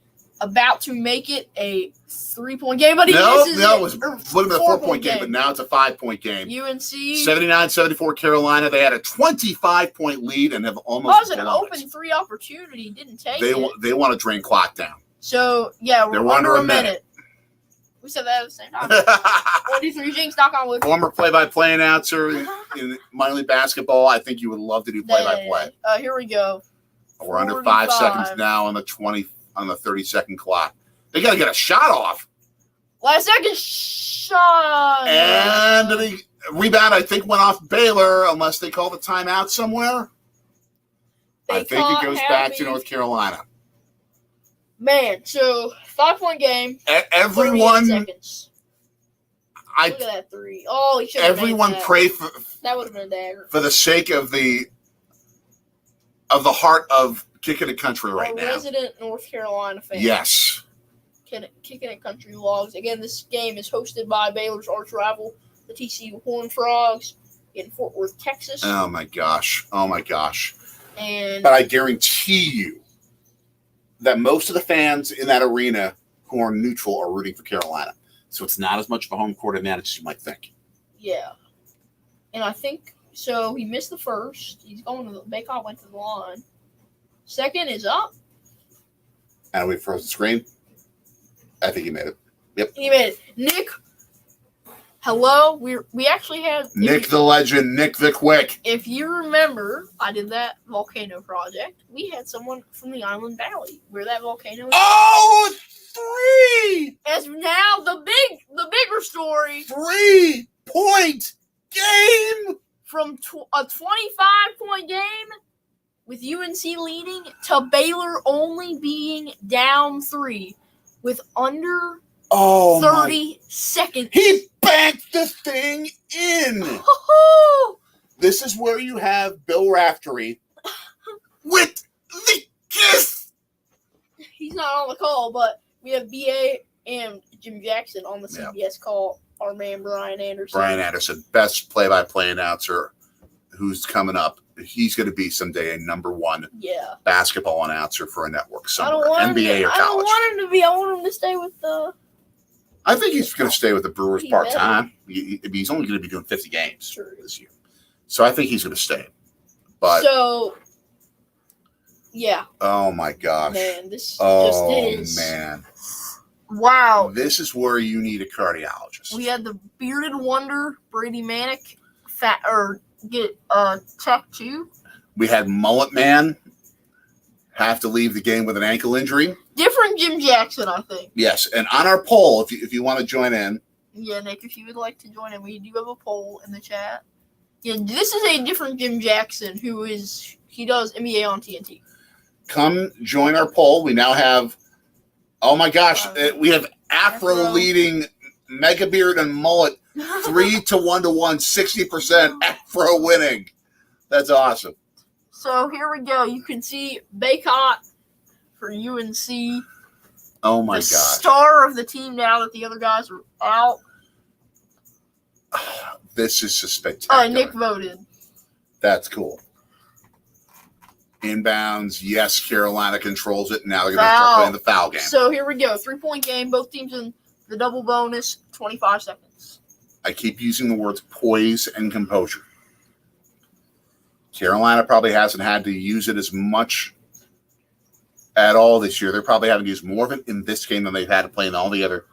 About to make it a 3-point game, but he misses it. No, it would have been a 4-point game, but now it's a 5-point game. UNC 79-74 Carolina. They had a 25-point lead and have almost blown it. It was an open 3 opportunity. Didn't take it. They want to drain clock down. So, yeah, we're under a minute. We said that at the same time. 1-2-3 Jinx, knock on wood. Former play-by-play announcer in minor league basketball. I think you would love to do play-by-play. Here we go. We're under 5 seconds now on the 30-second clock. They got to get a shot off. Last second shot. And the rebound, I think, went off Baylor, unless they call the timeout somewhere. I think it goes back to North Carolina. Man, so 5-point game. Everyone. Seconds. Look at that 3. Oh, he should have everyone pray for. That would have been a dagger. For the sake of the heart of Kicking It Country right now. Resident North Carolina fan. Yes. Kicking It Country Logs. Again, this game is hosted by Baylor's arch rival, the TCU Horned Frogs, in Fort Worth, Texas. Oh, my gosh. And but I guarantee you that most of the fans in that arena who are neutral are rooting for Carolina. So it's not as much of a home court advantage as you might think. Yeah. And I think, so he missed the first. He's going to Baycott went to the line. Second is up. And we froze the screen. I think he made it. Yep. He made it. Nick, hello. We actually had Nick the legend, Nick the quick. If you remember, I did that volcano project. We had someone from the Island Valley where that volcano is. Oh, 3! As now the bigger story. 3-point game from a 25-point game with UNC leading to Baylor only being down 3 with under 30 seconds. He banked the thing in. This is where you have Bill Raftery with the kiss. He's not on the call, but we have BA and Jim Jackson on the CBS call. Our man Brian Anderson. Best play-by-play announcer who's coming up. He's going to be someday a number 1 basketball announcer for a network somewhere, NBA or college. I don't want him to be. I want him to stay with the. I think he's going to stay with the Brewers part-time. He's only going to be doing 50 games this year. So I think he's going to stay. But yeah. Oh, my gosh. Man, this just is. Oh, man. Wow. This is where you need a cardiologist. We had the bearded wonder, Brady Manick, Tech 2. We had Mullet Man have to leave the game with an ankle injury. Different Jim Jackson, I think. Yes, and on our poll, if you want to join in. Yeah, Nick, if you would like to join in, we do have a poll in the chat. Yeah, this is a different Jim Jackson he does NBA on TNT. Come join our poll. We now have, oh my gosh, we have Afro leading Mega Beard and Mullet 3-1-1, 60% Afro winning. That's awesome. So here we go. You can see Baycott for UNC. Oh my the gosh. Star of the team now that the other guys are out. This is just spectacular. Nick voted. That's cool. Inbounds, yes, Carolina controls it. Now they're going to start playing the foul game. So here we go. 3-point game. Both teams in the double bonus. 25 seconds. I keep using the words poise and composure. Carolina probably hasn't had to use it as much at all this year. They're probably having to use more of it in this game than they've had to play in all their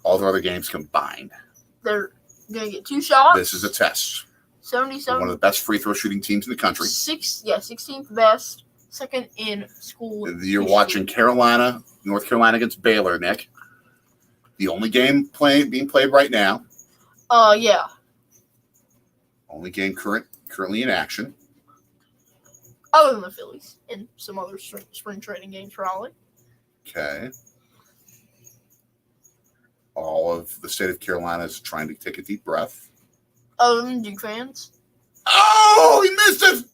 other games combined. They're going to get 2 shots. This is a test. 77. One of the best free throw shooting teams in the country. 16th best. Second in school. You're watching North Carolina against Baylor, Nick. The only game being played right now. Yeah. Only game currently in action. Other than the Phillies and some other spring training games, probably. Okay. All of the state of Carolina is trying to take a deep breath. Other than Duke fans. Oh, he missed it!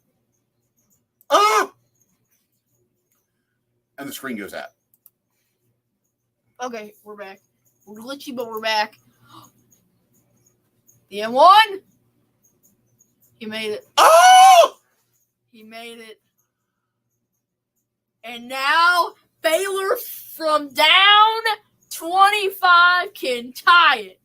Oh! And the screen goes out. Okay, we're back. We're glitchy, but we're back. The M1! He made it. Oh! He made it. And now Baylor from down 25 can tie it.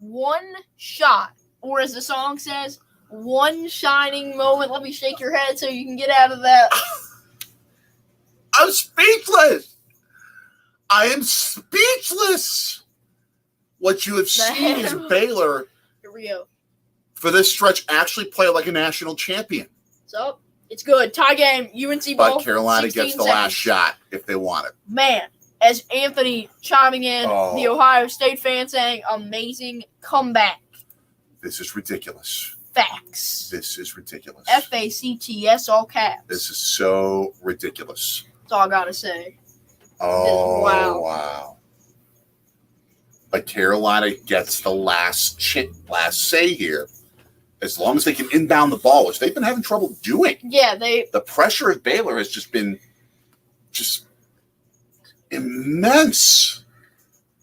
One shot. Or as the song says, one shining moment. Let me shake your head so you can get out of that. I'm speechless. I am speechless. What you have seen is Baylor, Here we go. for this stretch, actually play like a national champion. So, it's good. Tie game. UNC ball. But Carolina gets the last shot if they want it. Man, as Anthony chiming in, the Ohio State fan saying, amazing comeback. This is ridiculous. Facts. This is ridiculous. FACTS, all caps. This is so ridiculous. That's all I got to say. Oh, Wow. wow. But Carolina gets the last say here. As long as they can inbound the ball, which they've been having trouble doing. Yeah, the pressure at Baylor has just been immense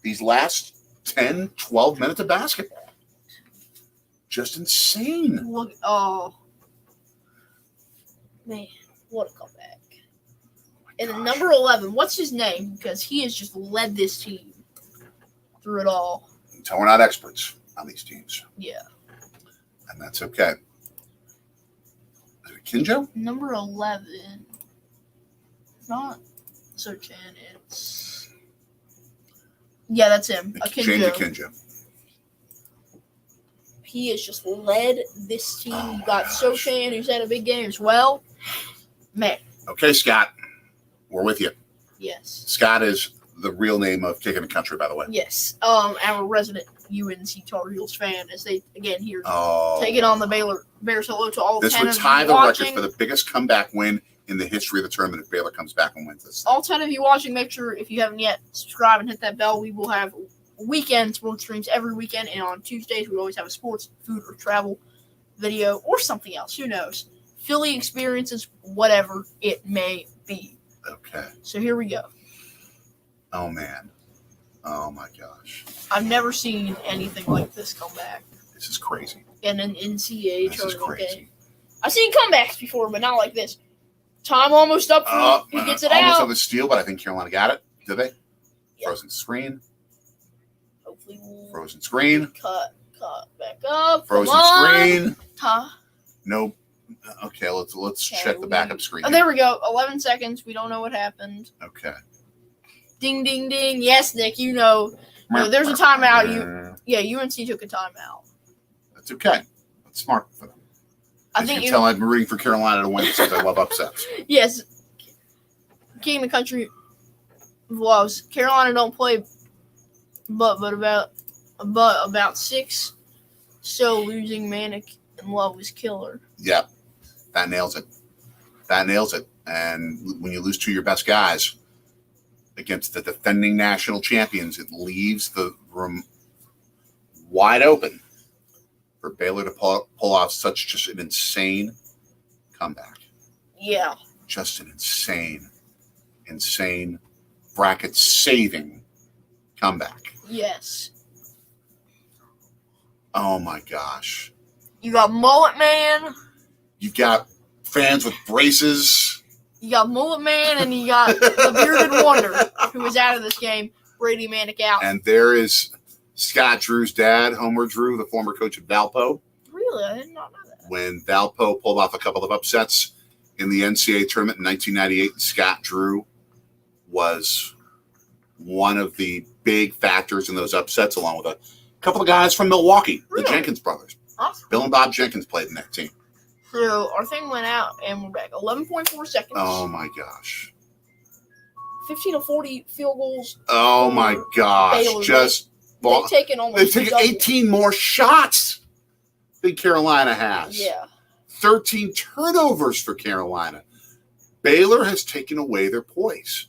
these last 10, 12 minutes of basketball. Just insane. Look, man, what a comeback. And then number 11, what's his name? Because he has just led this team through it all. So we're not experts on these teams. Yeah. And that's okay. Is it Kinjo? Number 11. Not Sochan, it's... Yeah, that's him. James Akinjo. He has just led this team. You got Sochan, who's had a big game as well. Man. Okay, Scott. We're with you. Yes. Scott is the real name of Kicking the Country, by the way. Yes. Our resident UNC Tar Heels fan, as they, again, here taking on the Baylor Bears. Hello to all 10 of you watching. This would tie the record for the biggest comeback win in the history of the tournament if Baylor comes back and wins this. All 10 of you watching, make sure, if you haven't yet, subscribe and hit that bell. We will have weekend sports streams every weekend, and on Tuesdays we always have a sports, food, or travel video, or something else. Who knows? Philly experiences, whatever it may be. Okay. So here we go. Oh, man. Oh, my gosh. I've never seen anything like this comeback. This is crazy. In an NCAA tournament game. I've seen comebacks before, but not like this. Time almost up for who gets it almost out. on the steal, but I think Carolina got it. Did they? Yeah. Frozen screen. Hopefully we'll Frozen screen. Cut back up. Frozen screen. Nope. Okay, let's check the backup screen. Oh, there we go. 11 seconds. We don't know what happened. Okay. Ding, ding, ding. Yes, Nick, there's a timeout. UNC took a timeout. That's okay. That's smart for them. As you can tell, I've been rooting for Carolina to win because I love upsets. Yes. King of the country loves. Carolina don't play but about 6. So losing Manic and Love is killer. Yep. That nails it. And when you lose 2 of your best guys against the defending national champions, it leaves the room wide open for Baylor to pull off just an insane comeback. Yeah. Just an insane bracket-saving comeback. Yes. Oh, my gosh. You got Mullet Man. You've got fans with braces. You got Mullet Man, and you got the Bearded Wonder, who was out of this game. Brady Manic out. And there is Scott Drew's dad, Homer Drew, the former coach of Valpo. Really? I did not know that. When Valpo pulled off a couple of upsets in the NCAA Tournament in 1998, Scott Drew was one of the big factors in those upsets, along with a couple of guys from Milwaukee, the Jenkins brothers. Awesome. Bill and Bob Jenkins played in that team. So our thing went out, and we're back. 11.4 seconds. Oh, my gosh. 15 to 40 field goals. Oh, my gosh. Baylor. They've taken 18 more shots than Carolina has. Yeah. 13 turnovers for Carolina. Baylor has taken away their poise.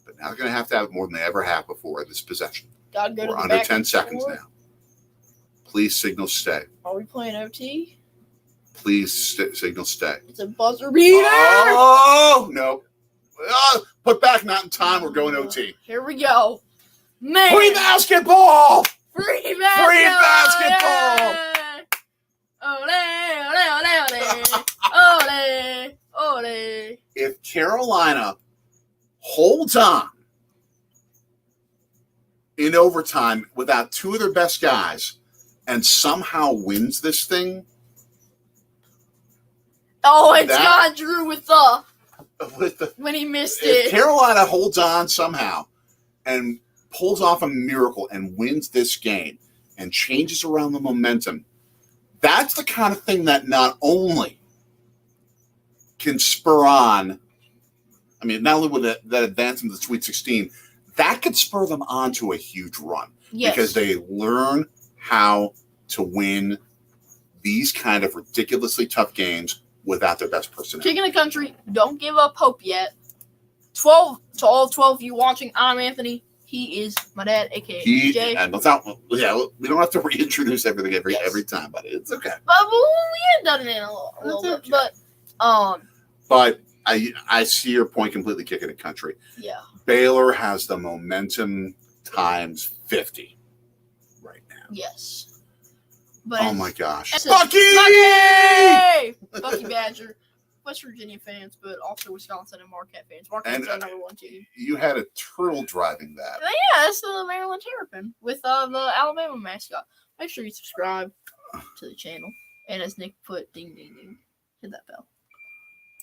But now they're going to have more than they ever have before in this possession. We're under 10 seconds now. Please signal stay. Are we playing OT? Please signal stay. It's a buzzer beater. Oh, no. Put back, not in time. We're going OT. Here we go. Man. Free basketball. Free basketball. Ole. If Carolina holds on in overtime without 2 of their best guys and somehow wins this thing. Oh, it's got Drew with the when he missed it. If Carolina holds on somehow and pulls off a miracle and wins this game and changes around the momentum, that's the kind of thing that not only can spur on, not only with that advance into the Sweet 16, that could spur them on to a huge run. Yes. Because they learn how to win these kind of ridiculously tough games without their best personnel. King of the country, don't give up hope yet. 12 to all 12 of you watching, I'm Anthony. He is my dad, a.k.a. Jay. And we don't have to reintroduce everything every time, but it's okay. But we had done it in a little bit. Okay. But I see your point completely, kicking the country. Yeah. Baylor has the momentum times 50 right now. Yes. But oh my gosh. Bucky! Bucky Badger. West Virginia fans, but also Wisconsin and Marquette fans. Marquette's our number 1 team. You had a turtle driving that. Yeah, that's the Maryland Terrapin with the Alabama mascot. Make sure you subscribe to the channel. And as Nick put, ding, ding, ding. Hit that bell.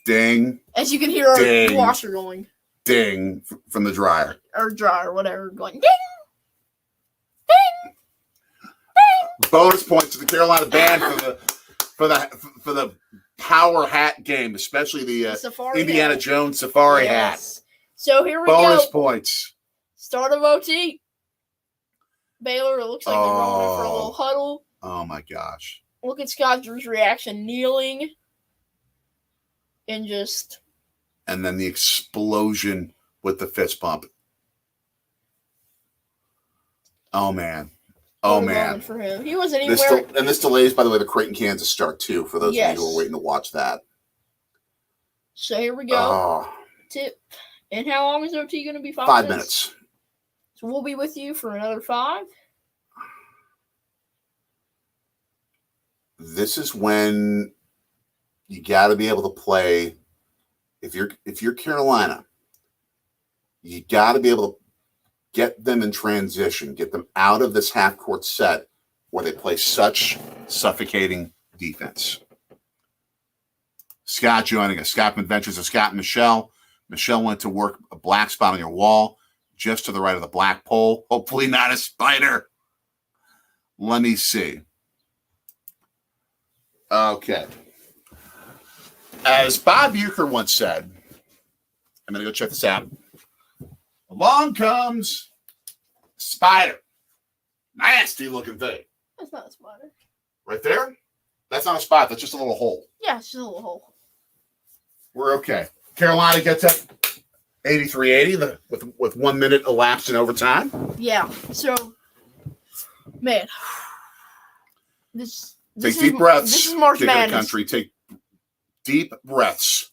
Ding. As you can hear our washer going. Ding from the dryer. Or dryer, whatever. Going ding. Ding. Ding. Bonus points to the Carolina band for the power hat game, especially the Indiana hat. Jones safari hat. So here we go. Bonus points. Start of OT. Baylor, it looks like they're going in for a little huddle. Oh my gosh. Look at Scott Drew's reaction, kneeling. And then the explosion with the fist pump. Oh man. Oh man. For him. He wasn't anywhere. This delays, by the way, the Creighton, Kansas start too, for those of you who are waiting to watch that. So here we go. Tip. And how long is OT going to be? 5 minutes. So we'll be with you for another 5. This is when you got to be able to play. If you're Carolina, you got to be able to get them in transition, get them out of this half-court set where they play such suffocating defense. Scott joining us. Scott from Adventures of Scott and Michelle. Michelle went to work a black spot on your wall. just to the right of the black pole. Hopefully not a spider. Let me see. Okay. As Bob Uecker once said, I'm going to go check this out. Along comes spider. Nasty looking thing. That's not a spider. Right there? That's not a spot. That's just a little hole. Yeah, it's just a little hole. We're okay. Carolina gets up 83-80 with 1 minute elapsed in overtime. Yeah. So, man, this Take deep breaths. This is March Kick of the Madness. country. Take deep breaths.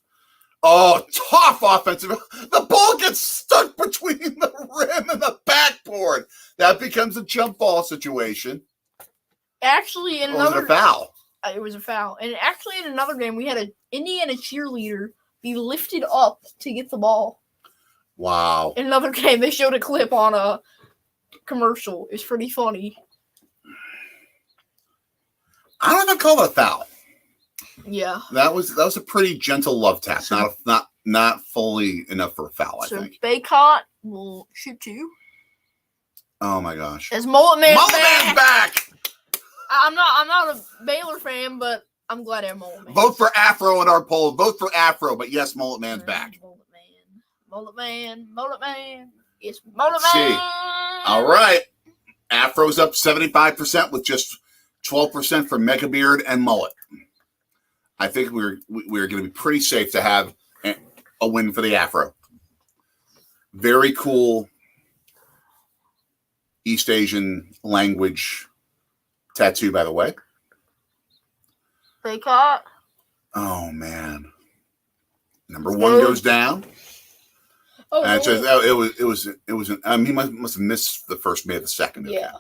Oh, tough offensive. The ball gets stuck between the rim and the backboard. That becomes a jump ball situation. Actually, in Or was another it a foul? It was a foul. And actually, in another game, we had an Indiana cheerleader be lifted up to get the ball. Wow. In another game, they showed a clip on a commercial. It's pretty funny. I don't even call it a foul. Yeah. That was a pretty gentle love tap. Not fully enough for a foul, I think. Baycott will shoot 2. Oh my gosh. As Mullet Man's Man's back. I'm not a Baylor fan, but I'm glad I have Mullet Man. Vote for Afro in our poll. Vote for Afro, but yes, Mullet Man's back. Mullet Man. It's Mullet Let's Man. see. All right. Afro's up 75% with just 12% for Mega Beard and Mullet. I think we're going to be pretty safe to have a win for the Afro. Very cool East Asian language tattoo, by the way. Baycott. Oh man, number 1 goes down. Oh, And it was. He must have missed the first, maybe the second. Okay. Yeah.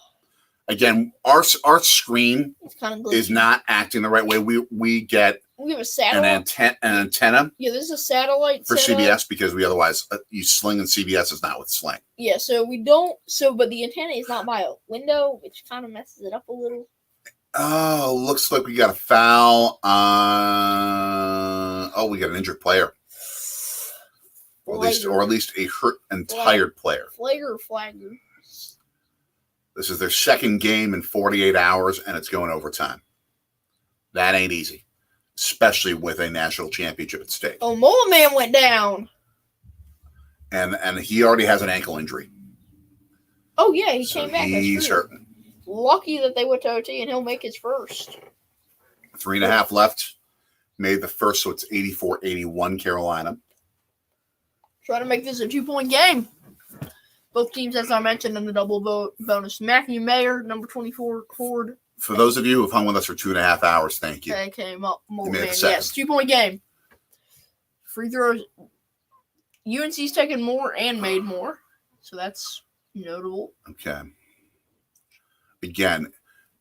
Again, our screen It's kind of glitchy. is not acting the right way. We get We have a satellite. an antenna Yeah, this is a satellite for setup. CBS because we otherwise use Sling, and CBS is not with Sling. Yeah, so we don't. But the antenna is not by a window, which kind of messes it up a little. Oh, looks like we got a foul. We got an injured player, or at least a hurt and tired player. Flagger or flagger? This is their second game in 48 hours, and it's going overtime. That ain't easy, especially with a national championship at stake. Oh, Mullet Man went down. And he already has an ankle injury. Oh yeah, he So came back. he's hurting. Lucky that they went to OT and he'll make his first. 3.5 left. Made the first, so it's 84-81 Carolina. Trying to make this a 2-point game. Both teams, as I mentioned, in the double bonus. Matthew Mayer, number 24, Ford. For those of you who have hung with us for 2.5 hours, thank you. Okay, Mullet made it Man. second. Yes, 2-point game. Free throws. UNC's taken more and made more, so that's notable. Okay. Again,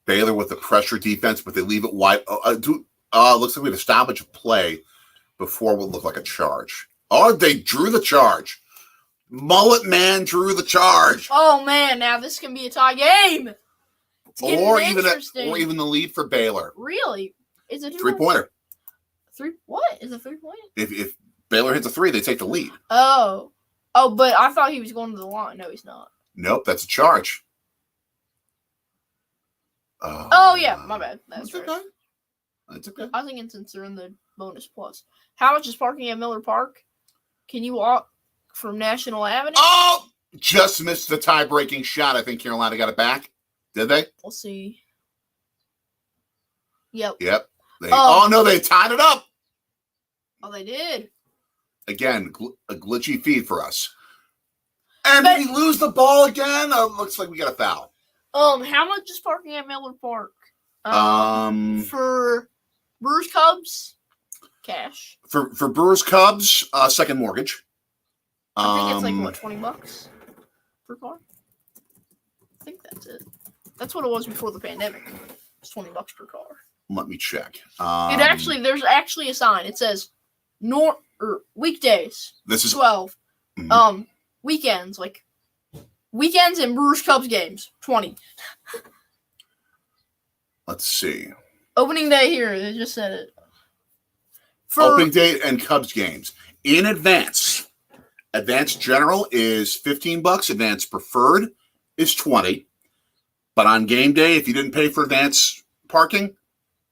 Baylor with the pressure defense, but they leave it wide. Looks like we had a stoppage of play before what looked like a charge. Oh, they drew the charge. Mullet Man drew the charge. Oh man, now this can be a tie game. Or even the lead for Baylor. Really? Is it 3-pointer. What? Is it 3-pointer? If Baylor hits a 3, they take the lead. Oh, but I thought he was going to the line. No, he's not. Nope, that's a charge. Oh yeah, my bad. That's right. okay. That's okay. I was thinking since they're in the bonus plus. How much is parking at Miller Park? Can you walk from National Avenue? Oh, just missed the tie-breaking shot. I think Carolina got it back. Did they? We'll see. Yep. Yep. Oh. No, they tied it up. Oh, they did. Again, a glitchy feed for us. And we lose the ball again. Looks like we got a foul. How much is parking at Miller Park? For Brewers Cubs, cash. For Brewers Cubs, second mortgage. I think it's like $20 per car. I think that's it. That's what it was before the pandemic. It's $20 per car. Let me check. There's actually a sign. It says weekdays. This is 12. Mhm. Weekends and Brewers Cubs games 20. Let's see. Opening day here. They just said it. Opening day and Cubs games in advance. Advanced General is $15. Advanced Preferred is $20. But on game day, if you didn't pay for advanced parking,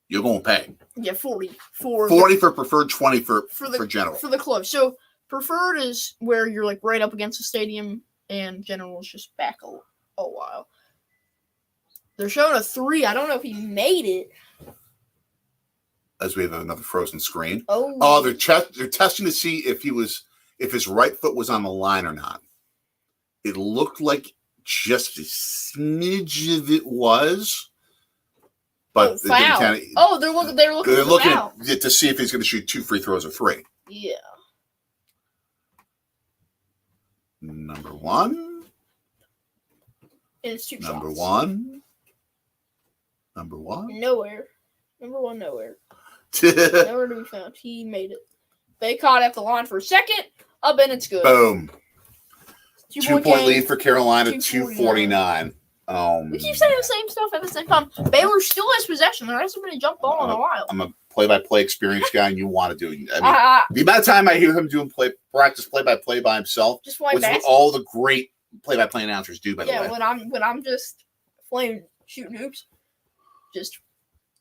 you're going to pay. Yeah, 40 for preferred, 20 for general. For the club. So preferred is where you're like right up against the stadium, and general is just back a while. They're showing a 3. I don't know if he made it. As we have another frozen screen. Oh, they're testing to see if his right foot was on the line or not. It looked like just a smidge of it was, but foul. They're looking to see if he's going to shoot 2 free throws or 3. Yeah. Number 1. And it's 2 shots. Number 1. Number 1. Nowhere. Number 1 nowhere. Nowhere to be found. He made it. They caught at the line for a second. Up and it's good. Boom. 2-point lead for Carolina, 2:49. We keep saying the same stuff at the same time. Baylor still has possession. There hasn't been a jump ball in a while. I'm a play-by-play experienced guy, and you want to do it. I mean, the amount of time I hear him doing practice play-by-play by himself, just which is what all the great play-by-play announcers do, by the way. Yeah, when I'm just shooting hoops, just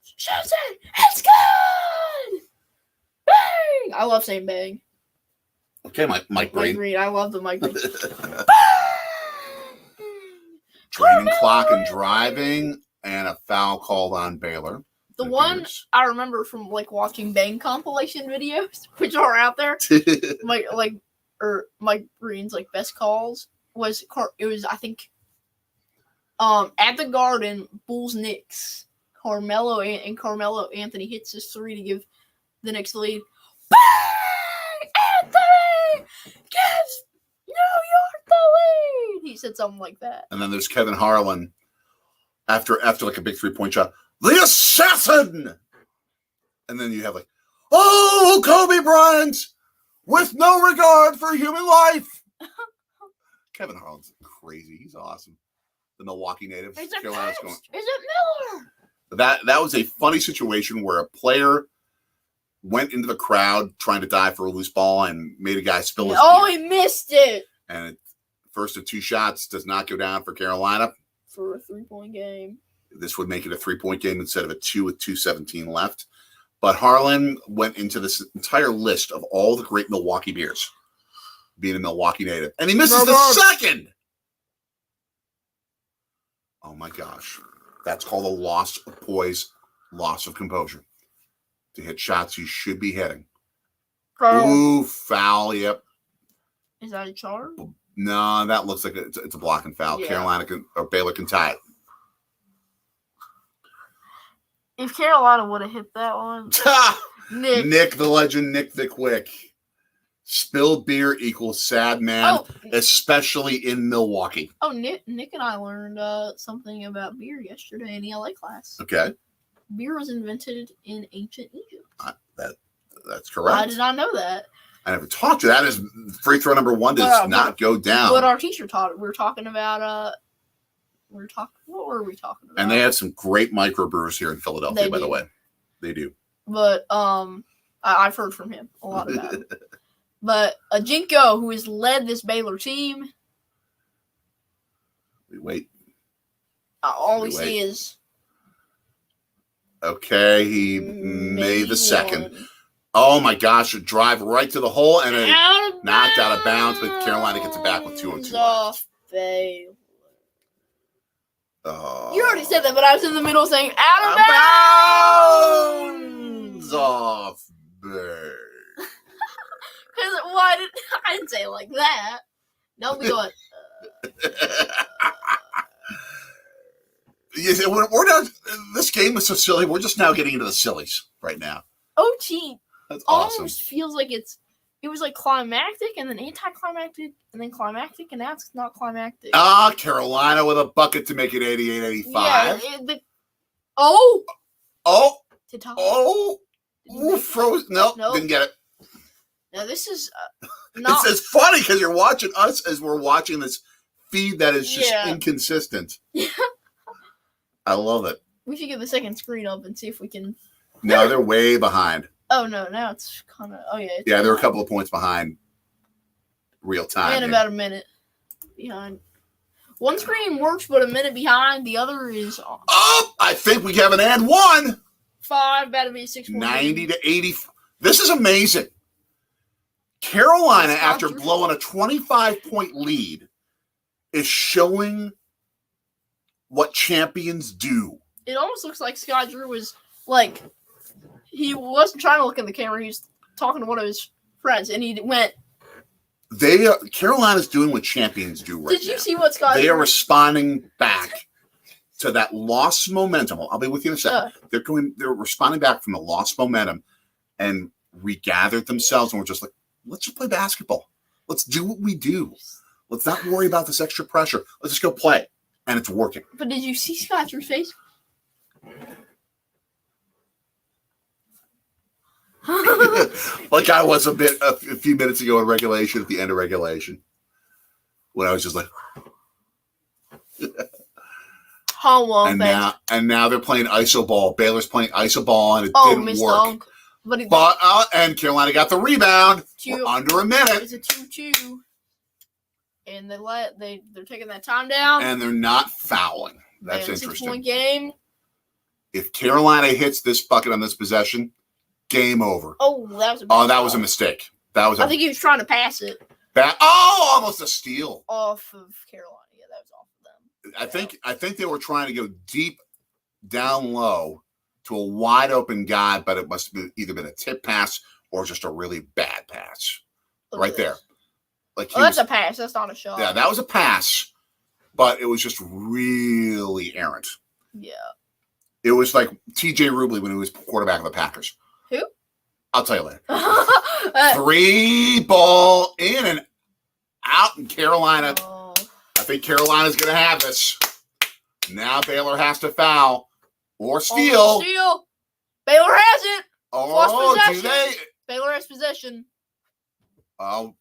shoots it. It's good. Bang! I love saying bang. Okay, Mike Green. I love the Mike Green. Draining clock and driving, and a foul called on Baylor. The one I remember from like watching bang compilation videos, which are out there, Mike Green's like best calls was I think at the Garden, Bulls Knicks, Carmelo Anthony hits his 3 to give the Knicks the lead. Bang! Anthony gives New York the lead. He said something like that. And then there's Kevin Harlan after like a big 3-point shot. The assassin! And then you have like, oh, Kobe Bryant with no regard for human life. Kevin Harlan's crazy. He's awesome. The Milwaukee native. Is it Miller? That was a funny situation where a player went into the crowd trying to dive for a loose ball and made a guy spill his beer. He missed it. And first of 2 shots does not go down for Carolina. For a 3-point game. This would make it a 3-point game instead of a 2 with 2:17 left. But Harlan went into this entire list of all the great Milwaukee Bears, being a Milwaukee native. And he misses the second. Oh, my gosh. That's called a loss of poise, loss of composure. To hit shots you should be hitting. Ooh, foul, yep. Is that a charge? No, that looks like it's a blocking foul. Yeah. Baylor can tie it. If Carolina would have hit that one. Nick the legend, Nick the quick. Spilled beer equals sad man, especially in Milwaukee. Oh, Nick and I learned something about beer yesterday in the LA class. Okay. Beer was invented in ancient Egypt. That's correct. I did not know that. I never taught you that. Is free throw number 1 does not go down. What our teacher taught. We were talking about. What were we talking about? And they have some great microbrewers here in Philadelphia, by the way. They do. But I've heard from him a lot about it. But Jinko, who has led this Baylor team. We wait. All we see is. Okay, he made the second. Oh my gosh, a drive right to the hole and knocked out of bounds, but Carolina gets it back with 2:02 left. Baylor. You already said that, but I was in the middle saying out of bounds. Off Baylor. Because I didn't say it like that. Don't be going. We're not. This game is so silly. We're just now getting into the sillies right now. OT. That's awesome. Almost feels like it was like climactic and then anticlimactic and then climactic and now it's not climactic. Carolina with a bucket to make it 88-85. Yeah. Froze. Nope, didn't get it. Now this is not. It's funny because you're watching us as we're watching this feed that is just inconsistent. I love it. We should get the second screen up and see if we can. No, they're way behind. Oh no! Now it's kind of. Oh yeah. Yeah, they're a couple of points behind. real time. And about a minute behind. One screen works, but a minute behind. The other is on. Oh, I think we have an and one. 5, about to be 6 more. 90 to 80. This is amazing. Carolina, after blowing a 25-point lead, is showing what champions do. It almost looks like Scott Drew was like, he wasn't trying to look in the camera. He was talking to one of his friends, and he went. Carolina's doing what champions do right now. Did you see what Scott? They are responding back to that lost momentum. I'll be with you in a second. They're responding back from the lost momentum and regathered themselves, and we're just like, let's just play basketball. Let's do what we do. Let's not worry about this extra pressure. Let's just go play, and it's working. But did you see Scott Drew's face? Like I was a few minutes ago in regulation, at the end of regulation, when I was just like, how long? And now they're playing iso ball. Baylor's playing iso ball, and it didn't work. And Carolina got the rebound. Under a minute. It's a 2-2, and they're taking that time down, and they're not fouling. That's interesting. 6-point game. If Carolina hits this bucket on this possession, game over. Oh, that was a mistake. I think he was trying to pass it. Almost a steal off of Carolina. Yeah, that was off of them. I think they were trying to go deep down low to a wide open guy, but it must have either been a tip pass or just a really bad pass. Right there. Like that's a pass. That's not a shot. Yeah, that was a pass, but it was just really errant. Yeah. It was like T.J. Rubley when he was quarterback of the Packers. Who? I'll tell you later. 3 ball in and out in Carolina. Oh. I think Carolina's going to have this. Now Baylor has to foul or steal. Baylor has it. Oh, do they? Baylor has possession. Oh.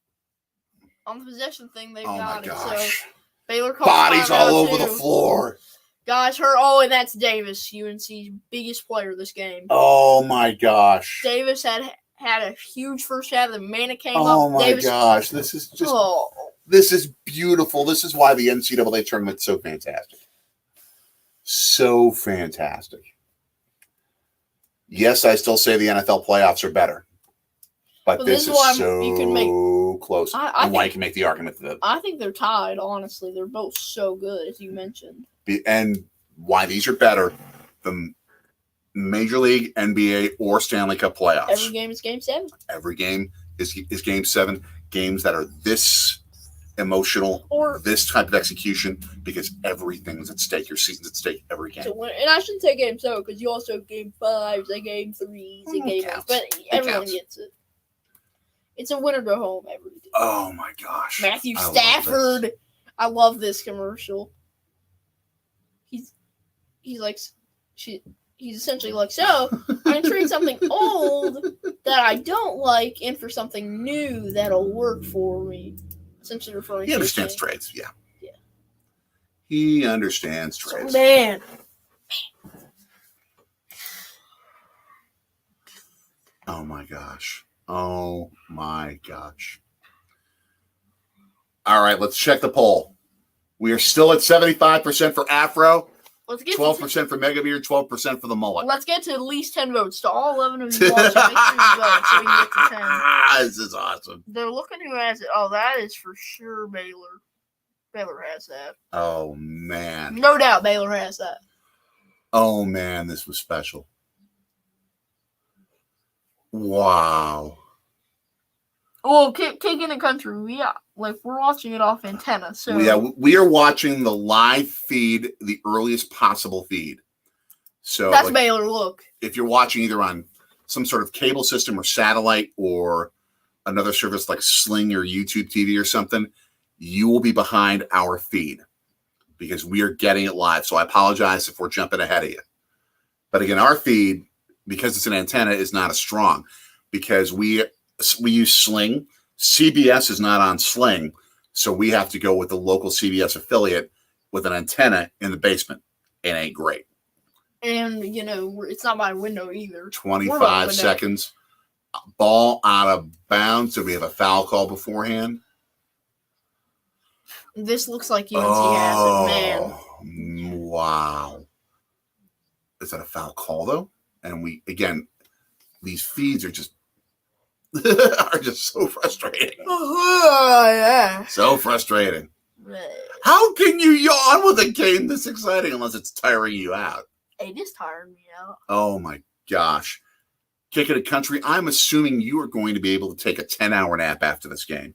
On the possession thing, they've got it. Gosh. So Baylor calls bodies all over the floor. Guys hurt. Oh, and that's Davis, UNC's biggest player this game. Oh, my gosh. Davis had a huge first half. The man came up. Oh, my gosh. This is just this is beautiful. This is why the NCAA tournament is so fantastic. So fantastic. Yes, I still say the NFL playoffs are better. But this is so close. And why you can make the argument that I think they're tied, honestly. They're both so good, as you mentioned. And why these are better than Major League, NBA, or Stanley Cup playoffs. Every game is Game 7. Every game is Game 7. Games that are this emotional, or this type of execution, because everything's at stake. Your season's at stake every game. And I shouldn't say Game 7, because you also have Game 5s and Game 3s and Game 1s. But everyone gets it. It's a win or go home every day. Oh, my gosh. Matthew Stafford. I love this commercial. He's essentially like, so I'm going to trade something old that I don't like in for something new that'll work for me. Essentially referring to. He understands trades, yeah. He understands trades. Man. Oh, my gosh. Oh, my gosh. All right, let's check the poll. We are still at 75% for Afro. Let's get 12% for Megabeard, 12% for the mullet. Let's get to at least 10 votes. To all 11 of you watching, make sure you vote so we can get to 10. This is awesome. They're looking who has it. Oh, that is for sure Baylor. Baylor has that. Oh, man. No doubt Baylor has that. Oh, man, this was special. Wow. Well, taking the country, we're watching it off antenna. So yeah, we are watching the live feed, the earliest possible feed. So that's Baylor. Look, if you're watching either on some sort of cable system or satellite or another service like Sling or YouTube TV or something, you will be behind our feed because we are getting it live. So I apologize if we're jumping ahead of you. But again, our feed, because it's an antenna, is not as strong because we use Sling. CBS is not on Sling, so we have to go with the local CBS affiliate with an antenna in the basement. It ain't great. And, it's not by window either. 25 seconds. Ball out of bounds. So we have a foul call beforehand. This looks like UNC has it, man. Wow. Is that a foul call, though? And these feeds are just so frustrating. Yeah. So frustrating. How can you yawn with a game this exciting unless it's tiring you out? It is tiring me out. Oh, my gosh. Kick It a Country, I'm assuming you are going to be able to take a 10-hour nap after this game.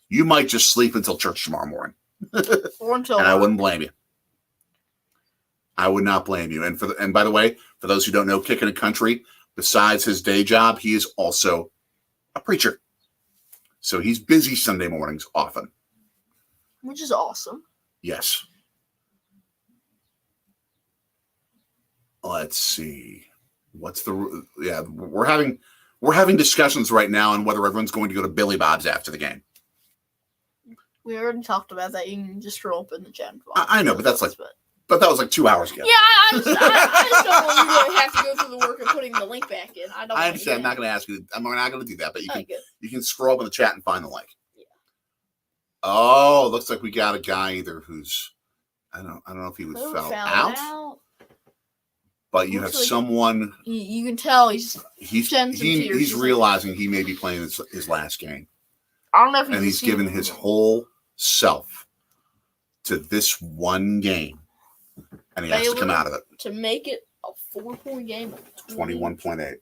You might just sleep until church tomorrow morning. Or until And I wouldn't blame you. I would not blame you. And by the way, for those who don't know, Kick It a Country, besides his day job, he is also a preacher. So he's busy Sunday mornings often. Which is awesome. Yes. Let's see. We're having discussions right now on whether everyone's going to go to Billy Bob's after the game. We already talked about that. You can just scroll up in the chat. I know, but that was like 2 hours ago. Yeah, I just don't want you to have to go through the work of putting the link back in. I understand. I'm not going to ask you. I'm not going to do that, but you can scroll up in the chat and find the link. Yeah. Oh, looks like we got a guy either who's I don't know if he was fouled out. But you have someone. You can tell he's realizing he may be playing his last game. I don't know if he's given his whole self to this one game, and he has to come out of it to make it a 4-point game. 21.8,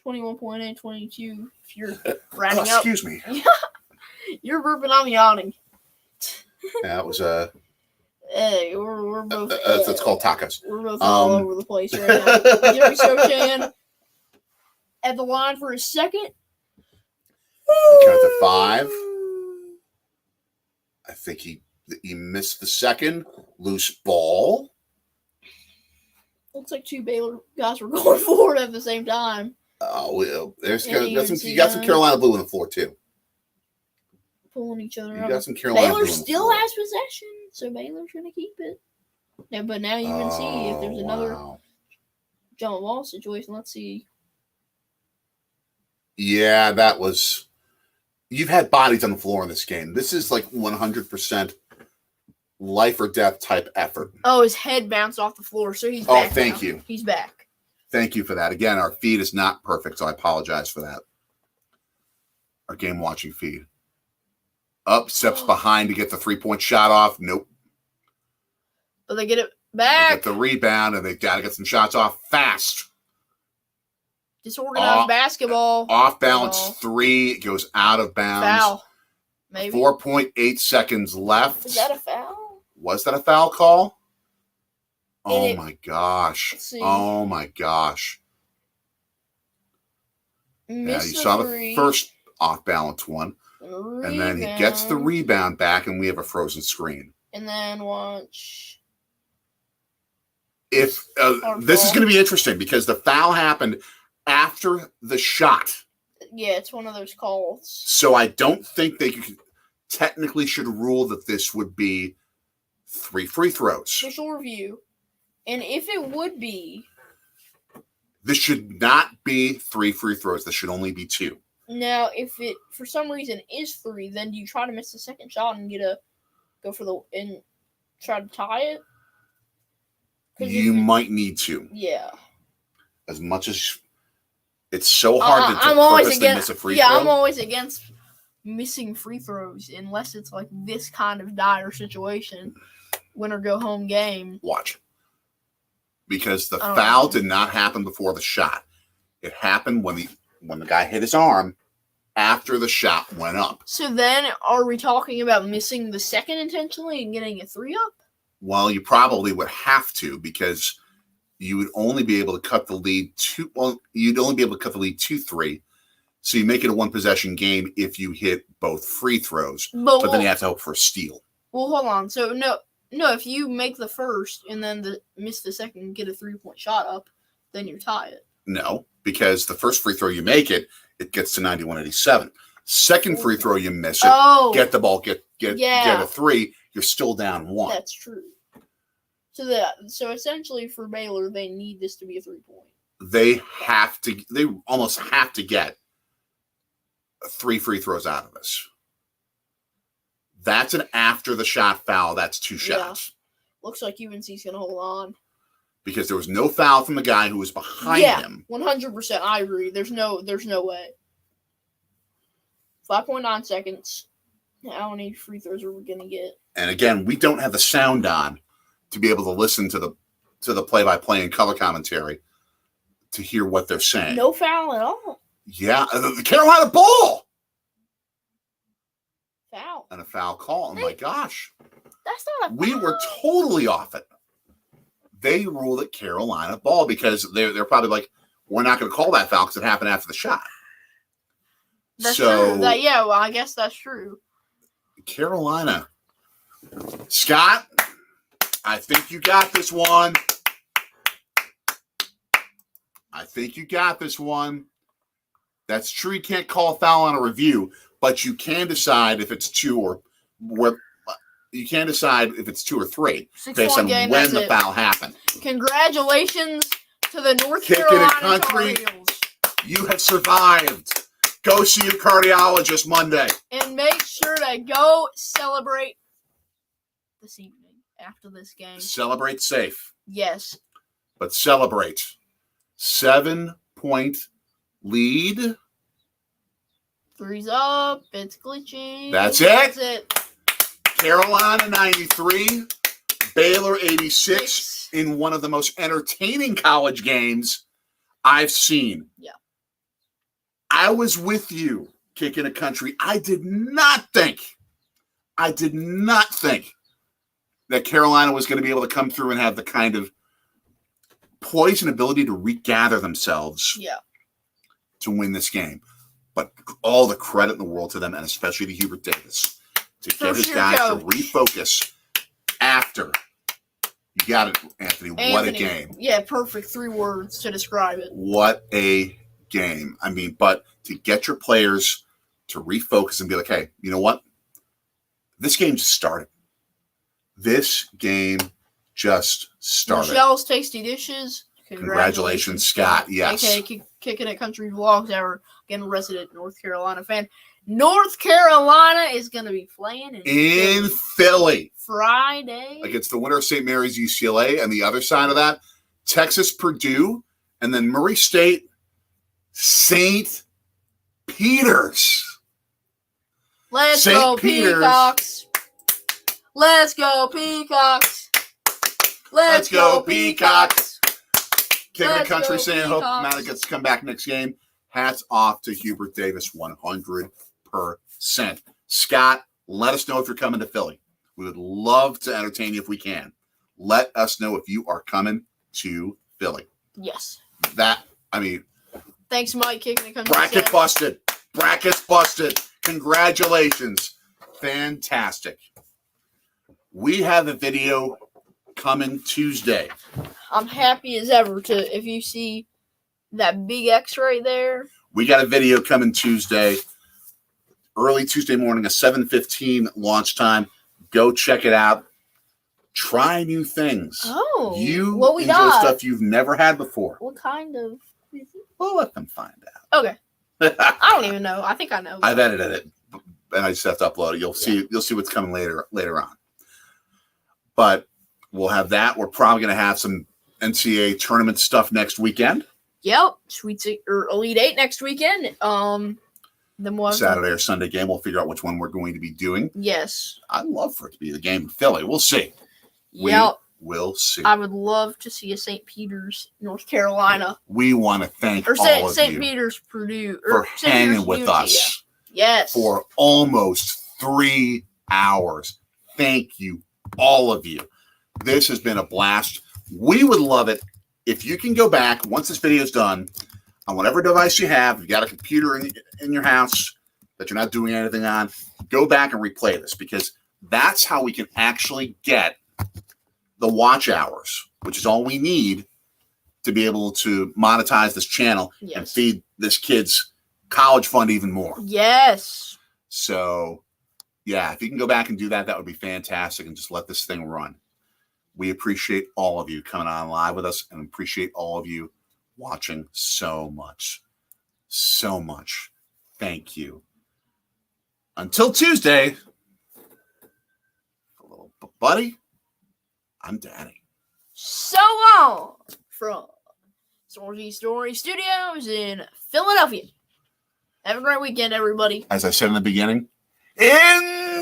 21.8, 22. If you're rounding up, excuse me. You're burping. I'm yawning. That was a. Hey, we're both. It's called tacos. We're both all over the place right now. Jerry Sochan at the line for his second. Count to 5. I think he missed the second. Loose ball. Looks like two Baylor guys were going forward at the same time. Oh, well, you got some Carolina blue on the floor too. Pulling each other you up. Got some Carolina Baylor blue still has possession, so Baylor's going to keep it. Yeah, but now you can see if there's another jump ball situation. Let's see. Yeah, that was. You've had bodies on the floor in this game. This is like 100% life or death type effort. Oh, his head bounced off the floor, so he's back. Oh, thank you. He's back. Thank you for that. Again, our feed is not perfect, so I apologize for that. Our game watching feed. Up, steps behind to get the 3-point shot off. Nope. But they get it back. They get the rebound, and they got to get some shots off fast. Disorganized basketball. Off balance 3 goes out of bounds. Foul. Maybe. 4.8 seconds left. Is that a foul? Was that a foul call? Oh my gosh. Oh my gosh. Yeah, you saw the first off balance one. And then he gets the rebound back, and we have a frozen screen. And then watch. If this is going to be interesting because the foul happened after the shot. Yeah, it's one of those calls. So I don't think they technically should rule that this would be 3 free throws. Official review. And if it would be. This should not be 3 free throws. This should only be 2. Now, if it for some reason is 3, then do you try to miss the second shot and and try to tie it? You might need to. Yeah. As much as it's so hard to purposely miss a free throw. Yeah, I'm always against missing free throws unless it's like this kind of dire situation. Win or go home game. Watch. Because the foul did not happen before the shot. It happened when the guy hit his arm after the shot went up. So then are we talking about missing the second intentionally and getting a 3 up? Well, you probably would have to because you would only be able to cut the lead 2-3. So you make it a 1-possession game if you hit both free throws. But then you have to hope for a steal. Well, hold on. So no, if you make the first and then miss the second and get a 3-point shot up, then you tie it. No, because the first free throw you make it gets to 91-87. Second free throw you miss it, get the ball, get a 3, you're still down 1. That's true. So essentially for Baylor, they need this to be a 3-point. They almost have to get 3 free throws out of this. That's an after the shot foul. That's 2 shots. Looks like UNC's going to hold on. Because there was no foul from the guy who was behind him. 100%. I agree. There's no way. 5.9 seconds. How many free throws are we going to get? And again, we don't have the sound on to be able to listen to the play-by-play and color commentary to hear what they're saying. No foul at all. Yeah, the Carolina ball. Foul. And a foul call. Oh, my gosh. That's not a foul. We were totally off it. They ruled it Carolina ball because they're probably like, we're not going to call that foul because it happened after the shot. That's true. Well, I guess that's true. Carolina. Scott, I think you got this one. That's true. You can't call a foul on a review, but you can decide if it's 2 or what. You can decide if it's 2 or 3 based on when the foul happened. Congratulations to the North Carolina Tar Heels. You have survived. Go see your cardiologist Monday. And make sure to go celebrate this evening after this game. Celebrate safe. Yes. But celebrate. 7-point lead. 3's up. It's glitching. That's it. Carolina 93, Baylor 86 in one of the most entertaining college games I've seen. Yeah. I was with you, Kicking a Country. I did not think that Carolina was going to be able to come through and have the kind of poise and ability to regather themselves to win this game. But all the credit in the world to them, and especially to Hubert Davis. To get his guys to refocus after. You got it, Anthony. What a game. Yeah, perfect. 3 words to describe it. What a game. I mean, but to get your players to refocus and be like, hey, you know what? This game just started. Michelle's Tasty Dishes. Congratulations, Scott. Yes. AKA Kicking It Country Vlogs, our, again, resident North Carolina fan. North Carolina is going to be playing in Philly Friday against the winner of St. Mary's UCLA, and the other side of that, Texas Purdue, and then Murray State St. Peter's. Let's go Peacocks! Let's go Peacocks! Let's go Peacocks! Kicking the Country saying, hope Matt gets to come back next game. Hats off to Hubert Davis, 100%. Scott, let us know if you're coming to Philly. We would love to entertain you if we can. Let us know if you are coming to Philly. Yes. Thanks, Mike. Kicking the Country. Brackets busted. Congratulations. Fantastic. We have a video coming Tuesday. I'm happy as ever if you see that big X right there. We got a video coming Tuesday, early Tuesday morning, a 7:15 launch time. Go check it out. Try new things. Oh, you enjoy stuff you've never had before. What kind of? We'll let them find out. Okay. I don't even know. I think I know. I've edited it, and I just have to upload it. You'll see what's coming later on. But we'll have that. We're probably going to have some NCAA tournament stuff next weekend. Yep, Elite 8 next weekend. Then we'll have Saturday or Sunday game. We'll figure out which one we're going to be doing. Yes. I'd love for it to be the game in Philly. We'll see. Yep. We'll see. I would love to see a St. Peter's, North Carolina. We want to thank all of you. St. Peter's, Purdue. For hanging with us. Yes. For almost 3 hours. Thank you, all of you. This has been a blast. We would love it if you can go back, once this video is done, on whatever device you have, if you got a computer in your house that you're not doing anything on, go back and replay this, because that's how we can actually get the watch hours, which is all we need to be able to monetize this channel and feed this kid's college fund even more. Yes. So, yeah, if you can go back and do that, that would be fantastic, and just let this thing run. We appreciate all of you coming on live with us, and appreciate all of you watching so much. So much. Thank you. Until Tuesday, But, buddy, I'm Daddy. So long from Sorgy Story Studios in Philadelphia. Have a great weekend, everybody. As I said in the beginning, insane!